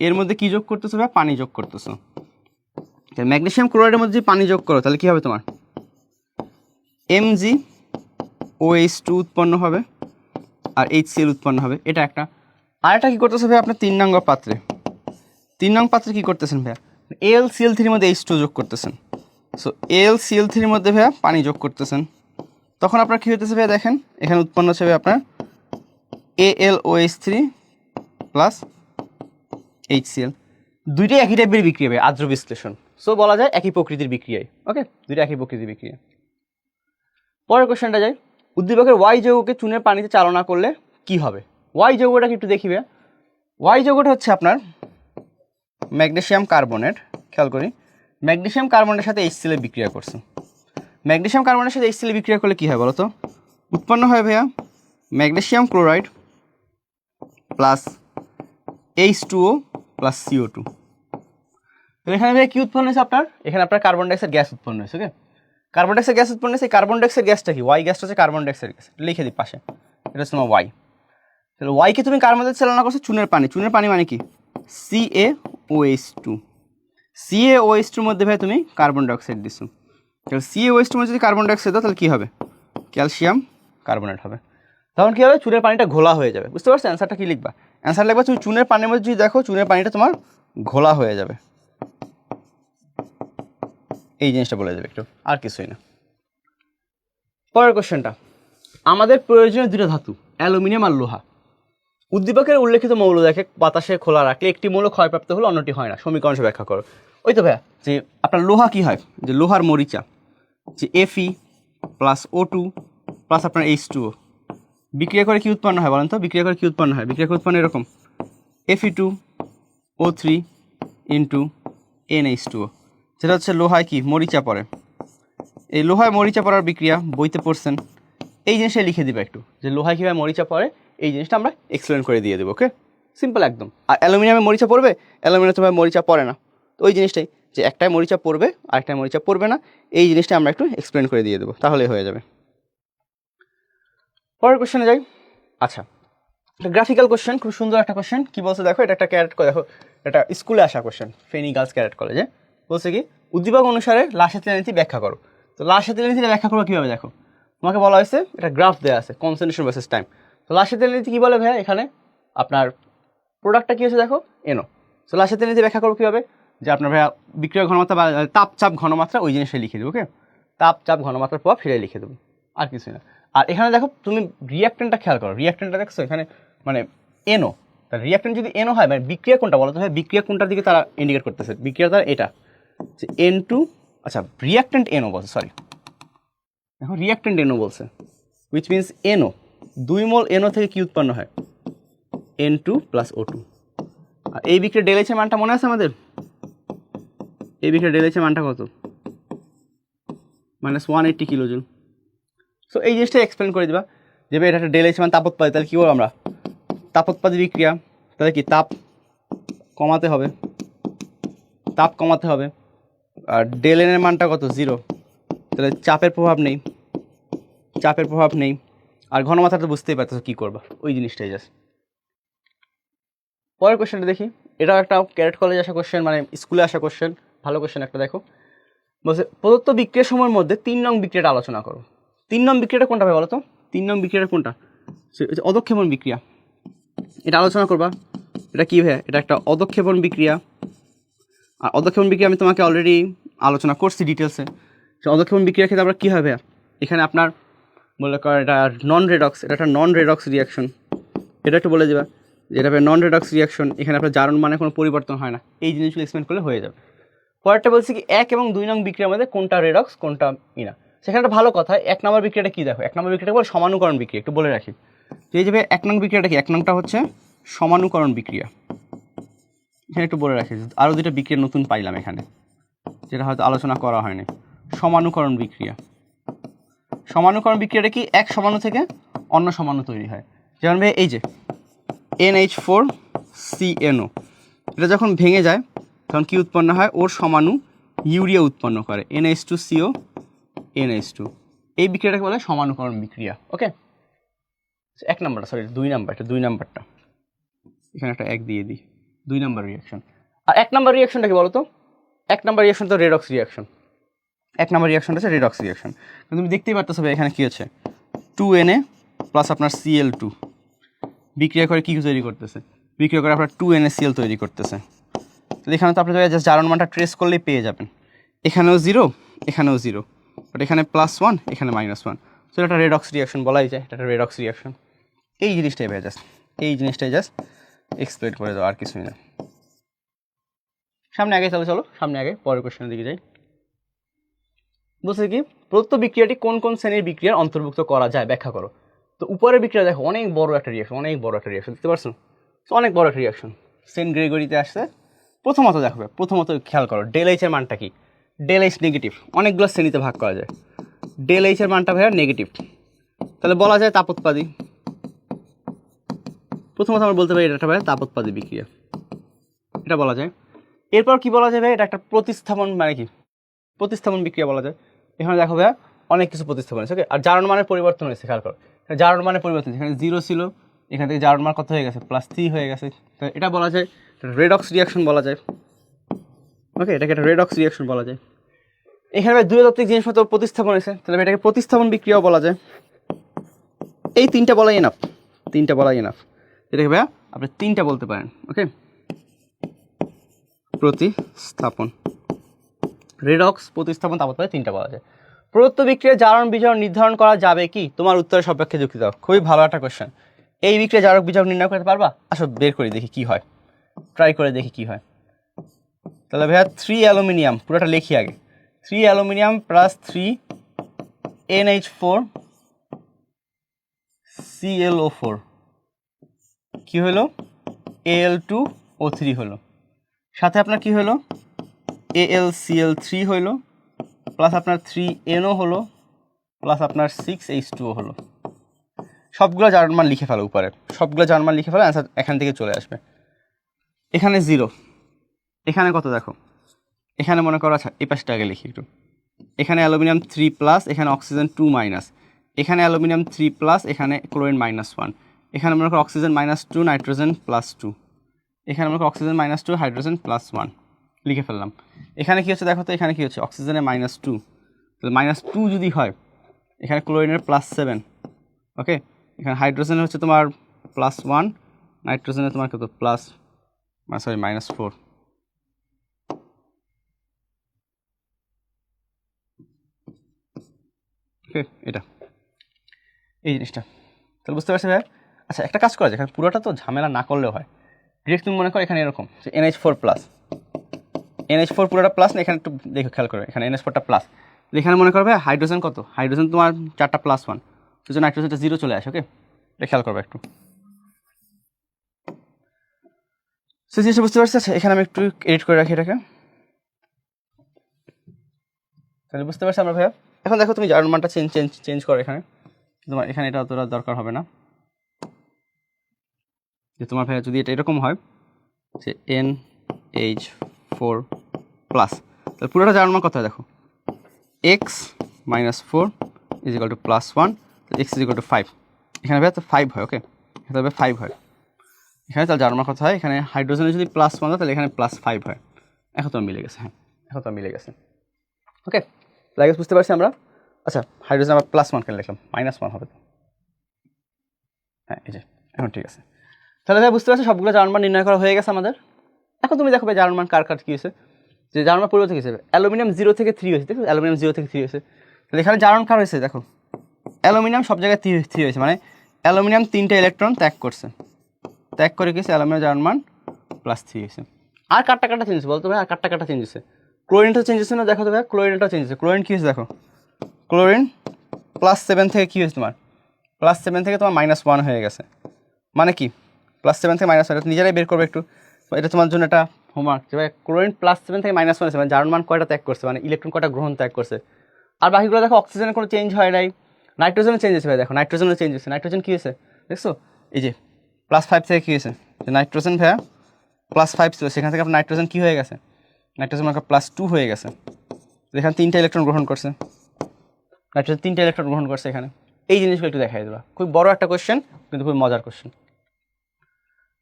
এর মধ্যে কি যোগ করতেছো ভাইয়া? পানি যোগ করতেছো। ম্যাগনেসিয়াম ক্লোরাইডের মধ্যে যদি পানি যোগ করো তাহলে কী হবে তোমার? MgOH2 উৎপন্ন হবে আর HCl উৎপন্ন হবে, এটা একটা। আর একটা কী করতেছে ভাইয়া আপনার 3 নং পাত্রে? 3 নং পাত্রে কী করতেছেন ভাইয়া? AlCl3-র মধ্যে H2 যোগ করতেছেন। সো AlCl3-র মধ্যে ভাইয়া পানি যোগ করতেছেন, তখন আপনার কী হতেছে ভাইয়া? দেখেন এখানে উৎপন্ন হচ্ছে ভাইয়া আপনার AlOH3 প্লাস HCl। দুইটাই একই টাইপের বিক্রিয়া ভাই, আর্দ্র বিশ্লেষণ। সো বলা যায় একই প্রকৃতির বিক্রিয়ায়। ওকে, দুইটা একই প্রকৃতির বিক্রিয়া। পরের কোশ্চেনটা যাই, উদ্দীপকের Y যৌগকে চুনের পানিতে চালনা করলে কি হবে? Y যৌগটাকে একটু দেখিবে। Y যৌগটা হচ্ছে আপনার ম্যাগনেসিয়াম কার্বনেট। খেয়াল করি, ম্যাগনেসিয়াম কার্বনের সাথে HCl বিক্রিয়া করছে। ম্যাগনেসিয়াম কার্বনের সাথে HCl বিক্রিয়া করলে কী হয় বলো তো? উৎপন্ন হয় ভাইয়া magnesium chloride plus H2O plus CO2। তো এখানে ভাইয়া কী উৎপন্ন হয়েছে আপনার? এখানে আপনার কার্বন ডাইঅক্সাইড গ্যাস উৎপন্ন হয়েছে। ওকে, কার্বন ডাইঅক্সাইড গ্যাস উৎপন্ন হয়েছে। কার্বন ডাইঅক্সাইড গ্যাসটা কি? Y গ্যাসটা হচ্ছে কার্বন ডাইঅক্সাইড গ্যাস, লিখে দিই পাশে, এটা হচ্ছে তোমার Y। তাহলে Yকে তুমি কার মধ্যে চালনা করছো? চুনের পানি। চুনের পানি মানে কি? CaOH2। CaOH2-র মধ্যে ভাই তুমি কার্বন ডাইঅক্সাইড দিছো। তাহলে CaOH2-র মধ্যে যদি কার্বন ডাইঅক্সাইড দাও তাহলে কী হবে? ক্যালসিয়াম কার্বনেট হবে। তখন কী হবে? চুনের পানিটা ঘোলা হয়ে যাবে। বুঝতে পারছো? অ্যান্সারটা কী লিখবা? অ্যান্সার লিখবা তুমি চুনের পানির মধ্যে যদি দেখো, চুনের পানিটা তোমার ঘোলা হয়ে যাবে। এই জিনিসটা বলে যাবে একটু, আর কিছুই না। পরের কোশ্চেনটা, আমাদের প্রয়োজনীয় দুটো ধাতু অ্যালুমিনিয়াম আর লোহা। উদ্দীপকের উল্লেখিত মৌল দেখে বাতাসে খোলা রাখলে একটি মৌল ক্ষয়প্রাপ্ত হলে অন্যটি হয় না, সমীকরণ ব্যাখ্যা করো। ওই তো ভাইয়া, যে আপনার লোহা কি হয়? যে লোহার মরিচা, যে Fe প্লাস O2 প্লাস আপনার H2O বিক্রিয়া করে কি উৎপন্ন হয় বলেন তো? বিক্রিয়া করে কি উৎপন্ন হয়? বিক্রিয়া করে উৎপন্ন এরকম Fe2O3 ইন্টু NH2O, যেটা হচ্ছে লোহায় কি মরিচা পড়ে। এই লোহায় মরিচা পড়ার বিক্রিয়া বইতে পড়ছেন, এই জিনিসটা লিখে দিবে একটু, যে লোহায় কীভাবে মরিচা পড়ে, এই জিনিসটা আমরা এক্সপ্লেন করে দিয়ে দেবো। ওকে, সিম্পল একদম। আর অ্যালুমিনিয়ামে মরিচা পড়বে? অ্যালুমিনিয়াম তো ভাই মরিচা পড়ে না। তো ওই জিনিসটাই, যে একটাই মরিচা পড়বে আরেকটাই মরিচা পড়বে না, এই জিনিসটা আমরা একটু এক্সপ্লেন করে দিয়ে দেবো, তাহলেই হয়ে যাবে। পরের কোশ্চেনে যাই। আচ্ছা, একটা গ্রাফিক্যাল কোশ্চেন, খুব সুন্দর একটা কোশ্চেন। কী বলছে দেখো, এটা একটা ক্যারেট, দেখো এটা স্কুলে আসা কোশ্চেন, ফেনী গার্লস ক্যারেট কলেজে। বলছে কি, উদ্দীপক অনুসারে লাসেথিয়ার নীতি ব্যাখ্যা করো। তো লাসেথিয়ার নীতিটা ব্যাখ্যা করো কীভাবে? দেখো, তোমাকে বলা হয়েছে এটা গ্রাফ দেওয়া আছে, কনসেন্ট্রেশন ভার্সেস টাইম। তো লাসেথিয়ার নীতি কী বলে ভাইয়া? এখানে আপনার প্রোডাক্টটা কী হচ্ছে দেখো, এনো। তো লাসেথিয়ার নীতি ব্যাখ্যা করো কীভাবে? যে আপনার ভাইয়া বিক্রিয়া ঘনমাত্রা বা তাপ চাপ ঘনমাত্রা, ওই জিনিসটা লিখে দেবো। ওকে, তাপ চাপ ঘনমাত্রার প্রভাব ফিরে লিখে দেবো, আর কিছুই না। আর এখানে দেখো তুমি রিঅ্যাক্টেন্টটা খেয়াল করো, রিঅ্যাক্টেন্টটা দেখছো এখানে মানে এনো। তার রিঅ্যাক্টেন্ট যদি এনো হয়, মানে বিক্রিয়া কোনটা বলো তো ভাই? বিক্রিয়া কোনটার দিকে তারা ইন্ডিকেট করতেছে? বিক্রিয়া তার এটা যে N2, আচ্ছা রিঅ্যাক্টেন্ট এনো বলছে, সরি এখন রিঅ্যাক্টেন্ট এনো বলছে, উইচ মিনস এনো 2 মোল এনো থেকে কি উৎপন্ন হয়? N2 plus O2। আর এই বিক্রিয়া ডেলেছে মানটা মনে আছে আমাদের? এই বিক্রিয়া ডেলেছে মানটা কত? -180 কিলোজুল। সো এই জিনিসটা এক্সপ্লেন করে দিবা। যেভাবে এটা একটা ডেল মানে তাপোৎপাদী, তাহলে কী করবো আমরা তাপোৎপাদী বিক্রিয়া, তাহলে কি তাপ কমাতে হবে, তাপ কমাতে হবে। আর ডেল এনের মানটা কত 0, তাহলে চাপের প্রভাব নেই, চাপের প্রভাব নেই। আর ঘনমাত্রা তো বুঝতেই পারতেছো কী করবা, ওই জিনিসটাই জাস্ট। পরের কোশ্চেনটা দেখি, এটাও একটা ক্যাডেট কলেজে আসা কোশ্চেন, মানে স্কুলে আসা কোশ্চেন, ভালো কোশ্চেন একটা। দেখো বলছে প্রদত্ত বিক্রিয়া সময়ের মধ্যে 3 নং বিক্রিয়াটা আলোচনা করো। 3 নং বিক্রিয়াটা কোনটা হবে বলো তো? 3 নং বিক্রিয়াটা কোনটা? অদক্ষেপণ বিক্রিয়া, এটা আলোচনা করবা। এটা কী ভাই? এটা একটা অদক্ষেপণ বিক্রিয়া। আর অদক্ষেপণ বিক্রিয়া আমি তোমাকে অলরেডি আলোচনা করছি ডিটেলসে। অদক্ষেপণ বিক্রিয়ার ক্ষেত্রে আমরা কী হবে, এখানে আপনার বলে কর এটা নন রেডক্স, এটা একটা নন রেডক্স রিয়াকশন, এটা একটু বলে দেবা যেটা হবে নন রেডক্স রিয়াকশন। এখানে আপনার জারণ মানে কোনো পরিবর্তন হয় না, এই জিনিসগুলো এক্সপ্লেন করলে হয়ে যাবে। পরেরটা বলছি কি 1 এবং 2 নং বিক্রিয়ার মধ্যে কোনটা রেডক্স কোনটা ইনা। সেখানে একটা ভালো কথা, 1 নম্বর বিক্রিয়াটা কী দেখো, 1 নম্বর বিক্রিয়াটা বলে সমানুকরণ বিক্রিয়া, একটু বলে রাখি যে এই যে 1 নং বিক্রিয়াটা কি, 1 নংটা হচ্ছে সমানুকরণ বিক্রিয়া। এখানে একটু বলে রাখি, আরও দুটো বিক্রিয়া নতুন পাইলাম এখানে যেটা হয়তো আলোচনা করা হয়নি। সমানুকরণ বিক্রিয়া, সমানুকরণ বিক্রিয়াটা কি এক সমাণু থেকে অন্য সমাণু তৈরি হয়। যেমন ভাই এই যে NH4CNO, এটা যখন ভেঙে যায় তখন কি উৎপন্ন হয়, ওর সমাণু ইউরিয়া উৎপন্ন করে, NH2CO NH2। এই বিক্রিয়াটাকে বলে সমানুকরণ বিক্রিয়া। ওকে, 1 নম্বরটা, সরি 2 নাম্বার, এটা 2 নাম্বারটা, এখানে একটা 1 দিয়ে দিই, 2 নাম্বার রিয়াকশন। আর 1 নাম্বার রিয়াকশনটা কি বলো তো? 1 নাম্বার রিয়াকশন তো রেডক্স রিয়াকশন। 1 নাম্বার রিয়াকশনটা হচ্ছে রেডক্স রিয়াকশন। তুমি দেখতেই পারতেছো এখানে কী হচ্ছে, 2Na প্লাস আপনার Cl2 বিক্রিয়া করে কী তৈরি করতেছে, বিক্রিয়া করে আপনার 2NaCl তৈরি করতেছে। তো এখানে তো আপনি জাস্ট জারণ মানটা ট্রেস করলেই পেয়ে যাবেন। এখানেও 0, এখানেও 0, বাট এখানে +1, এখানে -1, তো এটা রেডক্স রিয়াকশন বলাই যায়, এটা রেডক্স রিয়াকশন। এই জিনিসটাই ভাই জাস্ট, এই জিনিসটাই জাস্ট এক্সপ্লেন করে দাও, আর কিছুই না। সামনে আগে চলো সামনে আগে পরের কোশ্চেনের দিকে যাই। বলছে কি প্রদত্ত বিক্রিয়াটি কোন কোন শ্রেণীর বিক্রিয়ার অন্তর্ভুক্ত করা যায় ব্যাখ্যা করো। তো উপরের বিক্রিয়া দেখো অনেক বড় একটা রিয়াকশন, অনেক বড় একটা রিয়াকশন দেখতে পাচ্ছ, অনেক বড় একটা রিয়াকশন। সেন্ট গ্রেগরিতে আসছে। প্রথমত দেখো, প্রথমত খেয়াল করো ডেল এইচ এর মানটা কি, ডেল এইচ নেগেটিভ, অনেকগুলো শ্রেণীতে ভাগ করা যায়। ডেল এইচ এর মানটা ভাইয়া নেগেটিভ, তাহলে বলা যায় তাপোৎপাদী। প্রথমত আমরা বলতে পারি এটা ভাইয়া তাপোৎপাদী বিক্রিয়া, এটা বলা যায়। এরপর কি বলা যায় ভাই, এটা একটা প্রতিস্থাপন, মানে কি প্রতিস্থাপন বিক্রিয়া বলা যায়। এখানে দেখো ভাইয়া অনেক কিছু প্রতিস্থাপন হয়েছে। ওকে, আর জারণ মানের পরিবর্তন হয়েছে, খেয়াল করো জারণ মানের পরিবর্তন, এখানে 0 ছিল, এখান থেকে জারণ মান কত হয়ে গেছে, +3 হয়ে গেছে। তো এটা বলা যায় রেডক্স রিয়াকশন বলা যায়। ওকে, এটাকে একটা রেডক্স রিয়াকশন বলা যায়। এখানে ভাই দ্বৈতাত্ত্বিক জিনিসপত্র প্রতিস্থাপন হয়েছে, তাহলে এটাকে প্রতিস্থাপন বিক্রিয়াও বলা যায়। এই 3টা বলাই এনাফ, 3টা বলাই এনাফ। এটাকে ভাইয়া আপনি 3টা বলতে পারেন। ওকে, প্রতিস্থাপন, রেডক্স, প্রতিস্থাপন, তাপোৎপাদী, 3টা বলা যায়। প্রদত্ত বিক্রিয়ার জারণ বিজারণ নির্ধারণ করা যাবে কি, তোমার উত্তরের সাপেক্ষে যুক্তি দাও। খুবই ভালো একটা কোশ্চেন। এই বিক্রিয়া জারক বিজারক নির্ণয় করতে পারবা? আসো বের করে দেখি কি হয়, ট্রাই করে দেখি কি হয়। তাহলে ভাইয়া 3 অ্যালুমিনিয়াম, পুরোটা লিখি আগে, 3 অ্যালুমিনিয়াম প্লাস 3 NH4 ClO4 কি হলো, Al2O3 হলো, সাথে আপনার কি হলো AlCl3 হলো, প্লাস আপনার 3NO হলো, প্লাস আপনার 6H2O হলো। সবগুলো জারণ মান লিখে ফেলো উপরে, সবগুলো জারণ মান লিখে ফেলো, অ্যান্সার এখান থেকে চলে আসবে। এখানে 0, এখানে কত দেখো, এখানে মনে করো, আচ্ছা এই পাশটা আগে লিখি একটু, এখানে অ্যালুমিনিয়াম 3 প্লাস, এখানে অক্সিজেন 2 মাইনাস, এখানে অ্যালুমিনিয়াম 3 প্লাস, এখানে ক্লোরিন -1, এখানে মনে করো অক্সিজেন -2 নাইট্রোজেন +2, এখানে মনে করো অক্সিজেন -2 হাইড্রোজেন +1 লিখে ফেললাম। এখানে কি হচ্ছে দেখো তো, এখানে কি হচ্ছে অক্সিজেনের -2, তাহলে -2 যদি হয়, এখানে ক্লোরিনের +7, ওকে, এখানে হাইড্রোজেনের হচ্ছে তোমার +1, নাইট্রোজেনের তোমার কত -4। ওকে, এটা এই জিনিসটা তাহলে বুঝতে পারছি ভাই। আচ্ছা একটা কাজ করা যায়, এখানে পুরোটা তো ঝামেলা না করলেও হয়। ডিরেক্ট তুমি মনে করো এখানে এরকম NH4 প্লাস, NH4 পুরোটা প্লাস না, এখানে একটু দেখো খেয়াল করো, এখানে NH4টা প্লাস, এখানে মনে করবে হাইড্রোজেন কত, হাইড্রোজেন তোমার 4টা +1, সেজন্য নাইট্রোজেনটা 0 চলে আসে। ওকে, এটা খেয়াল করবে একটু, সেই জিনিসটা বুঝতে পারছি। আচ্ছা এখানে আমি একটু এডিট করে রাখি এটাকে, তাহলে বুঝতে পারছি আমরা ভাইয়া। এখন দেখো তুমি জারণ মানটা চেঞ্জ করো, এখানে তোমার এখানে এটা অতটা দরকার হবে না, যে তোমার ভাইয়া যদি এটা এরকম হয় যে NH4 প্লাস, তাহলে পুরোটা জার্মান মান কত হয় দেখো, x - 4 = +1, x = 5, এখানে ভাইয়া তো 5 হয়, ওকে এখানে তবে 5 হয় এখানে, তাহলে জার্মান মান কত হয়, এখানে হাইড্রোজেনের যদি +1 হয় তাহলে এখানে +5 হয়। এখন তো মিলে গেছে, হ্যাঁ এখন তো মিলে গেছে, ওকে লাগে বুঝতে পারছি আমরা। আচ্ছা হাইড্রোজেন আবার +1 কেন লিখলাম, -1 হবে তো, হ্যাঁ এই যে এখন ঠিক আছে। তাহলে ভাই বুঝতে পারছি সবগুলো জার্মান মান নির্ণয় করা হয়ে গেছে আমাদের। এখন তুমি দেখো ভাই জার্মান মান কার কী হয়েছে, যে জার্মান মান পরিবর্তন হিসেবে অ্যালুমিনিয়াম 0 থেকে 3 হয়েছে, দেখো অ্যালুমিনিয়াম 0 থেকে 3 হয়েছে, তাহলে এখানে জার্মান কার হয়েছে দেখো, অ্যালুমিনিয়াম সব জায়গায় 3 হয়েছে, মানে অ্যালুমিনিয়াম 3টা ইলেকট্রন ত্যাগ করছে, ত্যাগ করে গেছে অ্যালুমিনিয়াম জার্মান মান +3 হয়েছে। আর কাটটা চেঞ্জ হয়েছে বলতো ভাই, আর কাটটা চেঞ্জ হয়েছে, ক্লোরিনটা চেঞ্জ হয়েছে না, দেখো তো ভাই ক্লোরিনটা চেঞ্জ হয়েছে, ক্লোরিন কী হয়েছে দেখো, ক্লোরিন +7 থেকে কী হয়েছে তোমার, +7 থেকে তোমার -1 হয়ে গেছে, মানে কি +7 থেকে -1, এটা নিজেরাই বের করবে একটু, এটা তোমার জন্য একটা হোমওয়ার্ক, যে ভাই ক্লোরিন +7 থেকে -1 হয়েছে, মানে জার্মান মান কয়টা ত্যাগ করছে, মানে ইলেকট্রন কয়টা গ্রহণ ত্যাগ করছে। আর বাকিগুলো দেখো অক্সিজেনের কোনো চেঞ্জ হয় নাই, নাইট্রোজেনের চেঞ্জ হয়েছে ভাই, দেখো নাইট্রোজেনের চেঞ্জ হয়েছে, নাইট্রোজেন কী হয়েছে দেখছো, এই যে +5 থেকে কী হয়েছে, যে নাইট্রোজেন ভাইয়া +5 ছিল, সেখান থেকে আপনার নাইট্রোজেন কী হয়ে গেছে, নাইট্রোজেন মার্কা +2 হয়ে গেছে, এখানে 3টা ইলেকট্রন গ্রহণ করছে, নাইট্রোজেন 3টা ইলেকট্রন গ্রহণ করছে এখানে। এই জিনিসগুলো একটু দেখাই দেবা, খুব বড় একটা কোয়েশ্চেন কিন্তু খুব মজার কোয়েশ্চেন।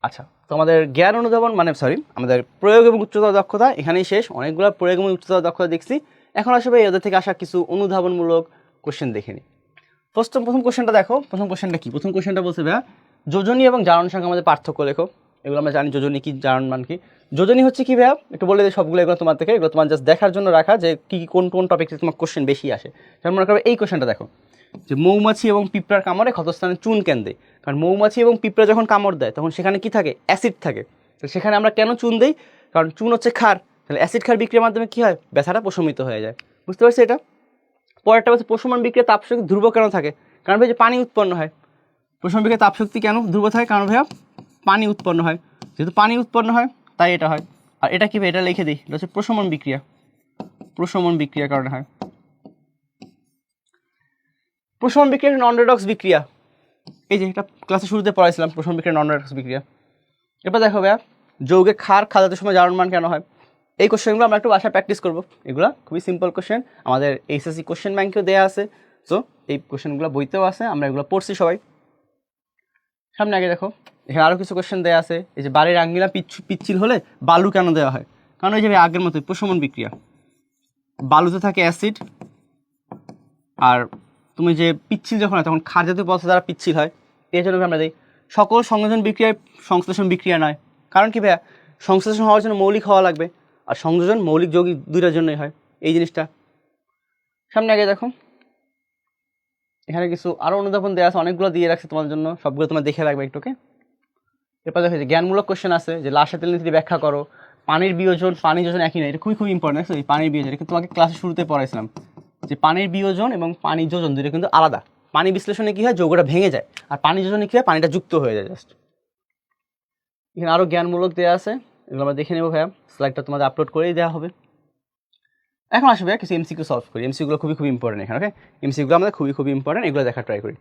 আচ্ছা তো আমাদের জ্ঞান অনুধাবন মানে আমাদের প্রয়োগ এবং উচ্চতর দক্ষতা এখানেই শেষ, অনেকগুলো প্রয়োগ এবং উচ্চতর দক্ষতা দেখছি, এখন আসবে এদের থেকে আসা কিছু অনুধাবনমূলক কোয়েশ্চেন দেখে নিই। প্রথম কোয়েশ্চেনটা দেখো, প্রথম কোয়েশ্চেনটা কি, প্রথম কোয়েশ্চেনটা বলছে ভাইয়া যোজনী এবং জারণ সংখ্যা আমাদের পার্থক্য লেখো। এগুলো আমরা জানি যোজনী কি, জারণ মান কি। যোজনী হচ্ছে কি ভাইয়া একটু বলে দিই সবগুলো, এগুলো তোমার থেকে, এগুলো তোমার জাস্ট দেখার জন্য রাখা, যে কি কোন কোন টপিকে তোমার কোয়েশ্চেন বেশি আসে। যেমন মনে করো এই কোয়েশ্চেনটা দেখো, যে মৌমাছি এবং পিঁপড়ার কামড়ে ক্ষতস্থানে চুন কেন দেয়, কারণ মৌমাছি এবং পিঁপড়া যখন কামড় দেয় তখন সেখানে কি থাকে, অ্যাসিড থাকে, তো সেখানে আমরা কেন চুন দিই, কারণ চুন হচ্ছে ক্ষার, তাহলে অ্যাসিড ক্ষার বিক্রিয়ার মাধ্যমে কী হয়, ব্যথাটা প্রশমিত হয়ে যায়। বুঝতে পারছি এটা। পরেরটা হচ্ছে প্রশমন বিক্রিয়া তাপশক্তি ধ্রুব কেন থাকে, কারণ ভাই যে পানি উৎপন্ন হয়, প্রশমন বিক্রিয়া তাপশক্তি কেন ধ্রুব থাকে, কারণ ভাইয়া পানি উৎপন্ন হয়, যেহেতু পানি উৎপন্ন হয় তাই এটা হয়। আর এটা কি ভাই, এটা লিখে দিই, এটা হচ্ছে প্রশমন বিক্রিয়া, প্রশমন বিক্রিয়ার কারণে হয়। প্রশমন বিক্রিয়া নন রেডক্স বিক্রিয়া, এই যে এটা ক্লাসে শুরুতে পড়াইছিলাম, প্রশমন বিক্রিয়া নন রেডক্স বিক্রিয়া। এরপর দেখো ভাইয়া যৌগে ক্ষার খাদাতের সময় জারণ মান কেন হয়, এই কোশ্চেনগুলো আমরা একটু বাসায় প্র্যাকটিস করবো, এগুলো খুবই সিম্পল কোশ্চেন, আমাদের এইচএসসি কোশ্চেন ব্যাংকেও দেওয়া আছে, তো এই কোশ্চেনগুলো বইতেও আছে, আমরা এগুলো পড়ছি সবাই। সামনে আগে দেখো এখানে আরও কিছু কোশ্চেন দেওয়া আছে, এই যে বাড়ির আঙ্গিনা পিচ্ছিল হলে বালু কেন দেওয়া হয়, কারণ এই যে আগের মতোই প্রশমন বিক্রিয়া, বালুতে থাকে অ্যাসিড, আর তুমি যে পিচ্ছিল যখন হয় তখন ক্ষার জাতীয় পদার্থ দ্বারা পিচ্ছিল হয়, এই জন্য আমরা দিই। সকল সংযোজন বিক্রিয়ায় সংশ্লেষণ বিক্রিয়া নয়, কারণ কি ভাইয়া সংশ্লেষণ হওয়ার জন্য মৌলিক হওয়া লাগবে, আর সংযোজন মৌলিক যৌগিক দুইটার জন্যই হয়, এই জিনিসটা। সামনে আগে দেখো এখানে কিছু আরও অনুধাবন দেওয়া আছে, অনেকগুলো দিয়ে রাখছে তোমার জন্য, সবগুলো তোমার দেখে রাখবে একটুকে। এরপর দেখো যে জ্ঞানমূলক কোশ্চেন আছে, যে লাশা তেল নীতি ব্যাখ্যা করো, পানির বিয়োজন পানি যোজন একই নয়, এটা খুবই ইম্পর্টেন্ট। এই পানির বিয়োজন এটা তোমাকে ক্লাসে শুরুতে পড়াইছিলাম, যে পানির বিয়োজন এবং পানি যোজন দুটো কিন্তু আলাদা। পানি বিশ্লেষণে কী হয়, যৌগটা ভেঙে যায়, আর পানি যোজনে কী হয়, পানিটা যুক্ত হয়ে যায় জাস্ট। এখানে আরও জ্ঞানমূলক দেওয়া আছে, এগুলো আমরা দেখে নেবো ভাইয়া, স্লাইডটা তোমাদের আপলোড করেই দেওয়া হবে। এখন আসবে কিছু এমসিকিউ সলভ করি, এমসিকিউগুলো খুবই ইম্পর্টেন্ট এখানে, ওকে এমসিকিউগুলো আমাদের খুবই ইম্পর্টেন্ট, এগুলো দেখার ট্রাই করি।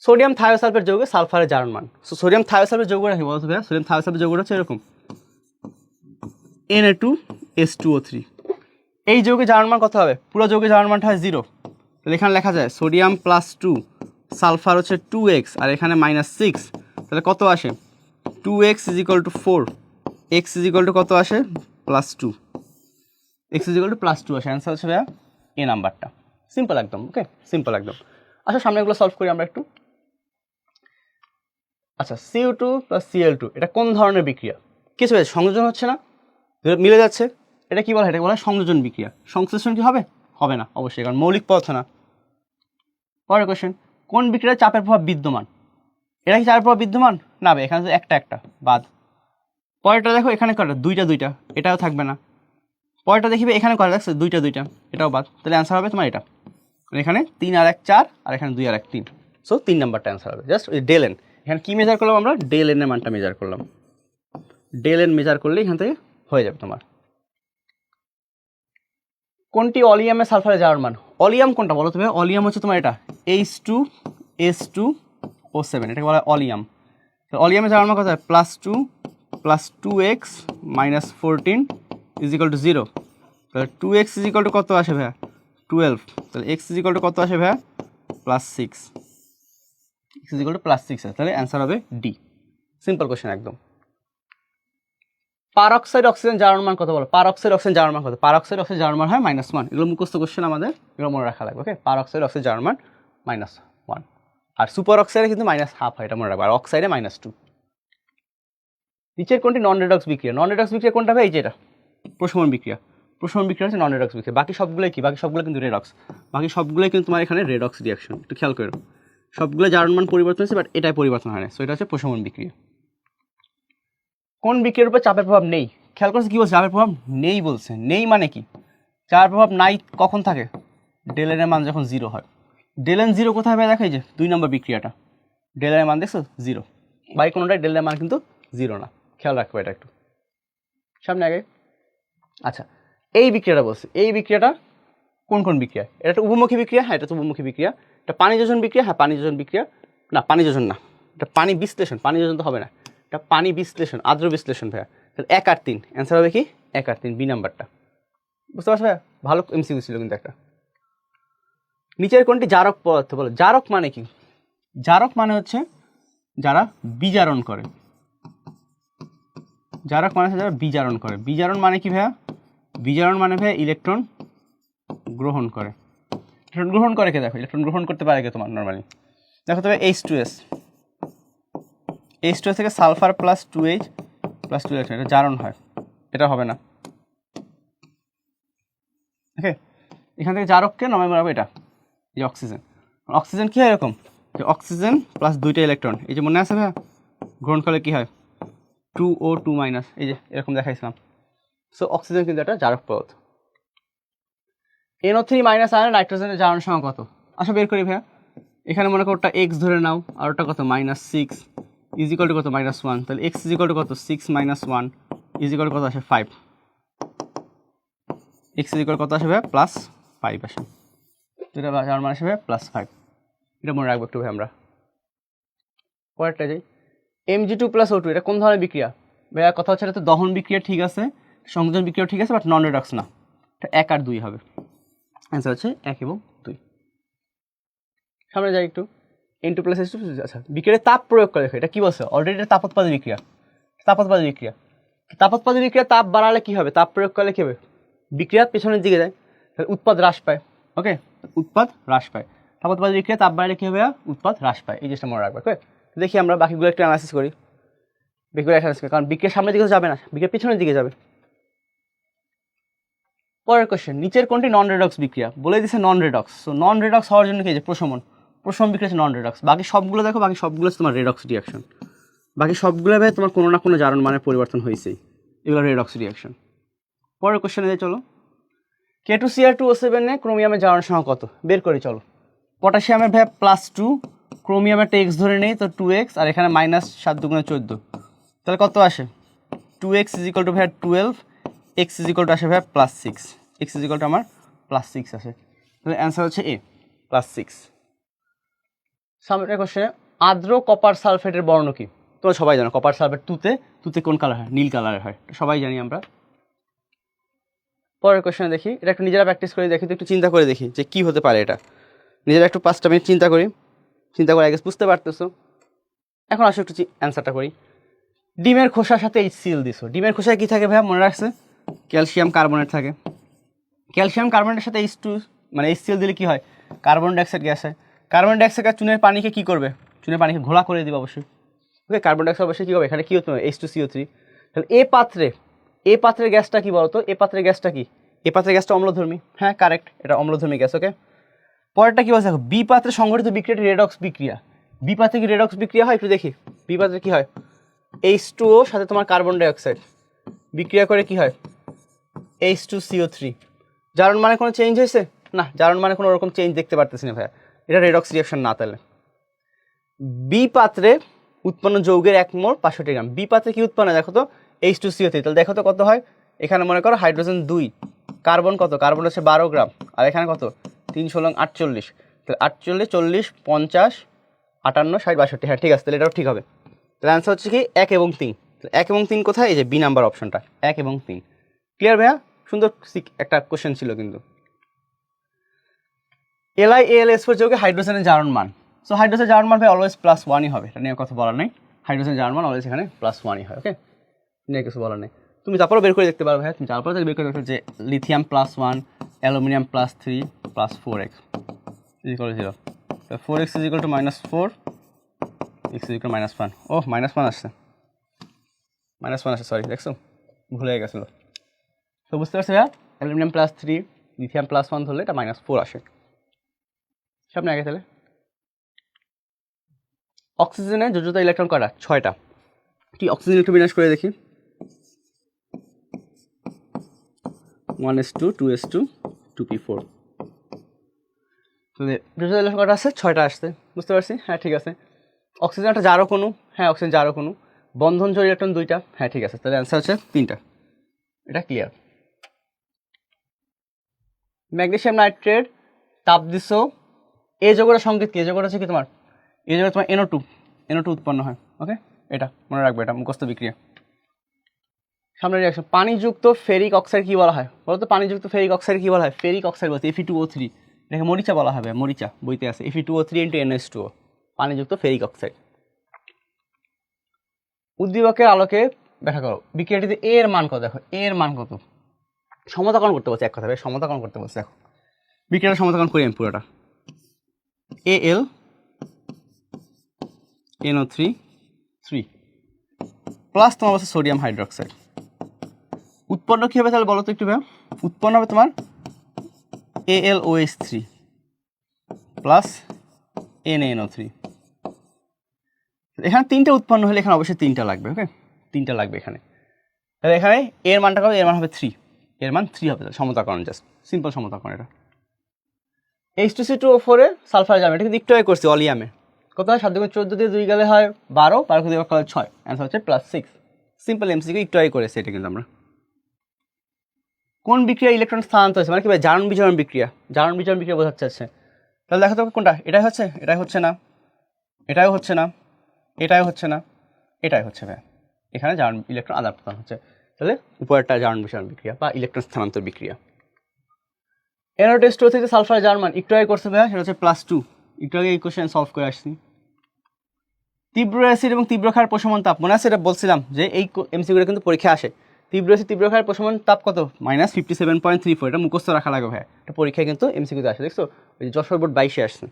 সোডিয়াম থায়োসালফেট যৌগে সালফারের জারণ মান, সোডিয়াম থায়োসালফেট যৌগটা কি বলতো ভাইয়া, সোডিয়াম থায়োসালফেট যৌগটা হচ্ছে এরকম Na2H2O3, এই যৌগে জারণ মান কত হবে, পুরো যৌগে জারণ মানটা হয় 0, তাহলে এখানে লেখা যায় সোডিয়াম +2, সালফার হচ্ছে 2x, আর এখানে -6, তাহলে কত আসে 2x = 4, x = কত আসে +2, x = +2 আসে, অ্যান্সার হচ্ছে ভাইয়া এ নাম্বারটা। সিম্পল একদম, ওকে সিম্পল একদম। আচ্ছা সামনে এগুলো সলভ করি আমরা একটু। আচ্ছা CO2 + Cl2 এটা কোন ধরনের বিক্রিয়া, কিছু হয়েছে সংযোজন হচ্ছে না, মিলে যাচ্ছে, এটা কি বলা হয়, এটা বলা হয় সংযোজন বিক্রিয়া। সংশ্লেষণ কি হবে, হবে না অবশ্যই, কারণ মৌলিক পদার্থ না। পরের কোশ্চেন, কোন বিক্রিয়ায় চাপের প্রভাব বিদ্যমান, এটা কি চাপের প্রভাব বিদ্যমান না, এখানে তো একটা বাদ। পরেরটা দেখো এখানে কটা দুইটা, এটাও থাকবে না। পরেরটা দেখিবে এখানে কটা দেখছো দুইটা, এটাও বাদ, তাহলে অ্যান্সার হবে তোমার এটা, এখানে 3 আর 1 4, আর এখানে 2 আর 1 3, সো 3 নাম্বারটা অ্যান্সার হবে। জাস্ট ওই ডেল এন, এখানে কী মেজার করলাম আমরা, ডেল এনের মানটা মেজার করলাম, ডেল এন মেজার করলে এখান থেকে হয়ে যাবে তোমার। কোনটি অলিয়ামের সালফারের জারণ মান, অলিয়াম কোনটা বলো তুমি, অলিয়াম হচ্ছে তোমার এটা H2 H2O7, এটাকে বলা হয় অলিয়াম। অলিয়ামে জার্মান মান কত হয় +2 + 2x - 14 = 0। তাহলে 2x = কত আসে ভাইয়া 12, তাহলে x = কত আসে ভাইয়া +6, x +6 আছে, তাহলে অ্যান্সার হবে ডি। সিম্পল কোশ্চেন একদম। পারঅক্সাইড অক্সিজেন জার্মান মান কত বলো, পারঅক্সাইড অক্সিজেন জার্মান মান কত, পারঅক্সাইড অক্সিজেন জার্মান মান হয় -1, এগুলো মুখস্থ কোশ্চেন আমাদের, এগুলো মনে রাখা লাগবে। ওকে, পারঅক্সাইড অক্সিজেন জার্মান মান -1, আর সুপার অক্সাইডে কিন্তু -1/2 হয়, এটা মনে রাখবে, আর অক্সাইডে -2। নিচের কোনটি নন রেডক্স বিক্রিয়া, নন রেডক্স বিক্রিয়া কোনটা ভাই, এই যে এটা প্রশমন বিক্রিয়া, প্রশমন বিক্রিয়া হচ্ছে নন রেডক্স বিক্রিয়া। বাকি সবগুলোই কি, বাকি সবগুলো কিন্তু রেডক্স, বাকি সবগুলোই কিন্তু তোমার এখানে রেডক্স রিয়াকশন, একটু খেয়াল করো, সবগুলো জার্মান মান পরিবর্তন হচ্ছে, বাট এটাই পরিবর্তন হয় না, সো এটা হচ্ছে প্রশমন বিক্রিয়া। কোন বিক্রিয়ার উপর চাপের প্রভাব নেই, খেয়াল করছে কি বলছে, চাপের প্রভাব নেই বলছে, নেই মানে কি, চাপের প্রভাব নাই কখন থাকে, ডেল এর মান যখন 0 হয়। ডেল এন 0 কোথায় ভাই, দেখা, এই যে 2 নম্বর বিক্রিয়াটা, ডেল এর মান দেখছো 0, বাই কোনোটাই ডেল এর মান কিন্তু 0 না, খেয়াল রাখবো এটা একটু সামনে আগে। আচ্ছা, এই বিক্রিয়াটা বলছে, এই বিক্রিয়াটা কোন কোন বিক্রিয়া, এটা একটা উপমুখী বিক্রিয়া, হ্যাঁ এটা তো উপমুখী বিক্রিয়া, এটা পানি যোজন বিক্রিয়া, হ্যাঁ পানি যোজন বিক্রিয়া, না পানি যোজন না, এটা পানি বিশ্লেষণ, পানি যোজন তো হবে না, এটা পানি বিশ্লেষণ, আর্দ্র বিশ্লেষণ ভাইয়া। তাহলে 1 আর 3 অ্যান্সার হবে কি 1 আর 3, বি নাম্বারটা। বুঝতে পারছো ভাইয়া, ভালো এমসিকিউ ছিল কিন্তু একটা। নিচের কোনটি জারক পদার্থ বলো, জারক মানে কি, জারক মানে হচ্ছে যারা বিজারণ করে, জারক মানে হচ্ছে যারা বিজারণ করে। বিজারণ মানে কি ভাইয়া, বিজারণ মানে ভাইয়া ইলেকট্রন গ্রহণ করে। ইলেকট্রন গ্রহণ করে কে, দেখো ইলেকট্রন গ্রহণ করতে পারে কে তোমার নর্মালি, দেখো তবে H2S, H2S থেকে সালফার +2H +2 ইলেকট্রন, এটা জারণ হয়, এটা হবে না। ওকে, এখান থেকে জারককে নামে বানাবো এটা, এই যে অক্সিজেন, অক্সিজেন কি হয় এরকম, যে অক্সিজেন প্লাস 2টা ইলেকট্রন, এই যে মনে আছে ভাইয়া গ্রহণ করলে কি হয় 2O2-, এই যে এরকম দেখাইছিলাম। সো অক্সিজেন কিন্তু একটা জারক পদার্থ। NO3- আয়নে নাইট্রোজেনের জারণ সংখ্যা কত, আচ্ছা বের করি ভাইয়া। এখানে মনে করো ওটা x ধরে নাও, আর ওটা কত -6 = কত -1, তাহলে x = কত 6 - 1 = কত আসে 5, x = কত আসে ভাইয়া +5 আসে, যেটা জার্মান মান আসে ভাইয়া +5, এটা মনে রাখবো একটু ভাই আমরা। পরেরটা যাই, Mg2 + O2, এটা কোন ধরনের বিক্রিয়া ভাইয়া, কথা হচ্ছে এটা তো দহন বিক্রিয়া ঠিক আছে, সংযোজন বিক্রিয়া ঠিক আছে, বাট নন রেডক্স না, এটা 1 আর 2 হবে, অ্যান্সার হচ্ছে 1 এবং 2। সামনে যাই একটু, N2 + H2, আচ্ছা বিক্রিয়ায় তাপ প্রয়োগ করে দেখো, এটা কি বলছে, অলরেডি এটা তাপোৎপাদী বিক্রিয়া, তাপোৎপাদী বিক্রিয়া, তাপোৎপাদী বিক্রিয়া তাপ বাড়ালে কি হবে, তাপ প্রয়োগ করলে কি হবে, বিক্রিয়া পেছনের দিকে যায়, তাহলে উৎপাদ হ্রাস পায়। ওকে, উৎপাদ হ্রাস পায়, তাপোৎপাদী বিক্রিয়া তাপ বাড়ালে কি হবে, উৎপাদ হ্রাস পায়, এই জিনিসটা মনে রাখবে। ওকে, দেখি আমরা বাকিগুলো একটু অ্যানালাইসিস করি, বিক্রিয়া অ্যানালাইসিস করি, কারণ বিক্রিয়া সামনের দিকে যাবে না, বিক্রিয়া পেছনের দিকে যাবে। পরের কোশ্চেন, নিচের কোনটি নন রেডক্স বিক্রিয়া, বলে দিচ্ছে নন রেডক্স। সো নন রেডক্স হওয়ার জন্য কি, যে প্রশমন, প্রশমন বিক্রিয়া হচ্ছে নন রেডক্স। বাকি সবগুলো দেখো, বাকি সবগুলো তোমার রেডক্স রিয়াকশন, বাকি সবগুলো ভাবে তোমার কোনো না কোনো জারণ মানে পরিবর্তন হয়েছেই, এগুলো রেডক্স রিয়াকশন। পরের কোশ্চেনে যাই চলো, K2Cr2O7 এ ক্রোমিয়ামের জারণ সংখ্যা কত, বের করি চলো। পটাশিয়ামের ভাই +2, ক্রোমিয়ামের একটা x ধরে নেই, তো 2x, আর এখানে -7 × 14, তাহলে কত আসে 2x = ভাই 12, x = আসে ভাই +6, x = আমার +6 আসে, তাহলে অ্যান্সার হচ্ছে এ +6। সামনের কোশ্চেনে, আর্দ্র কপার সালফেটের বর্ণ কি, তোমরা সবাই জানো কপার সালফেট তুতে কোন কালার হয়, নীল কালারের হয়, সবাই জানি আমরা। পরের কোশ্চেনে দেখি, এটা একটু নিজেরা প্র্যাকটিস করে দেখি, তো একটু চিন্তা করে দেখি যে কি হতে পারে এটা, নিজেরা একটু 5টা মিনিট চিন্তা করি, চিন্তা করে আগে বুঝতে পারতেছো। এখন আসো একটু অ্যান্সারটা করি। ডিমের খোসার সাথে HCl দিছো, ডিমের খোসায় কি থাকে ভাইয়া, মনে রাখছে ক্যালসিয়াম কার্বনেট থাকে, ক্যালসিয়াম কার্বনেটের সাথে H2 মানে HCl দিলে কি হয়, কার্বন ডাইঅক্সাইড গ্যাস হয়, কার্বন ডাইঅক্সাইড আর চুনের পানিকে কি করবে, চুনের পানিকে ঘোলা করে দিবে অবশ্যই। ওকে, কার্বন ডাইঅক্সাইড অবশ্যই কী হবে, এখানে কী হতে হবে H2CO3, তাহলে এ পাত্রের গ্যাসটা কি বলতো, এ পাত্রের গ্যাসটা কি, এ পাত্রের গ্যাসটা অম্লধর্মী, হ্যাঁ কারেক্ট, এটা অম্লধর্মী গ্যাস। ওকে, পরেরটা কি বলছে, দেখো বি পাত্রে সংঘটিত বিক্রিয়াটি রেডক্স বিক্রিয়া, বি পাত্রে কি রেডক্স বিক্রিয়া হয়, একটু দেখি বি পাত্রে কি হয়, H2O সাথে তোমার কার্বন ডাইঅক্সাইড বিক্রিয়া করে কি হয় H2CO3, জারণ মানে কোনো চেঞ্জ হয়েছে না, জারণ মানে কোনো ওরকম চেঞ্জ দেখতে পারতেছি না ভাইয়া, এটা রেডক্স রিঅ্যাকশন না। তাহলে বি পাত্রে উৎপন্ন যৌগের 1 মোল 65 গ্রাম, বি পাত্রে কি উৎপন্ন হয় দেখো তো H2CO3, তাহলে দেখো তো কত হয়, এখানে মনে করো হাইড্রোজেন 2, কার্বন কত, কার্বন হচ্ছে 12 গ্রাম, আর এখানে কত 3 × 16 = 48, তাহলে 48 40 50 58, 60, 62, হ্যাঁ ঠিক আছে, তাহলে এটাও ঠিক হবে। তাহলে অ্যান্সার হচ্ছে কি 1 এবং 3। 1 এবং 3 কোথায়? এই যে বি নাম্বার অপশনটা, 1 এবং 3। ক্লিয়ার ভাইয়া? সুন্দর একটা কোশ্চেন ছিল কিন্তু। LiAlS4 যৌগে হাইড্রোজেনের জারণ মান। সো হাইড্রোজেনের জারণ মান ভাই অলওয়েজ +1ই হবে, এটা নিয়ে কথা বলার নেই। হাইড্রোজেনের জারণ মান অলওয়েজ এখানে +1ই হয়, ওকে, নিয়ে কিছু বলার নেই। তুমি তারপরে বের করে দেখতে পারো ভাই, তুমি তারপরে বের করে দেখো যে lithium +1, aluminium +3 +4x = 0। 4x = -4, x = -1। ও -1 আসছে, -1 আসছে, সরি, দেখছো ভুলে গেছিলো। তো বুঝতে পারছো ভাইয়া, অ্যালুমিনিয়াম +3, লিথিয়াম +1 ধরলে এটা -4 আসে। সামনে আগে তাহলে অক্সিজেনের যোজ্যতা ইলেকট্রন কয়টা? 6টা। কি অক্সিজেন একটু বিন্যাস করে দেখি। 1s2 2s2 2p4। যোজ্যতা ইলেকট্রন কয়টা আছে? 6টা আসছে, বুঝতে পারছি, হ্যাঁ ঠিক আছে। অক্সিজেন একটা জারক অণু, হ্যাঁ অক্সিজেন জারক অণু। বন্ধন জোড় ইলেকট্রন 2টা, হ্যাঁ ঠিক আছে, তাহলে অ্যান্সার হচ্ছে 3টা। এটা ক্লিয়ার। ম্যাগনেসিয়াম নাইট্রেট তাপ দিছো, এই যৌগটার সংকেত কি? এই যৌগটা হচ্ছে কি তোমার, এই যৌগটা তোমার NO2 উৎপন্ন হয়, ওকে, এটা মনে রাখবে, এটা মুখস্থ বিক্রিয়া। সামনে রিয়াকশন, পানিযুক্ত ফেরিক অক্সাইড কি বলা হয়? বলতো পানিযুক্ত ফেরিক অক্সাইড কি বলা হয়? ফেরিক অক্সাইড বলতে Fe2O3, এটাকে মরিচা বলা হবে, মরিচা বইতে আছে, Fe2O3 × NH2O, পানিযুক্ত ফেরিক অক্সাইড। উদ্দীপকের আলোকে ব্যাখ্যা করো। বিক্রিয়াটিতে এ এর মান কত? দেখো এ এর মান কত, সমতাকরণ করতে বলছে, এক কথা ভাই সমতাকরণ করতে বলছে। দেখো বিক্রিয়াটা সমতাকরণ করি আমি পুরোটা। Al NO3 3 প্লাস তোমার বলছে সোডিয়াম হাইড্রোক্সাইড। উৎপন্ন কী হবে তাহলে বলো তো একটু ভাই? উৎপন্ন হবে তোমার AlOH3 প্লাস NaNO3। এখানে 3টা উৎপন্ন হলে এখানে অবশ্যই 3টা লাগবে, ওকে, 3টা লাগবে এখানে। তাহলে এখানে এর মানটা কত? এর মান হবে 3, এর মান 3 হবে, সমতাকরণ, জাস্ট সিম্পল সমতাকরণ এটা। H2C2O4 এ সালফার জার্ম, এটা কিন্তু একটু আগে করছি অলিয়ামে। কত হয়? 7 × 14 দিয়ে 2 গেলে হয় 12, 12 × 2 গেলে 6, অ্যান্সার হচ্ছে +6। সিম্পল MCQ, একটু আগে করেছে এটা কিন্তু আমরা। কোন বিক্রিয়া ইলেকট্রন স্থানান্তর হচ্ছে, মানে কি ভাই? জারণ বিজারণ বিক্রিয়া, জারণ বিজারণ বিক্রিয়া বোঝাতে চাচ্ছে। তাহলে দেখো তো কোনটা, এটাই হচ্ছে, এটাই হচ্ছে না, এটাও হচ্ছে না, এটাই হচ্ছে না, এটাই হচ্ছে ভাই। এখানে জারণ ইলেকট্রন আদান প্রদান হচ্ছে, তাহলে উপরেরটা জারণ বিজারণ বিক্রিয়া বা ইলেকট্রন স্থানান্তর বিক্রিয়া। NO2 থেকে সালফার জার্মান একটু আগে করছে ভাইয়া, সেটা হচ্ছে +2, একটু আগে এই কোশ্চেন সলভ করে আসছি। তীব্র অ্যাসিড এবং তীব্র ক্ষার প্রশমন তাপ, মনে আছে এটা বলছিলাম যে এই MCQটা কিন্তু পরীক্ষা আসে। তীব্র অ্যাসিড তীব্র ক্ষার প্রশমন তাপ কত? -57.34, এটা মুখস্থ রাখা লাগবে ভাইয়া, এটা পরীক্ষায় কিন্তু MCQতে আসে, দেখছো ওই যে যশোর বোর্ড 22-এ আসছে।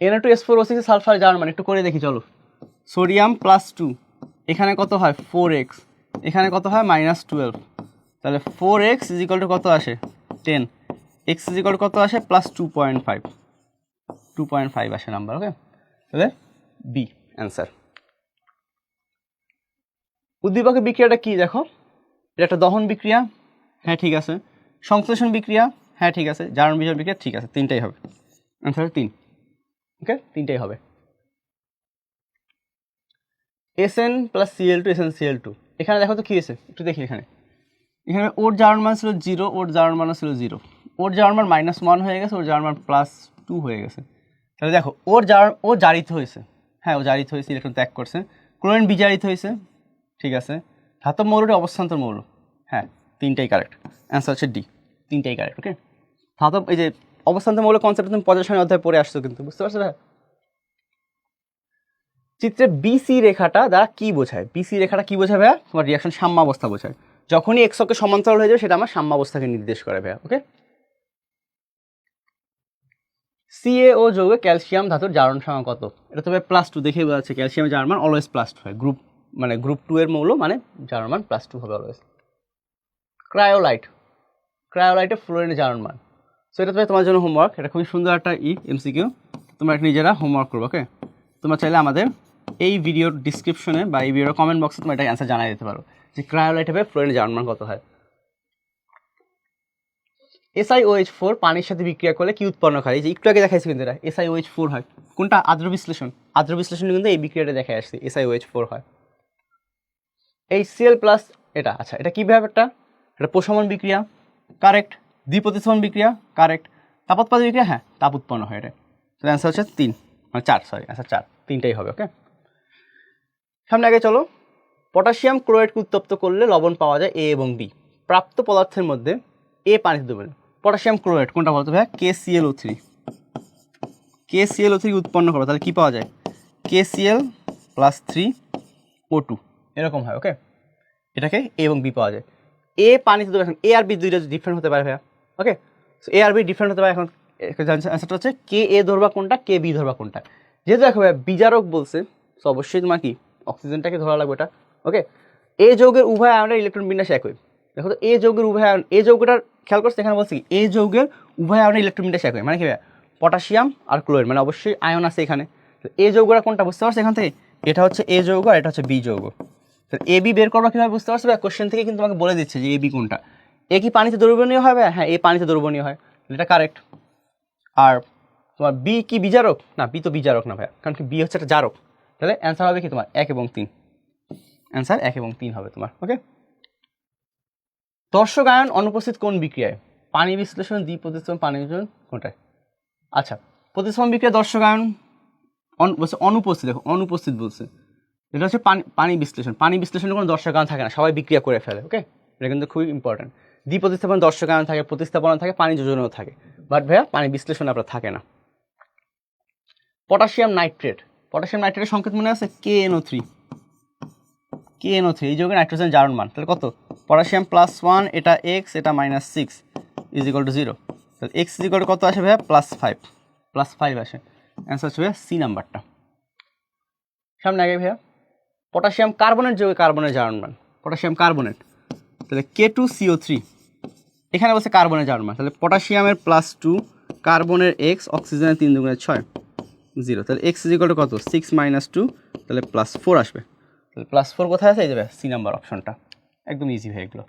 Na2S4O6 সালফার জার্মান একটু করে দেখি চলো। সোডিয়াম +2, এখানে কত হয়? 4x, এখানে কত হয়? -12, তাহলে 4x = কত আসে? 10, x = কত আসে? +2.5, 2.5 আসে নাম্বার, ওকে, তাহলে বি অ্যান্সার। উদ্দীপকের বিক্রিয়াটা কি দেখো, এটা একটা দহন বিক্রিয়া, হ্যাঁ ঠিক আছে, সংশ্লেষণ বিক্রিয়া, হ্যাঁ ঠিক আছে, জারণ বিজারণ বিক্রিয়া, ঠিক আছে, 3টাই হবে, অ্যান্সার 3, ওকে, 3টাই হবে। SN + Cl2 SnCl2, এখানে দেখো তো কী হয়েছে একটু দেখি। এখানে ওর জারণ মান ছিল 0, ওর জারণ মান ছিল 0, ওর জারণ মান -1 হয়ে গেছে, ওর জারণ মান +2 হয়ে গেছে। তাহলে দেখো ও জারিত হয়েছে, হ্যাঁ ও জারিত হয়েছে, ইলেকট্রন ত্যাগ করছে। ক্লোরিন বিজারিত হয়েছে, ঠিক আছে। ধাতব মৌলটি অবস্থান্তর মৌল, হ্যাঁ 3টাই কারেক্ট, অ্যান্সার হচ্ছে ডি, 3টাই কারেক্ট, ওকে। ধাতব এই যে অবস্থান্তর মৌল কনসেপ্ট তুমি পর্যায় অধ্যায় পড়ে আসছো কিন্তু, বুঝতে পারছো ভাই? চিত্রে বিসি রেখাটা দ্বারা কি বোঝায়? বিসি রেখাটা কি বোঝায় ভাইয়া? তোমার রিয়াকশন সাম্যাবস্থা বোঝায়। যখনই এক্সকে সমান্তরাল হয়ে যাবে সেটা আমার সাম্যাবস্থাকে নির্দেশ করে ভাইয়া, ওকে। CaO যৌগে ক্যালসিয়াম ধাতুর জারণ সংখ্যা কত? এটা তবে +2 দেখেই বোঝা যাচ্ছে, ক্যালসিয়ামের জারণ মান অলওয়েজ +2 হয়, গ্রুপ 2 এর মৌল মানে জারণ মান +2 হবে অলওয়েজ। ক্রায়োলাইটে ফ্লোরিনের জারণ মান, সো এটা তোমার জন্য হোমওয়ার্ক, এটা খুবই সুন্দর একটা MCQ, তোমরা নিজেরা হোমওয়ার্ক করবে, ওকে। তোমরা চাইলে আমাদের এই ভিডিওর ডিসক্রিপশনে বা এই ভিডিওর কমেন্ট বক্সে তোমরা এটা অ্যান্সার জানাই দিতে পারো যে ক্রায়োলাইটে ফ্লোরিনের জারণ মান কত হয়। SiOH4 পানির সাথে বিক্রিয়া করলে কি উৎপন্ন হয়? এই যে একটু আগে দেখাইছি কিন্তু এটা SiOH4 হয়। কোনটা? আর্দ্র বিশ্লেষণ, আর্দ্র বিশ্লেষণে কিন্তু এই বিক্রিয়াটা দেখে আসছে, SiOH4 হয়। HCl+, এটা আচ্ছা, এটা কি ব্যাপারটা? এটা প্রশমন বিক্রিয়া, কারেক্ট। দ্বিপ্রতিস্থাপন বিক্রিয়া, কারেক্ট। তাপোৎপাদক বিক্রিয়া, হ্যাঁ তাপ উৎপন্ন হয় এটা। তাহলে অ্যান্সার হচ্ছে 3 মানে 4, সরি অ্যান্সার 4, 3টাই হবে। ওকে, সামনে আগে চলো। পটাশিয়াম ক্লোরাইডকে উত্তপ্ত করলে লবণ পাওয়া যায় এ এবং বি। প্রাপ্ত পদার্থের মধ্যে এ পানিতে দেবেন। পটাশিয়াম ক্লোরাইড কোনটা বলতো ভাইয়া? KClO3। KClO3 উৎপন্ন করবে, তাহলে কি পাওয়া যায়? KCl+3O2 এরকম হয়। ওকে, এটাকে এ এবং বি পাওয়া যায়। এ পানিতে দেবে। এখন এ আর বি দুইটা ডিফারেন্ট হতে পারে ভাইয়া। ওকে, সো এ আর বি ডিফারেন্ট হতে পারে। এখন অ্যান্সারটা হচ্ছে কে এ ধরবা কোনটা, কে বি ধরবা কোনটা। যেহেতু দেখো ভাইয়া বিজারক বলছে, সো অবশ্যই তোমার কি অক্সিজেনটাকে ধরা লাগবে এটা। ওকে, এ যৌগের উভয় আয়নের ইলেকট্রন বিন্যাস একই। দেখো তো এ যৌগের উভয় আয়ন, এ যৌগটার খেয়াল করছে এখানে বলছে কি এ যৌগের উভয় আয়নের ইলেকট্রন বিন্যাস একই, মানে কি ভাইয়া পটাশিয়াম আর ক্লোরাইড, মানে অবশ্যই আয়ন আছে এখানে। এ যৌগটা কোনটা বুঝতে পারছো এখান থেকে? এটা হচ্ছে এ যৌগ আর এটা হচ্ছে বি যৌগ। এ বি বের করবা কীভাবে বুঝতে পারছো? কোশ্চেন থেকে কিন্তু তোমাকে বলে দিচ্ছে যে এ বি কোনটা। এ কি পানিতে দ্রবণীয় হয়? হ্যাঁ, এ পানিতে দ্রবণীয় হয়, এটা কারেক্ট। আর তোমার বি কি বিজারক? না, বি তো বিজারক না ভাইয়া, কারণ কি বি হচ্ছে একটা জারক। তাহলে অ্যান্সার হবে কি তোমার 1 এবং 3। অ্যান্সার 1 এবং 3 হবে তোমার। ওকে, দর্শক আয়ন অনুপস্থিত কোন বিক্রিয়ায়? পানি বিশ্লেষণ, দ্বিপ্রতিস্থাপন, পানি বিশ্লেষণ কোনটায়? আচ্ছা, প্রতিস্থাপন বিক্রিয়া দর্শক আয়ন বলছে অনুপস্থিত। দেখো অনুপস্থিত বলছে, এটা হচ্ছে পানি বিশ্লেষণ। পানি বিশ্লেষণে কোনো দর্শক আয়ন থাকে না, সবাই বিক্রিয়া করে ফেলে। ওকে, এটা কিন্তু খুবই ইম্পর্টেন্ট। দ্বিপ্রতিস্থাপন দর্শক আয়ন থাকে, প্রতিস্থাপন থাকে, পানি যোজনও থাকে, বাট ভাইয়া পানি বিশ্লেষণ আপনার থাকে না। পটাশিয়াম নাইট্রেট, পটাশিয়াম নাইট্রেটের সংকেত মনে আছে? KNO3। KNO3 এই যৌগের নাইট্রোজেন জারণ মান তাহলে কত? পটাশিয়াম +1, এটা x, এটা -6 = 0। তাহলে x = কত আসে ভাইয়া? +5 আসে। অ্যান্সার হচ্ছে ভাইয়া সি নাম্বারটা। সামনে আগে ভাইয়া পটাশিয়াম কার্বনেট যৌগে কার্বনের জারণ মান, পটাশিয়াম কার্বনেট তাহলে K2CO3। এখানে বলছে কার্বনের জারণ মান, তাহলে পটাশিয়ামের +2, কার্বনের x, অক্সিজেনের 3 × 6 0। তাহলে x = কত? 6 - 2, তাহলে +4 আসবে। তাহলে +4 কোথায় আছে? এই যাবে সি নাম্বার অপশনটা, একদম ইজি ভাই এগুলো।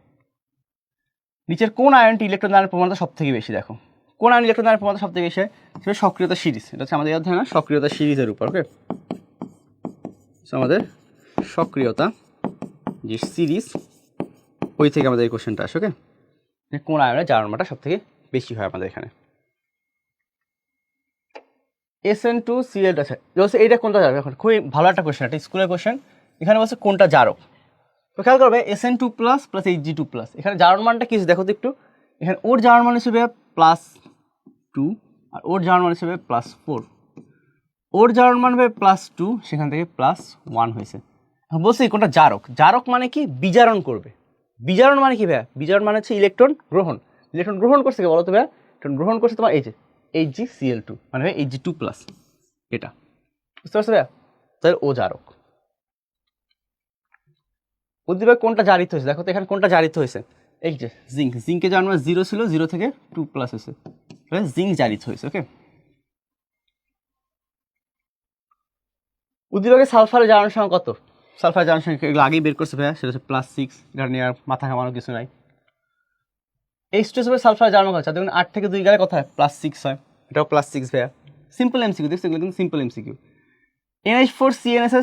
নিচের কোন আয়নটি ইলেকট্রন দানের প্রবণতা সব থেকে বেশি? দেখো কোন আয়ন ইলেকট্রন দানের প্রবণতা সব থেকে বেশি? সেটা সক্রিয়তা সিরিজ। এটা হচ্ছে আমাদের অধ্যায় না, সক্রিয়তা সিরিজের উপর। ওকে, আমাদের সক্রিয়তা যে সিরিজ, ওই থেকে আমাদের এই কোশ্চেনটা আসে। ওকে, কোন আয়নের জারণ মানটা সব থেকে বেশি হয় আমাদের এখানে? SN2Cl আছে। এইটা কোনটা যাবে? এখন খুবই ভালো একটা কোশ্চেন, একটা স্কুলের কোশ্চেন। এখানে বলছে কোনটা জারক। তো খেয়াল করবে SN2+ + Hg2+, এখানে জারণ মানটা কি দেখো তো একটু। এখানে ওর জারণ মান হিসেবে +2 আর ওর জারণ মান হিসেবে +4। ওর জারণ মান হবে +2, সেখান থেকে +1 হয়েছে। এখন বলছি কোনটা জারক। জারক মানে কি? বিজারণ করবে। বিজারণ মানে কি ভাইয়া? বিজারণ মানে হচ্ছে ইলেকট্রন গ্রহণ। ইলেকট্রন গ্রহণ করছে কি বলো তো ভাইয়া? ইলেকট্রন গ্রহণ করছে তোমার এই যে HgCl2, মানে ভাই Hg2+, এটা বুঝতে পারছো ভাইয়া? তাহলে ও জারক। উদ্দীপক কোনটা জারিত হয়েছে? দেখো তো এখানে কোনটা জারিত হয়েছে? এই যে জিঙ্ক। জিঙ্কে জারণ মান 0 ছিল, 0 থেকে 2+ হয়েছে, তাহলে জিঙ্ক জারিত হয়েছে। ওকে, উদ্দীপকে সালফারের জারণ সংখ্যা কত? সালফারের জারণ সংখ্যা এগুলো আগেই বের করছে ভাইয়া, সেটা হচ্ছে +6। এটা নিয়ে আর মাথা ঘামানোর কিছু নাই। H2SO সালফারের জারণ কত? দেখুন 8 থেকে 2 গেলে কত হয়? +6 হয়। এটাও +6 ভাইয়া। সিম্পল MCQ, দেখছো এগুলো কিন্তু সিম্পল MCQ। NH4CNS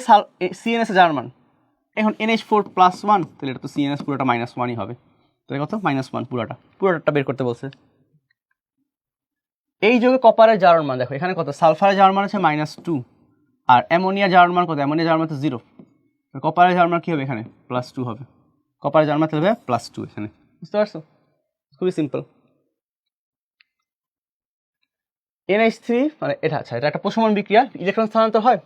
এর জারণ মান, এখন NH4+1, তাহলে এটা তো CNS পুরোটা -1ই হবে। তাহলে কত? -1 পুরোটা বের করতে বলছে। এই যৌগে কপারের জারণ মান দেখো এখানে কত? সালফারের জারণ মান হচ্ছে -2, আর অ্যামোনিয়া জারণ মান কত? অ্যামোনিয়া জারণ মান তো 0। কপারের জারণ মান কি হবে? এখানে +2 হবে। কপারের জারণ মান হবে +2 এখানে, বুঝতে পারছো? খুবই সিম্পল। NH3 মানে এটা, আচ্ছা এটা একটা প্রশমন বিক্রিয়া, ইলেকট্রন স্থানান্তর হয়?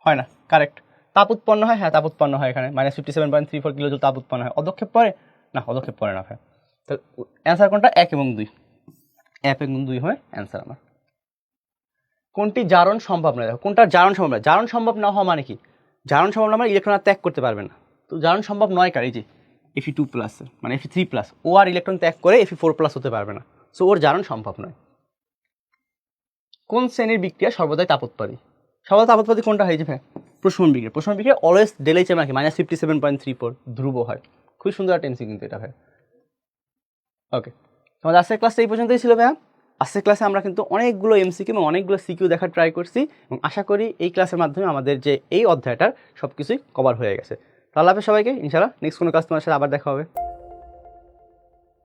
হয় না, কারেক্ট। তাপ উৎপন্ন হয়? হ্যাঁ, তাপ উৎপন্ন হয়। এখানে -57.34 কিলোজুল তাপ উৎপন্ন হয়। অদক্ষেপ পড়ে? না, অদক্ষেপ পড়ে না ভাই। তো অ্যান্সার কোনটা? 1 এবং 2। 1 এবং 2 হয় অ্যান্সার আমার। কোনটি জারণ সম্ভব নয়? দেখো কোনটা জারণ সম্ভব নয়। জারণ সম্ভব না হওয়া মানে কি? জারণ সম্ভব না মানে ইলেকট্রন আর ত্যাগ করতে পারবে না। তো জারণ সম্ভব নয় কার? এই যে Fe2+, মানে Fe3+, ও আর ইলেকট্রন ত্যাগ করে Fe4+ হতে পারবে না, সো ওর জারণ সম্ভব নয়। কোন শ্রেণীর বিক্রিয়া সর্বদাই তাপোৎপাদী? সর্বদা তাপোৎপাদী কোনটা হয়? যে ভাই প্রশমন বিক্রিয়া। প্রশমন বিক্রিয়া অলওয়েজ ডেলএইচএম আর কি -57.34 ধ্রুব হয়। খুবই সুন্দর একটা এমসিকিউ কিন্তু এটা ভাই। ওকে, তোমাদের আজকের ক্লাসটা এই পর্যন্তই ছিল ভাইয়া। আজকের ক্লাসে আমরা কিন্তু অনেকগুলো এমসিকিউ এবং অনেকগুলো সিকিউ দেখার ট্রাই করছি, এবং আশা করি এই ক্লাসের মাধ্যমে আমাদের যে এই অধ্যায়টার সব কিছুই কভার হয়ে গেছে। তো আল্লাহ হাফেজ সবাইকে। ইনশাআল্লাহ নেক্সট কোনো ক্লাস তোমার সাথে আবার দেখা হবে।